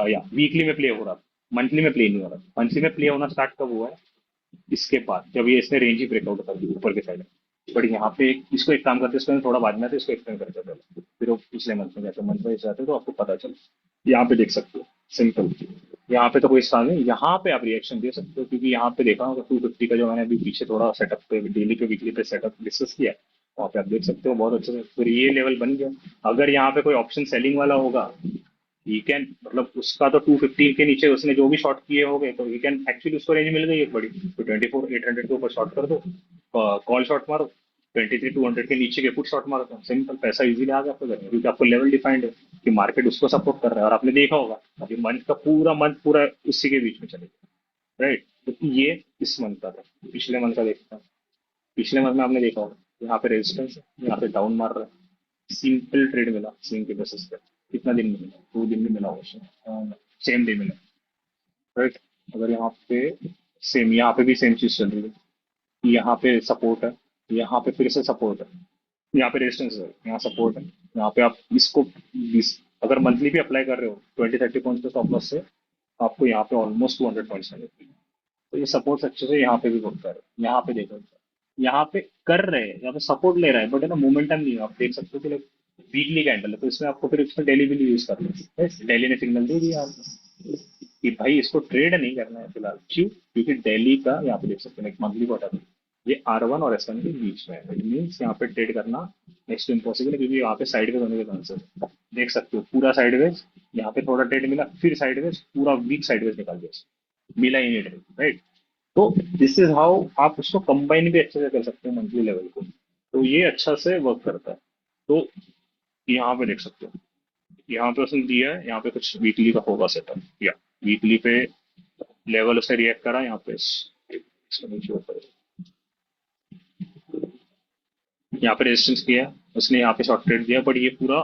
या वीकली में प्ले हो रहा था, मंथली में प्ले नहीं हो रहा था। मंथली में प्ले होना स्टार्ट कब हुआ है, इसके बाद जब ये इसने रेंज ही ब्रेकआउट कर दी ऊपर के साइड में। बट यहाँ पे इसको एक काम करते हैं, इसको हम थोड़ा बाद में आते हैं, इसको एक्सप्लेन करते हैं पहले, फिर वो पिछले मंथ में जाते हैं, मंथ वाइज जाते हैं तो आपको पता चले। यहाँ पे देख सकते हो सिंपल, यहाँ पे तो कोई सवाल नहीं, यहाँ पे आप रिएक्शन दे सकते हो, क्योंकि यहाँ पे देखा होगा 250 का जो मैंने अभी पीछे थोड़ा सेटअप पे डेली पे वीकली पे सेटअप डिस्कस किया है, वहाँ पे आप देख सकते हो बहुत अच्छे से फिर ये लेवल बन गया। अगर यहाँ पे कोई ऑप्शन सेलिंग वाला होगा, ही कैन मतलब उसका तो 215 के नीचे उसने जो भी शॉर्ट किए होंगे, तो ही कैन एक्चुअली उसको रेंज मिल गई एक बड़ी, तो 24,800 के ऊपर शॉर्ट कर दो, कॉल शॉर्ट मारो, 23,200 के नीचे के पुट शॉर्ट मारो, तो सिंपल पैसा इजीली आ गया आपको घर में, क्योंकि आपको लेवल डिफाइंड है कि मार्केट उसको सपोर्ट कर रहा है। और आपने देखा होगा अभी मंथ पूरा उसी के बीच में चलेगा, राइट। तो ये इस मंथ का था, पिछले मंथ का देखता हूँ। पिछले मंथ में आपने देखा होगा यहाँ पे रेजिस्टेंस है, यहाँ पे डाउन मार रहा है, सिंपल ट्रेड मिला स्विंग के बेसिस पे। कितना दिन में मिला, 2 दिन में मिला होगा, सेम डे मिला, राइट। अगर यहाँ पे सेम, यहाँ पे भी सेम चीज चल रही है, यहाँ पे सपोर्ट है, यहाँ पे फिर से सपोर्ट है, यहाँ पे रेजिस्टेंस है, यहाँ सपोर्ट है। यहाँ पे आप इसको 20 अगर मंथली भी अप्लाई कर रहे हो 20 30 पॉइंट्स के स्टॉप लॉस से, आपको यहाँ पे ऑलमोस्ट 200 पॉइंट्स मिलेगी। तो ये सपोर्ट अच्छे से यहाँ पे भी वर्क कर रहे हैं। यहाँ पे देखो, यहाँ पे कर रहे हैं, यहाँ पे सपोर्ट ले रहा है, बट है ना मोमेंटम नहीं है। आप देख सकते हो कि वीकली कैंडल है, तो इसमें आपको फिर इसमें डेली भी यूज करना है। डेली ने सिग्नल दे दिया आपको कि भाई इसको ट्रेड नहीं करना है फिलहाल। क्यों? क्योंकि डेली का यहाँ पे देख सकते हैं मंथली बॉटम है, ये R1 और S1 के बीच में है, इट मीन्स यहाँ पे ट्रेड करना नेक्स्ट टू इम्पॉसिबल है, क्योंकि यहाँ पे साइडवेज होने के चांसेस है। देख सकते हो पूरा साइडवेज, यहाँ पे थोड़ा ट्रेड मिला, फिर साइडवेज, पूरा वीक साइडवेज निकाल दिया, मिला ही नहीं ट्रेड, राइट। तो दिस इज हाउ आप उसको कंबाइन भी अच्छे से कर सकते हो मंथली लेवल को, तो ये अच्छा से वर्क करता है। तो यहाँ पे देख सकते हो, यहाँ पे उसने दिया है, यहाँ पे कुछ वीकली का होगा सेटअप, या वीकली पे लेवल उसने रिएक्ट करा यहाँ पे इसको नीचे ऊपर, यहाँ पे रेजिस्टेंस किया उसने, यहाँ पे शॉर्ट ट्रेड दिया, बट ये पूरा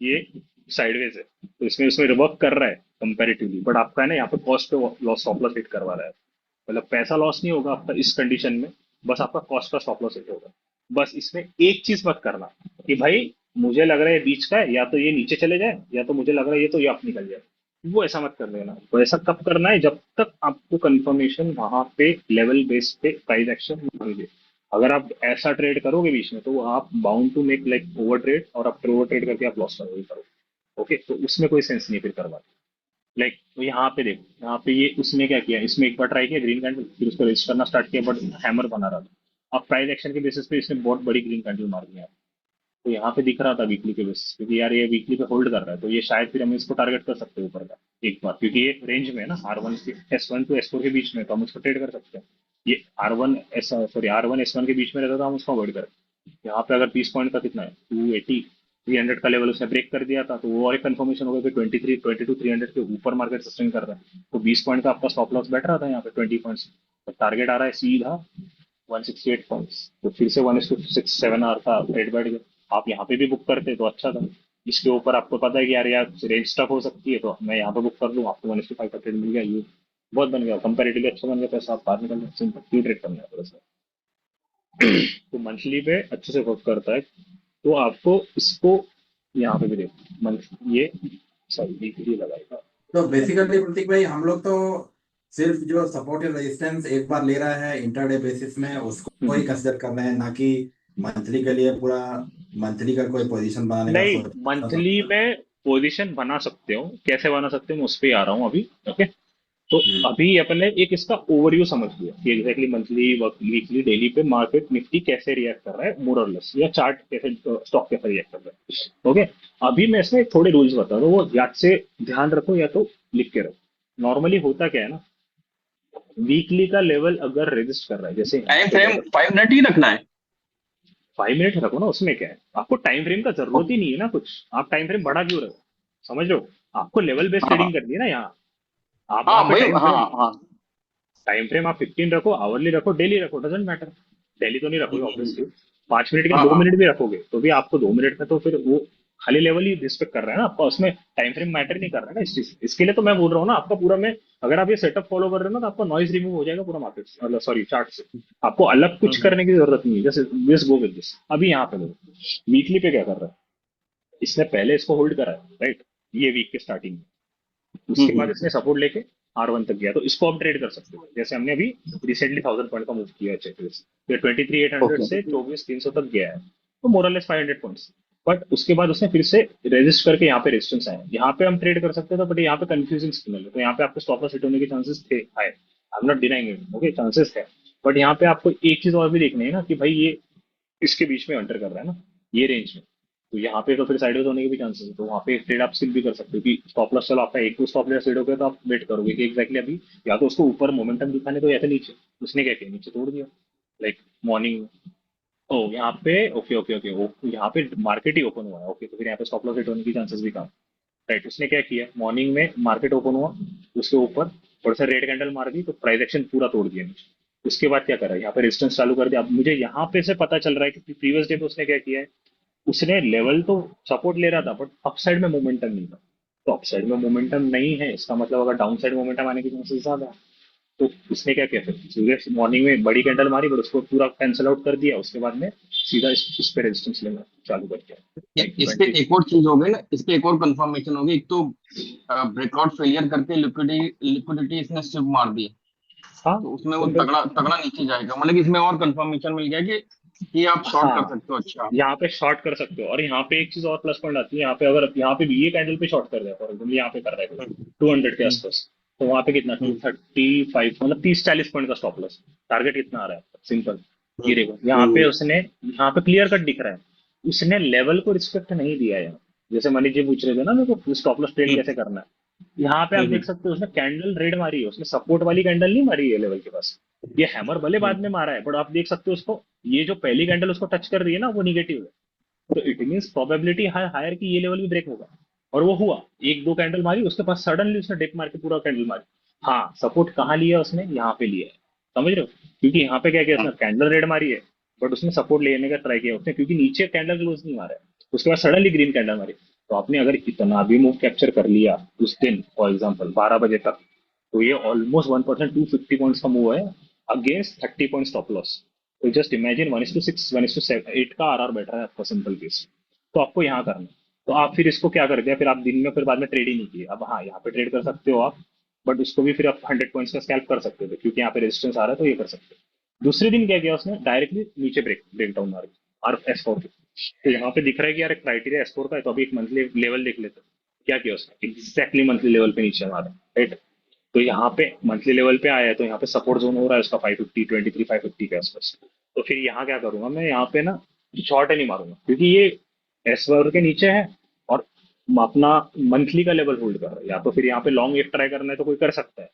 ये साइडवेज है, तो इसमें उसमें वर्क कर रहा है कंपैरेटिवली, बट आपका है ना यहाँ पे कॉस्ट पे लॉस स्टॉप लॉस हिट करवा रहा है। मतलब पैसा लॉस नहीं होगा आपका इस कंडीशन में, बस आपका कॉस्ट का स्टॉप लॉस हिट होगा। बस इसमें एक चीज मत करना कि भाई मुझे लग रहा है बीच का है, या तो ये नीचे चले जाए, या तो मुझे लग रहा है ये तो ये आप निकल जाए, वो ऐसा मत कर देना। तो ऐसा कब करना है, जब तक आपको कंफर्मेशन वहां पे लेवल बेस पे प्राइस एक्शन नहीं दे। अगर आप ऐसा ट्रेड करोगे बीच में, तो आप bound to make like over trade, और आप ओवर ट्रेड करके आप लॉस करोगे। ओके, तो उसमें कोई सेंस नहीं फिर करवा। लाइक तो यहाँ पे देखो, यहाँ पे ये उसने क्या किया, इसमें एक बार ट्राई किया ग्रीन कैंडल, फिर उसको रेजिस्ट करना स्टार्ट किया, बट हैमर बना रहा था। अब प्राइस एक्शन के बेसिस पे इसने बहुत बड़ी ग्रीन कैंडल मार दिया, तो यहाँ पे दिख रहा था वीकली के बेसिस पे कि यार ये वीकली पे होल्ड कर रहा है, तो ये शायद फिर हम इसको टारगेट कर सकते हैं ऊपर का एक बार, क्योंकि ये रेंज में है ना R1 से S1 टू S4 के बीच में, तो हम उसको ट्रेड कर सकते हैं। ये R1 S1 के बीच में रहता था, हम उसको अवॉइड करें। यहाँ पे अगर 30 पॉइंट का कितना है 280 300 का लेवल उसने ब्रेक कर दिया था, तो वो और एक कंफर्मेशन हो गया कि 23 22 300 के ऊपर मार्केट सस्टेन कर रहा है, तो 20 पॉइंट का आपका स्टॉप लॉस बैठ रहा था यहाँ पे 20 पॉइंट्स, तो टारगेट आ रहा है सीधा 168 पॉइंट्स, तो फिर से 1:6 7 आवर का रेट बैठ गया। आप यहाँ पे भी बुक करते तो अच्छा था, इसके ऊपर आपको पता है कि यार रेंज स्टफ हो सकती है, तो मैं यहाँ पे बुक कर लूँ, आपको 1:5 का ट्रेड मिल गया, ये बहुत बन गया, कंपेरेटिवली अच्छा बन गया, पैसा आप बाहर निकल गए, सिंपल क्यों ट्रेड करना है थोड़ा सा। तो मंथली पे अच्छे से वर्क करता है, तो आपको इसको यहाँ पे भी देखो मंथ ये सॉरी वीकली लगाएगा। तो बेसिकली प्रतीक भाई, हम लोग तो सिर्फ जो सपोर्ट या रेजिस्टेंस एक बार ले रहा है इंटरडे बेसिस में, उसको ही कंसिडर कर रहे हैं, ना कि मंथली के लिए पूरा मंथली का कोई पोजीशन बनाने का नहीं, सोच मंथली में पोजीशन बना सकते हो, कैसे बना सकते हो मैं उस पर आ रहा हूँ अभी। ओके, तो हम्म। अभी अपने एक इसका ओवरव्यू समझ लिया कि एग्जैक्टली मंथली वीकली डेली पे मार्केट निफ्टी कैसे रिएक्ट कर रहा है मोर और लेस, या चार्ट कैसे स्टॉक कैसे रिएक्ट कर रहा है। ओके, अभी मैं इसमें थोड़े रूल्स बता रहा हूँ, वो याद से ध्यान रखो या तो लिख के रखो। नॉर्मली होता क्या है ना, वीकली का लेवल अगर रजिस्ट कर रहा है, जैसे टाइम फ्रेम 5 मिनट ही रखना है। 5 मिनट रखो ना, उसमें क्या है, आपको टाइम फ्रेम का जरूरत ही नहीं है ना कुछ, आप टाइम फ्रेम बढ़ा क्यों रखो, समझ लो। आपको लेवल बेस्ड हाँ ट्रेडिंग करनी है ना यहाँ, आप हाँ वहां पे भाई, टाइम हाँ फ्रेम, हाँ। आप 15 रखो, आवरली रखो, डेली रखो, डजेंट मैटर। डेली तो नहीं रखोगे हम्म, ऑब्वियसली, 5 मिनट के हाँ 2 मिनट हाँ। भी रखोगे तो भी आपको 2 मिनट में तो फिर वो खाली लेवल ही रिस्पेक्ट कर रहा है ना आपका, उसमें टाइम फ्रेम मैटर नहीं कर रहा है ना इस चीज। इसके लिए तो मैं बोल रहा हूँ ना, आपका पूरा में अगर आप ये सेटअप फॉलो कर रहे हो ना, तो आपका नॉइज रिमूव हो जाएगा पूरा मार्केट से, मतलब सॉरी चार्ट से, आपको अलग कुछ हम्म, करने की जरूरत नहीं है। जैसे दिस गो विद दिस, अभी यहाँ पे देखो वीकली पे क्या कर रहा है, इसने पहले इसको होल्ड करा है राइट, ये वीक के स्टार्टिंग में, उसके बाद हम्म, इसने सपोर्ट लेके R1 तक गया, तो इसको आप ट्रेड कर सकते हो। जैसे हमने अभी रिसेंटली 1000 पॉइंट का मूव किया है चेकलिस्ट, तो 23,800 ओके। से 24,300 तक गया है, तो मोरलेस 500 पॉइंट्स। बट उसके बाद उसने फिर से रेजिस्ट करके यहाँ पे रेजिस्टेंस आया, यहाँ पे हम ट्रेड कर सकते थे, बट यहाँ पे कंफ्यूजिंग सिग्नल है, तो यहाँ पे आपको स्टॉप लॉस हिट होने के चांसेस थे, high, I am not denying it, okay chances है। बट यहाँ पे आपको एक चीज और भी देखनी है ना कि भाई ये इसके बीच में अंटर कर रहा है ना, ये रेंज में, तो यहाँ पे तो फिर साइडवेज होने के भी चांसेस है, तो वहाँ पे ट्रेड आप स्किप भी कर सकते हो कि स्टॉप लॉस, चलो आपका एक तो स्टॉप लॉस हिट हो गया, तो आप वेट करोगे कि एग्जैक्टली अभी या तो उसको ऊपर मोमेंटम दिखाने दो, या तो नीचे। उसने क्या किया, नीचे तोड़ दिया लाइक मॉर्निंग में। ओ यहाँ पे ओके ओके ओके, वो यहाँ पे मार्केट ही ओपन हुआ है, ओके, तो फिर यहाँ पे स्टॉप लॉस हिट होने की चांसेस भी कम। राइट, उसने क्या किया, मॉर्निंग में मार्केट ओपन हुआ, उसके ऊपर थोड़ा सा रेड कैंडल मार दी, तो प्राइस एक्शन पूरा तोड़ दिया नीचे। उसके बाद क्या करा, यहाँ पे रेजिस्टेंस चालू कर दिया। अब मुझे यहाँ पे से पता चल रहा है कि प्रीवियस डे पे उसने क्या किया है, उसने लेवल तो सपोर्ट ले रहा था, बट अपसाइड में मोमेंटम नहीं था। तो अपसाइड में मोमेंटम नहीं है, इसका मतलब अगर डाउन साइड मोमेंटम आने की चांसेस ज्यादा है। तो उसने क्या किया, फिर सूर्य मॉर्निंग में बड़ी कैंडल मारी, बट उसको पूरा कैंसिल आउट कर दिया, उसके बाद में सीधा इस पे रेजिस्टेंस लेना चालू कर दिया, लाइक इस पे 20। एक और चीज हो गई ना, इस पे एक और कंफर्मेशन होगी। एक तो ब्रेकआउट फेलियर करके लिक्विडिटी लिक्विडिटी इसने सिर्फ मार दी, हाँ तो उसमें वो सिंपल। तगड़ा तगड़ा नीचे जाएगा। मतलब इसमें और कंफर्मेशन मिल गया कि आप शॉर्ट कर हाँ, सकते हो। अच्छा। यहाँ पे शॉर्ट कर सकते हो, और यहाँ पे एक चीज और प्लस पॉइंट आती है, यहाँ पे अगर यहाँ पे भी ये कैंडल पे शॉर्ट कर दिया, फॉर एग्जाम्पल यहाँ पे कर रहा है कोई हम्म, 200 के हम्म, आसपास, तो वहाँ पे कितना हम्म, 235, मतलब 30-40 पॉइंट का स्टॉप लॉस, टारगेट कितना आ रहा है सिंपल, ये हम्म, देखो यहाँ पे उसने, यहाँ पे क्लियर कट दिख रहा है, उसने लेवल को रिस्पेक्ट नहीं दिया यार। जैसे मनीष जी पूछ रहे थे ना मेरे को स्टॉप लॉस ट्रेड हम्म, कैसे करना है, यहाँ पे आप देख सकते हो उसने कैंडल रेड मारी है, उसने सपोर्ट वाली कैंडल नहीं मारी है लेवल के पास। ये हैमर भले बाद में मारा है, बट आप देख सकते हो उसको, ये जो पहली कैंडल उसको टच कर रही है ना वो निगेटिव है। तो इट मीन्स प्रोबेबिलिटी है हायर कि ये लेवल भी ब्रेक होगा। और वो हुआ, एक दो कैंडल मारी उसके पास, सडनली उसने डिप मार के पूरा कैंडल मारी। हाँ, सपोर्ट कहाँ लिया उसने, यहाँ पे लिया है। समझ रहे हो? क्योंकि यहाँ पे क्या किया उसने, कैंडल रेड मारी है, बट उसने सपोर्ट लेने का ट्राई किया उसने, क्योंकि नीचे कैंडल क्लोज नहीं मारा है। उसके बाद सडनली ग्रीन कैंडल मारी। तो आपने अगर इतना भी मूव कैप्चर कर लिया उस दिन, फॉर एग्जाम्पल 12 बजे तक, तो ये ऑलमोस्ट 1%, 250 पॉइंट्स का मूव है अगेंस्ट 30 पॉइंट स्टॉप लॉस। तो जस्ट इमेजिन 1:6, 1:8 का आरआर बैठ रहा है आपका, सिंपल केस। तो आपको यहाँ करना है। तो आप फिर इसको क्या कर दिया, फिर आप दिन में फिर बाद में ट्रेड ही नहीं किए। अब हाँ, यहाँ पे ट्रेड कर सकते हो आप, बट उसको भी फिर आप 100 पॉइंट्स का स्कैल्प कर सकते थे, क्योंकि यहाँ पे रेजिस्टेंस आ रहा है तो ये कर सकते हो। दूसरे दिन क्या किया उसने, डायरेक्टली नीचे ब्रेक डाउन मारी और S4 पे। तो यहाँ पे दिख रहा है कि यार क्राइटेरिया S4 का है, तो अभी एक मंथली लेवल देख लेते हैं। क्या किया उसने, एग्जैक्टली मंथली लेवल पे नीचे मारा, राइट। तो यहाँ पे मंथली लेवल पे आया है, तो यहाँ पे सपोर्ट जोन हो रहा है उसका 550, 23, 550 के आसपास। तो फिर यहाँ क्या करूंगा मैं, यहाँ पे ना शॉर्ट नहीं मारूंगा, क्योंकि ये S4 के नीचे है और अपना मंथली का लेवल होल्ड कर रहा है। या तो फिर यहाँ पे लॉन्ग एक ट्राई करना है तो कोई कर सकता है,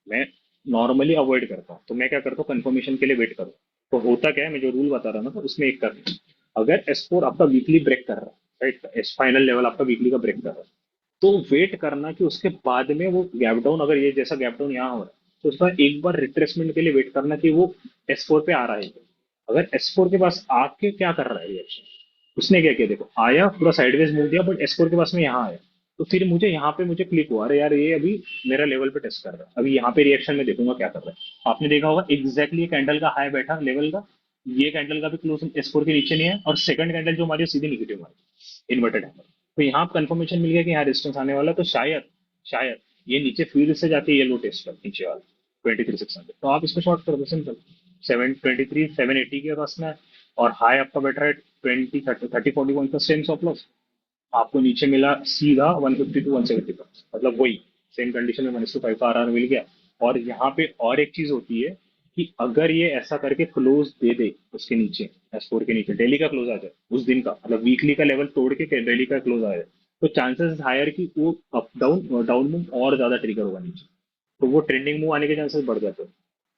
मैं नॉर्मली अवॉइड करता हूँ। तो मैं क्या करता हूँ, कंफर्मेशन के लिए वेट करूँ। तो होता क्या है, मैं जो रूल बता रहा हूँ ना, तो उसमें एक करना है। अगर S4 आपका वीकली ब्रेक कर रहा है, राइट, एस फाइनल लेवल आपका वीकली का ब्रेक कर रहा है, तो वेट करना कि उसके बाद में वो गैप डाउन, अगर ये जैसा गैप डाउन यहाँ हो रहा है, तो उसका एक बार रिट्रेसमेंट के लिए वेट करना कि वो S4 पे आ रहा है। अगर S4 के पास आके क्या कर रहा है रिएक्शन, उसने क्या किया देखो, आया पूरा साइडवेज मूव दिया, बट S4 के पास में यहाँ आया। तो फिर मुझे यहाँ पे मुझे क्लिक हुआ, अरे यार ये अभी मेरा लेवल पे टेस्ट कर रहा है, अभी यहाँ पे रिएक्शन में देखूंगा क्या कर रहा है। आपने देखा होगा एग्जैक्टली कैंडल का हाई बैठा लेवल का, ये कैंडल का भी क्लोज S4 के नीचे नहीं है, और सेकंड कैंडल जो हमारी है, सीधी निगेटिव हमारी, इन्वर्टेड है। तो यहाँ आप कंफर्मेशन मिल गया कि यहाँ रेजिस्टेंस आने वाला है, तो शायद शायद ये नीचे फिर से जाके ये लो टेस्ट कर नीचे वाला 23,600, तो आप इसको शॉर्ट कर दो सिंपल। 723, 780 के पास में है, और हाई आपका बैठ रहा है 20, 30, 40 पॉइंट का सेम स्टॉप लॉस। आपको नीचे मिला सीधा 150 to 170 का, मतलब वही सेम कंडीशन में -5 का आरआर मिल गया। और यहाँ पे और एक चीज होती है कि अगर ये ऐसा करके क्लोज दे दे उसके नीचे, S4 के नीचे डेली का क्लोज आ जाए उस दिन का, मतलब वीकली का लेवल तोड़ के डेली का क्लोज आ जाए, तो चांसेस हायर कि वो अप डाउन डाउन मूव और ज्यादा ट्रिगर होगा नीचे, तो वो ट्रेंडिंग मूव आने के चांसेस बढ़ जाते हैं।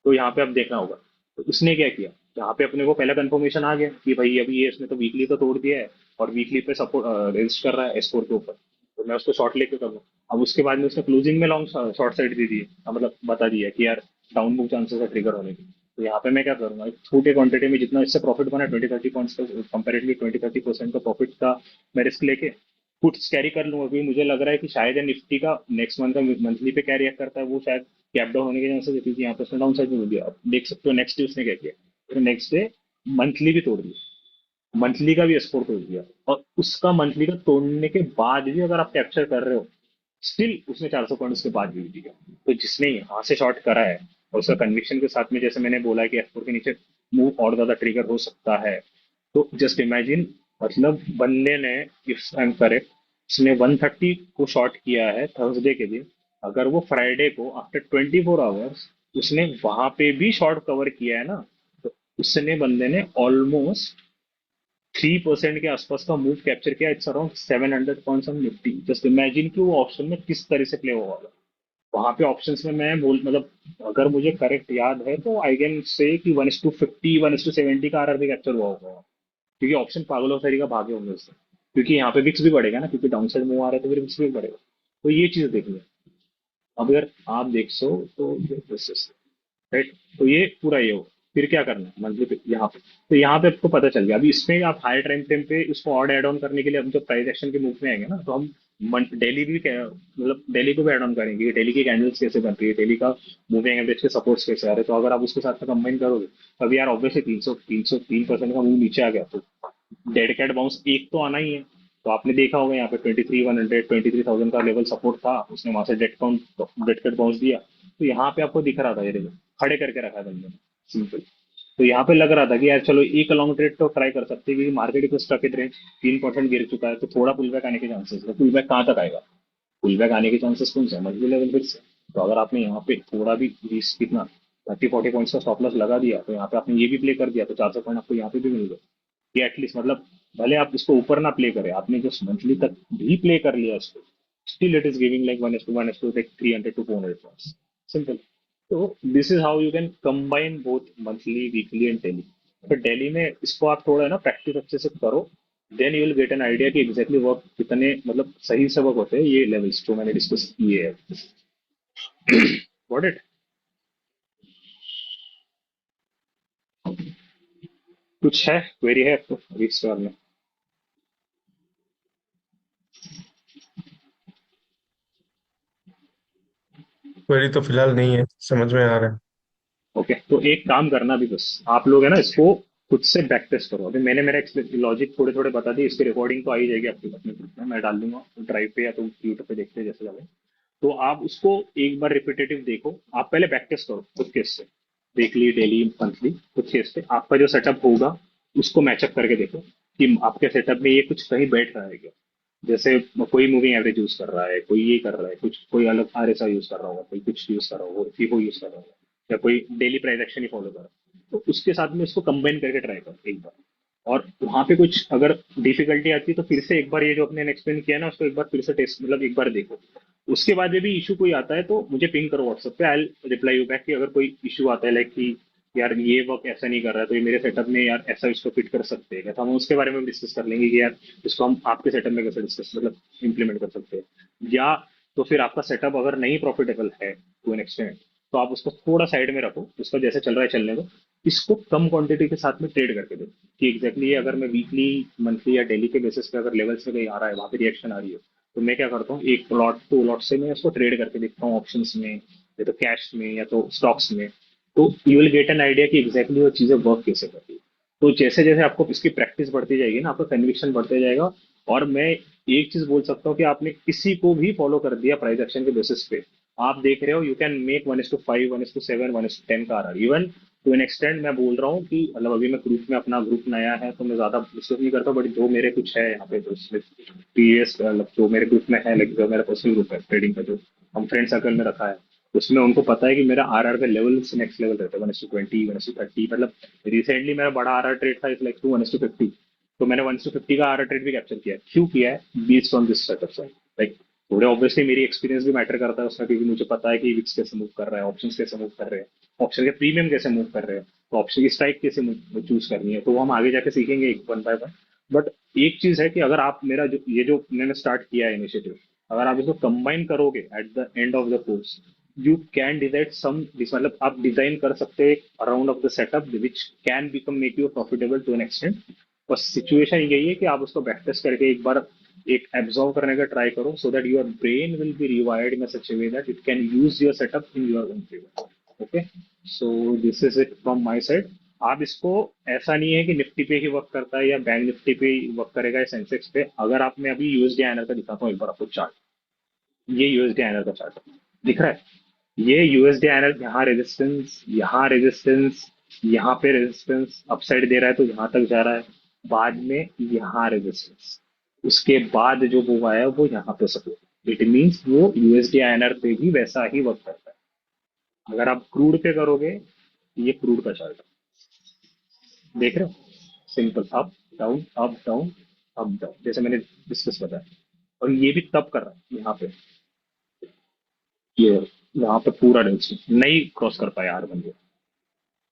तो यहाँ पे आप देखना होगा। तो उसने क्या किया, यहाँ पे अपने को पहला कंफर्मेशन आ गया कि भाई अभी ये इसने तो वीकली तो तोड़ दिया है, और वीकली पे सपोर्ट रेजिस्ट कर रहा है S4 के ऊपर, तो मैं उसको शॉर्ट लेके करूँ। अब उसके बाद में उसने क्लोजिंग में लॉन्ग शॉर्ट साइड दे दी है, मतलब बता दिया कि यार डाउन मूव चांसेस है ट्रिगर होने के। तो यहाँ पे मैं क्या करूंगा, एक छोटे क्वांटिटी में जितना इससे प्रॉफिट बना 20-30 पॉइंट्स का, कंपेरेटिवली 20-30% का प्रॉफिट का मैं रिस्क लेके पुट्स कैरी कर लूंगा। अभी मुझे लग रहा है कि शायद निफ्टी का नेक्स्ट मंथ का मंथली पे क्या रिएक्ट करता है, वो शायद गैप डाउन होने के चांसेस है, क्योंकि यहाँ पे उसने डाउन साइड में हो गया। आप देख सकते हो नेक्स्ट डे उसने क्या किया, तो नेक्स्ट डे मंथली भी तोड़ दिया, मंथली का भी एक्सपोर्ट तोड़ दिया, और उसका मंथली का तोड़ने के बाद भी अगर आप कैप्चर कर रहे हो, स्टिल उसने 400 पॉइंट के बाद भी दिया। तो जिसने यहाँ से शॉर्ट करा है और उसका कन्विक्शन के साथ में, जैसे मैंने बोला है कि F4 के नीचे मूव और ज्यादा ट्रिगर हो सकता है, तो जस्ट इमेजिन, मतलब बंदे ने, इफ आई एम करेक्ट, उसने 130 को शॉर्ट किया है थर्सडे के दिन। अगर वो फ्राइडे को आफ्टर 24 आवर्स उसने वहां पे भी शॉर्ट कवर किया है ना, तो उसने बंदे ने ऑलमोस्ट 3% के आसपास का मूव कैप्चर किया। It's around 700 points on Nifty. Just imagine कि वो ऑप्शन में किस तरह से प्ले हुआ होगा। वहां पे ऑप्शंस में मैं बोल, मतलब अगर मुझे करेक्ट याद है तो आई कैन से कि 1:50, 1:70 का आरआर भी कैप्चर हुआ होगा, क्योंकि ऑप्शन पागलों तरीका भागे होंगे उससे, क्योंकि यहाँ पे विक्स भी बढ़ेगा ना, क्योंकि डाउन साइड मूव आ रहा है तो फिर विक्स भी बढ़ेगा। तो ये चीज देख लो। अब अगर आप देख सो तो राइट, तो ये पूरा ये हो। फिर क्या करना है मंथली पे, यहाँ पे, तो यहाँ पे आपको पता चल गया। अभी इसमें आप हाई टाइम फ्रेम पे उसको और ऐड ऑन करने के लिए, हम जब प्राइस एक्शन के मूव में आएंगे ना, तो हम डेली भी मतलब डेली को भी ऐड ऑन करेंगे, डेली की कैंडल्स कैसे बन रही है, डेली का मूविंग एवरेज के सपोर्ट्स कैसे आ रहे हैं। तो अगर आप उसके साथ कंबाइन करोगे तो अभी यार ऑब्वियसली 303% का मूव नीचे आ गया, तो डेड कैट बाउंस एक तो आना ही है। तो आपने देखा होगा यहाँ पे 23,100, 23,000 का लेवल सपोर्ट था, उसने वहां से डेड कैट बाउंस दिया। तो यहाँ पे आपको दिख रहा था, ये देखो खड़े करके रखा है बंदे ने, सिंपल। तो यहाँ पे लग रहा था कि यार चलो एक लॉन्ग ट्रेड तो ट्राई कर सकते हैं, क्योंकि मार्केट को स्टक रेंज 3% गिर चुका है, तो थोड़ा पुल बैक आने के चांसेस है। पुल बैक कहाँ तक आएगा, पुल बैक आने के चांसेस कौन से मंथली लेवल फिर से। तो अगर आपने यहाँ पे थोड़ा भी 20 कितना 30-40 पॉइंट्स का स्टॉप लॉस लगा दिया, तो यहाँ पे आपने ये भी प्ले कर दिया, तो 400 पॉइंट आपको यहाँ पे भी मिल गए। ये एटलीस्ट, मतलब भले आप इसको ऊपर ना प्ले करें, आपने जो मंथली तक भी प्ले कर लिया इसको, still it is giving like 1:1 like 300 to 400 points. Simple. So this is how you can combine both monthly, weekly and daily. तो डेली में इसको आप थोड़ा है ना प्रैक्टिस अच्छे से करो, then you will get an idea कि एग्जैक्टली वर्क कितने मतलब सही से वर्क होते हैं ये लेवल्स जो मैंने डिस्कस किए हैं. Got it? कुछ है क्वेरी है आपको अभी इस सवाल में? क्वेरी तो फिलहाल नहीं है, समझ में आ रहा है। ओके तो एक काम करना भी, बस आप लोग है ना इसको खुद से बैक टेस्ट करो. अभी मैंने मेरा लॉजिक थोड़े थोड़े बता दी, इसकी रिकॉर्डिंग तो आ ही जाएगी आपके अपने ग्रुप में, मैं डाल दूंगा ड्राइव पे या तो यूट्यूब पे देखते हैं जैसे जाए. तो आप उसको एक बार रिपीटेटिव देखो, आप पहले बैक टेस्ट करो खुद केस से, वीकली डेली मंथली खुद केस से आपका जो सेटअप होगा उसको मैचअप करके देखो कि आपके सेटअप में ये कुछ कहीं बैठ रहा है क्या. जैसे कोई मूविंग एवरेज यूज कर रहा है, कोई ये कर रहा है, कुछ कोई अलग आरएसआई यूज कर रहा होगा, कोई कुछ यूज कर रहा होगा, फीफो यूज कर रहा होगा, या कोई डेली प्राइस एक्शन ही फॉलो कर रहा है, तो उसके साथ में इसको कंबाइन करके ट्राई करो एक बार. और वहां पे कुछ अगर डिफिकल्टी आती है तो फिर से एक बार ये जो अपने एक्सप्लेन किया ना उसको एक बार फिर से टेस्ट मतलब एक बार देखो. उसके बाद में भी इशू कोई आता है तो मुझे पिंग करो व्हाट्सएप पे, आई रिप्लाई यू बैक कि अगर कोई इशू आता है लाइक कि यार ये वर्क ऐसा नहीं कर रहा है तो ये मेरे सेटअप में यार ऐसा इसको फिट कर सकते हैं, तो हम उसके बारे में भी डिस्कस कर लेंगे कि यार इसको हम आपके सेटअप में कैसे डिस्कस मतलब इम्प्लीमेंट कर सकते हैं. या तो फिर आपका सेटअप अगर नहीं प्रॉफिटेबल है टू एन एक्सटेंट तो आप उसको थोड़ा साइड में रखो, उसका जैसे चल रहा है चलने दो, इसको कम क्वांटिटी के साथ में ट्रेड करके दो कि एग्जैक्टली अगर मैं वीकली मंथली या डेली के बेसिस पे अगर लेवल्स में कहीं आ रहा है वहां पे रिएक्शन आ रही है तो मैं क्या करता हूँ एक प्लॉट टू लॉट से मैं उसको ट्रेड करके देखता हूँ ऑप्शंस में या तो कैश में या तो स्टॉक्स में. तो you will get an idea कि एग्जैक्टली वो चीजें वर्क कैसे करती है. तो जैसे जैसे आपको इसकी प्रैक्टिस बढ़ती जाएगी ना आपका कन्विक्शन बढ़ते जाएगा. और मैं एक चीज बोल सकता हूँ कि आपने किसी को भी फॉलो कर दिया प्राइस एक्शन के बेसिस पे, आप देख रहे हो यू कैन मेक 1:5 1:7 1:10 का R even to an extend. मैं बोल रहा हूँ कि मतलब अभी मैं ग्रुप में अपना ग्रुप नया है तो मैं ज्यादा डिस्कस नहीं करता, बट जो मेरे कुछ है यहाँ पे जो पीएस मतलब जो मेरे ग्रुप में है लाइक जो मेरा पर्सनल ग्रुप है ट्रेडिंग का जो हम फ्रेंड सर्कल में रखा है उसमें उनको पता है कि मेरा आरआर का लेवल से नेक्स्ट लेवल रहता है 1:20 1:30. मतलब रिसेंटली मेरा बड़ा आरआर ट्रेड था इस लाइक 1:50, तो मैंने 1:50 का आरआर ट्रेड भी कैप्चर किया. क्यों किया है? Based on this setup side. Like थोड़े ऑब्वियसली मेरी एक्सपीरियंस भी मैटर करता है उसमें, क्योंकि मुझे पता है कि विक्स कैसे मूव कर रहा है, ऑप्शंस कैसे मूव कर रहे हैं, ऑप्शन के प्रीमियम कैसे मूव कर रहे हैं, तो ऑप्शन की स्ट्राइक कैसे चूज करनी है, तो वो हम आगे जाके सीखेंगे एक वन बाय वन. बट एक चीज है कि अगर आप मेरा जो ये जो मैंने स्टार्ट किया है इनिशिएटिव, अगर आप इसको कंबाइन करोगे at the end of the course you can design some मतलब आप डिजाइन कर सकते हैं around of the setup which can become make you profitable to an extent. बस सिचुएशन यही है कि आप उसको बैक टेस्ट करके एक बार एक एब्जॉर्व करने का ट्राई करो so that your brain will be rewired in such way that it can use your setup in your own favour. Okay so this is it from my side. आप इसको ऐसा नहीं है कि निफ्टी पे ही वर्क करता है या बैंक निफ्टी पे ही वर्क करेगा या सेंसेक्स पे. अगर आप मैं अभी यूएसडी आईएनआर का दिखाता हूँ एक बार आपको चार्ट, ये यूएसडी आईएनआर का चार्ट दिख रहा है. ये यूएसडी आईएनआर यहाँ रेजिस्टेंस यहाँ पे रेजिस्टेंस अपसाइड दे रहा है तो यहाँ तक जा रहा है, बाद में यहाँ रेजिस्टेंस, उसके बाद जो हुआ है वो यहाँ पे सपोर्ट. इट मीन्स वो यूएसडी आईएनआर पे भी वैसा ही वर्क करता है. अगर आप क्रूड पे करोगे, ये क्रूड का चार्ट देख रहे हो, simple up down up down up down जैसे मैंने डिस्कस बताया. और ये भी तब कर रहा है यहाँ पे, ये यहाँ पे पूरा रेजिस्टेंस नहीं क्रॉस कर पाया आर बन.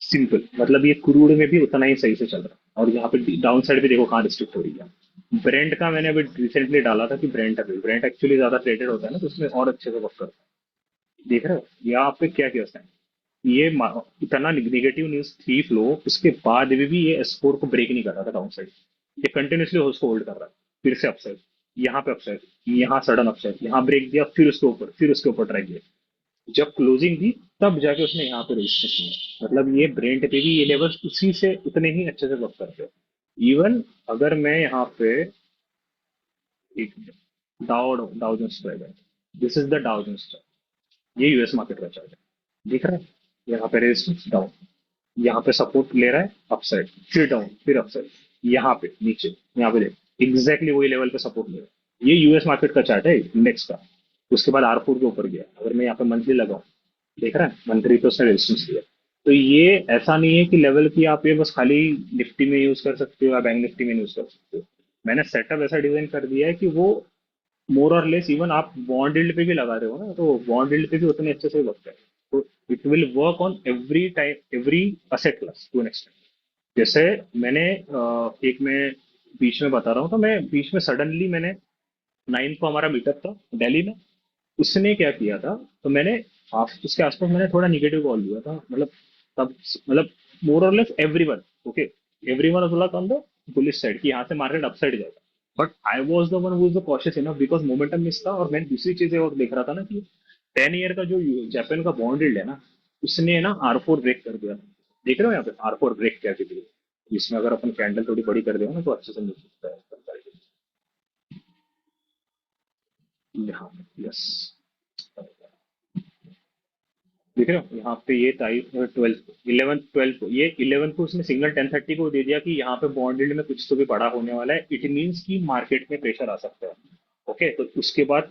सिंपल मतलब ये क्रूड में भी उतना ही सही से चल रहा है. और यहाँ पे डाउन साइड भी देखो कहाँ रिस्ट्रिक्ट हो रही है. ब्रेंट का मैंने अभी रिसेंटली डाला था कि ब्रेंट एक्चुअली ज्यादा ट्रेडेड होता है ना तो उसमें और अच्छे से वर्क करता है. देख रहे हो यहाँ पे क्या किया उसने, ये इतना निगेटिव न्यूज थी फ्लो उसके बाद भी ये S4 को ब्रेक नहीं कर रहा था डाउन साइड, ये कंटिन्यूसली उसको होल्ड कर रहा है. फिर से अपसाइड, यहाँ पे अपसाइड, यहाँ सडन अपसाइड, यहाँ ब्रेक दिया फिर उसके ऊपर ट्राई किया, जब क्लोजिंग दी तब जाके उसने यहाँ पे रजिस्टर किया. मतलब ये ब्रेंट पे भी ये लेवल्स उसी से उतने ही अच्छे से वर्क करते हैं. इवन अगर मैं यहाँ पे एक डाउ डाउ जोन्स ट्राई करें, this is the Dow Jones chart, ये यूएस मार्केट का चार्ट है, दिख रहा है. यहाँ पे रेजिस्टेंस डाउन, यहाँ पे सपोर्ट ले रहा है अपसाइड, फिर डाउन फिर अपसाइड, यहाँ पे नीचे, यहाँ पे देख एग्जैक्टली वही लेवल पे सपोर्ट ले रहा है. ये यूएस मार्केट का चार्ट है इंडेक्स का. उसके बाद R4 के ऊपर गया. अगर मैं यहाँ पे मंथली लगाऊं, देख रहा है मंथली पे उसने रेजिस्टेंस दिया. तो ये ऐसा नहीं है कि लेवल की आप ये बस खाली निफ्टी में यूज कर सकते हो या बैंक निफ्टी में यूज कर सकते हो. मैंने सेटअप ऐसा डिजाइन कर दिया है कि वो मोर और लेस इवन आप बॉन्ड यील्ड पे भी लगा रहे हो ना, तो बॉन्ड यील्ड पे भी उतने अच्छे से वर्क है। तो it will work on every time, every asset class to an extent. जैसे मैंने एक मैं बीच में बता रहा हूँ, तो मैं बीच में सडनली मैंने 9 को हमारा मीटअप था दिल्ली में। उसने क्या किया था, तो मैंने उसके आसपास मैंने थोड़ा निगेटिव कॉल दिया था, मतलब तब मतलब मोर और less everyone, okay, everyone was like on the bullish side कि यहाँ से मार्केट अपसाइड जाएगा। But I was the one who was the cautious enough because momentum miss था, और मैंने दूसरी चीजें और देख रहा था ना कि 10 ईयर का जो जापान का बॉन्ड यील्ड है ना, उसने ना R4 ब्रेक कर दिया। देख रहे हो यहाँ पे R4 ब्रेक क्या चीज है, जिसमें अगर अपन कैंडल थोड़ी बड़ी कर देगा ना तो अच्छे से मिल सकता है। यहाँ यस, देख रहे हो यहाँ पे ये 12 को, ये 11 को उसने सिग्नल 10:30 को दे दिया कि यहाँ पे बॉन्ड यील्ड में कुछ तो भी बड़ा होने वाला है। इट मीन्स कि मार्केट में प्रेशर आ सकता है। ओके, तो उसके बाद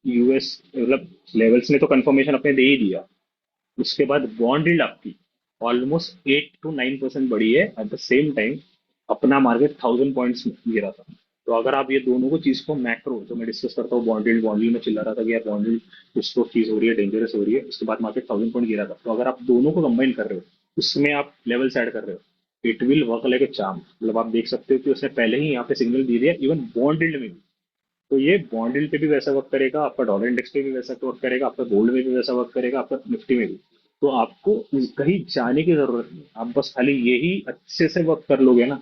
यूएस मतलब लेवल्स ने तो कंफर्मेशन अपने दे ही दिया। उसके बाद बॉन्ड यील्ड आपकी ऑलमोस्ट 8 to 9% बढ़ी है। एट द सेम टाइम अपना मार्केट 1000 पॉइंट्स गिरा था। तो अगर आप ये दोनों को चीज को मैक्रो जो मैं डिस्कस करता हूँ, बॉन्ड यील्ड में चिल्ला रहा था कि यार बॉन्ड यील्ड कुछ तो चीज हो रही है, डेंजरस हो रही है, उसके बाद मार्केट 1000 पॉइंट गिरा था। तो अगर आप दोनों को कंबाइन कर रहे हो, उसमें आप लेवल्स ऐड कर रहे हो, it will work like a charm. मतलब आप देख सकते हो कि उसने पहले ही यहाँ पे सिग्नल दे दिया इवन बॉन्ड यील्ड में भी। तो ये बॉन्ड यील्ड पे भी वैसा वर्क करेगा, आपका डॉलर इंडेक्स पे भी वैसा वर्क करेगा, आपका गोल्ड में भी वैसा वर्क करेगा, आपका निफ्टी में भी। तो आपको कहीं जाने की जरूरत नहीं, आप बस खाली यही अच्छे से वर्क कर लोगे ना,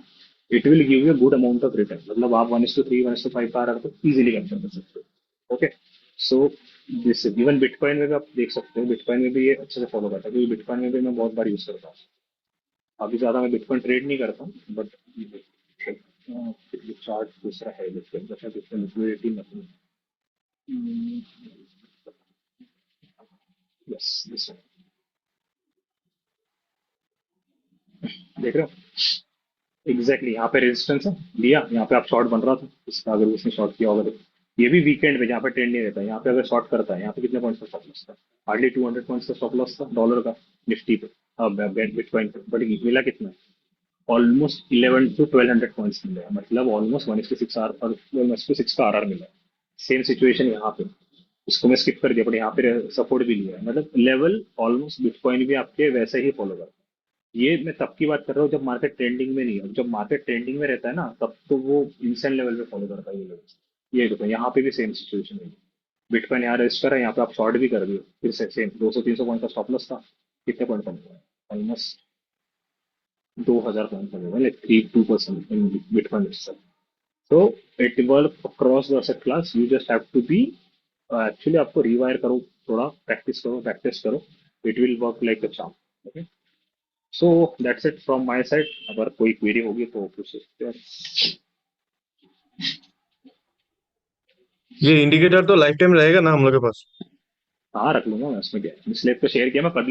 it will give you good amount of return. मतलब आप 1:3 1:5 का आर तो इजीली कैप्चर कर सकते हो। Okay, so this even bitcoin में भी आप देख सकते हो, बिटकॉइन में भी ये अच्छे से फॉलो करता है, क्योंकि बिटकॉइन में भी मैं बहुत बार यूज करता हूँ। अभी ज्यादा मैं बिटकॉइन ट्रेड नहीं करता हूँ, बट चार्ट दूसरा है बिटकॉइन का, बिटकॉइन लिक्विडिटी मतलब यस दिस देख रहे हो एग्जैक्टली यहाँ पे रेजिस्टेंस है दिया, यहाँ पे आप शॉर्ट बन रहा था इसका, अगर उसने शॉर्ट किया होगा तो। ये भी वीकेंड पे जहाँ पे ट्रेंड नहीं रहता, यहाँ पे अगर शॉर्ट करता है, यहाँ पे कितने पॉइंट्स का स्टॉप लॉस था? हार्डली 200 पॉइंट्स का स्टॉप लॉस था डॉलर का, निफ्टी पे, अब बिटकॉइन पे। बट मिला कितना? ऑलमोस्ट 11 to 1200 पॉइंट्स मिले हैं, मतलब ऑलमोस्ट 1:6 आर और 1:6 का आर मिला है। सेम सिचुएशन यहाँ पे, इसको मैं स्किप कर दिया, बट यहाँ पे सपोर्ट भी लिया है, मतलब लेवल ऑलमोस्ट बिटकॉइन भी आपके वैसे ही फॉलो करता है। ये मैं तब की बात कर रहा हूँ जब मार्केट ट्रेंडिंग में नहीं है। जब मार्केट ट्रेंडिंग में रहता है ना, तब तो वो इंसान लेवल पे फॉलो करता है ये लेवल। ये देखो यहाँ पे भी सेम सिचुएशन है, बिटकॉइन यहाँ रजिस्टर है, यहाँ पे आप शॉर्ट भी कर दिए, फिर से सेम 200-300 पॉइंट का स्टॉप लॉस था। कितने पॉइंट कम हुआ? ऑलमोस्ट 2000 पॉइंट कम हुआ, like 3-2% in bitcoin itself. So it work across the asset class. You just have to be actually आपको रिवायर करो, थोड़ा प्रैक्टिस करो, it will work like a charm. Okay, so that's it from my side. अगर कोई क्वेरी होगी तो पूछ सकते हैं। ये इंडिकेटर तो लाइफ टाइम रहेगा ना हम लोग के पास? हाँ रख लूंगा मैं, उसमें क्या है, स्लेब को शेयर किया मैं कर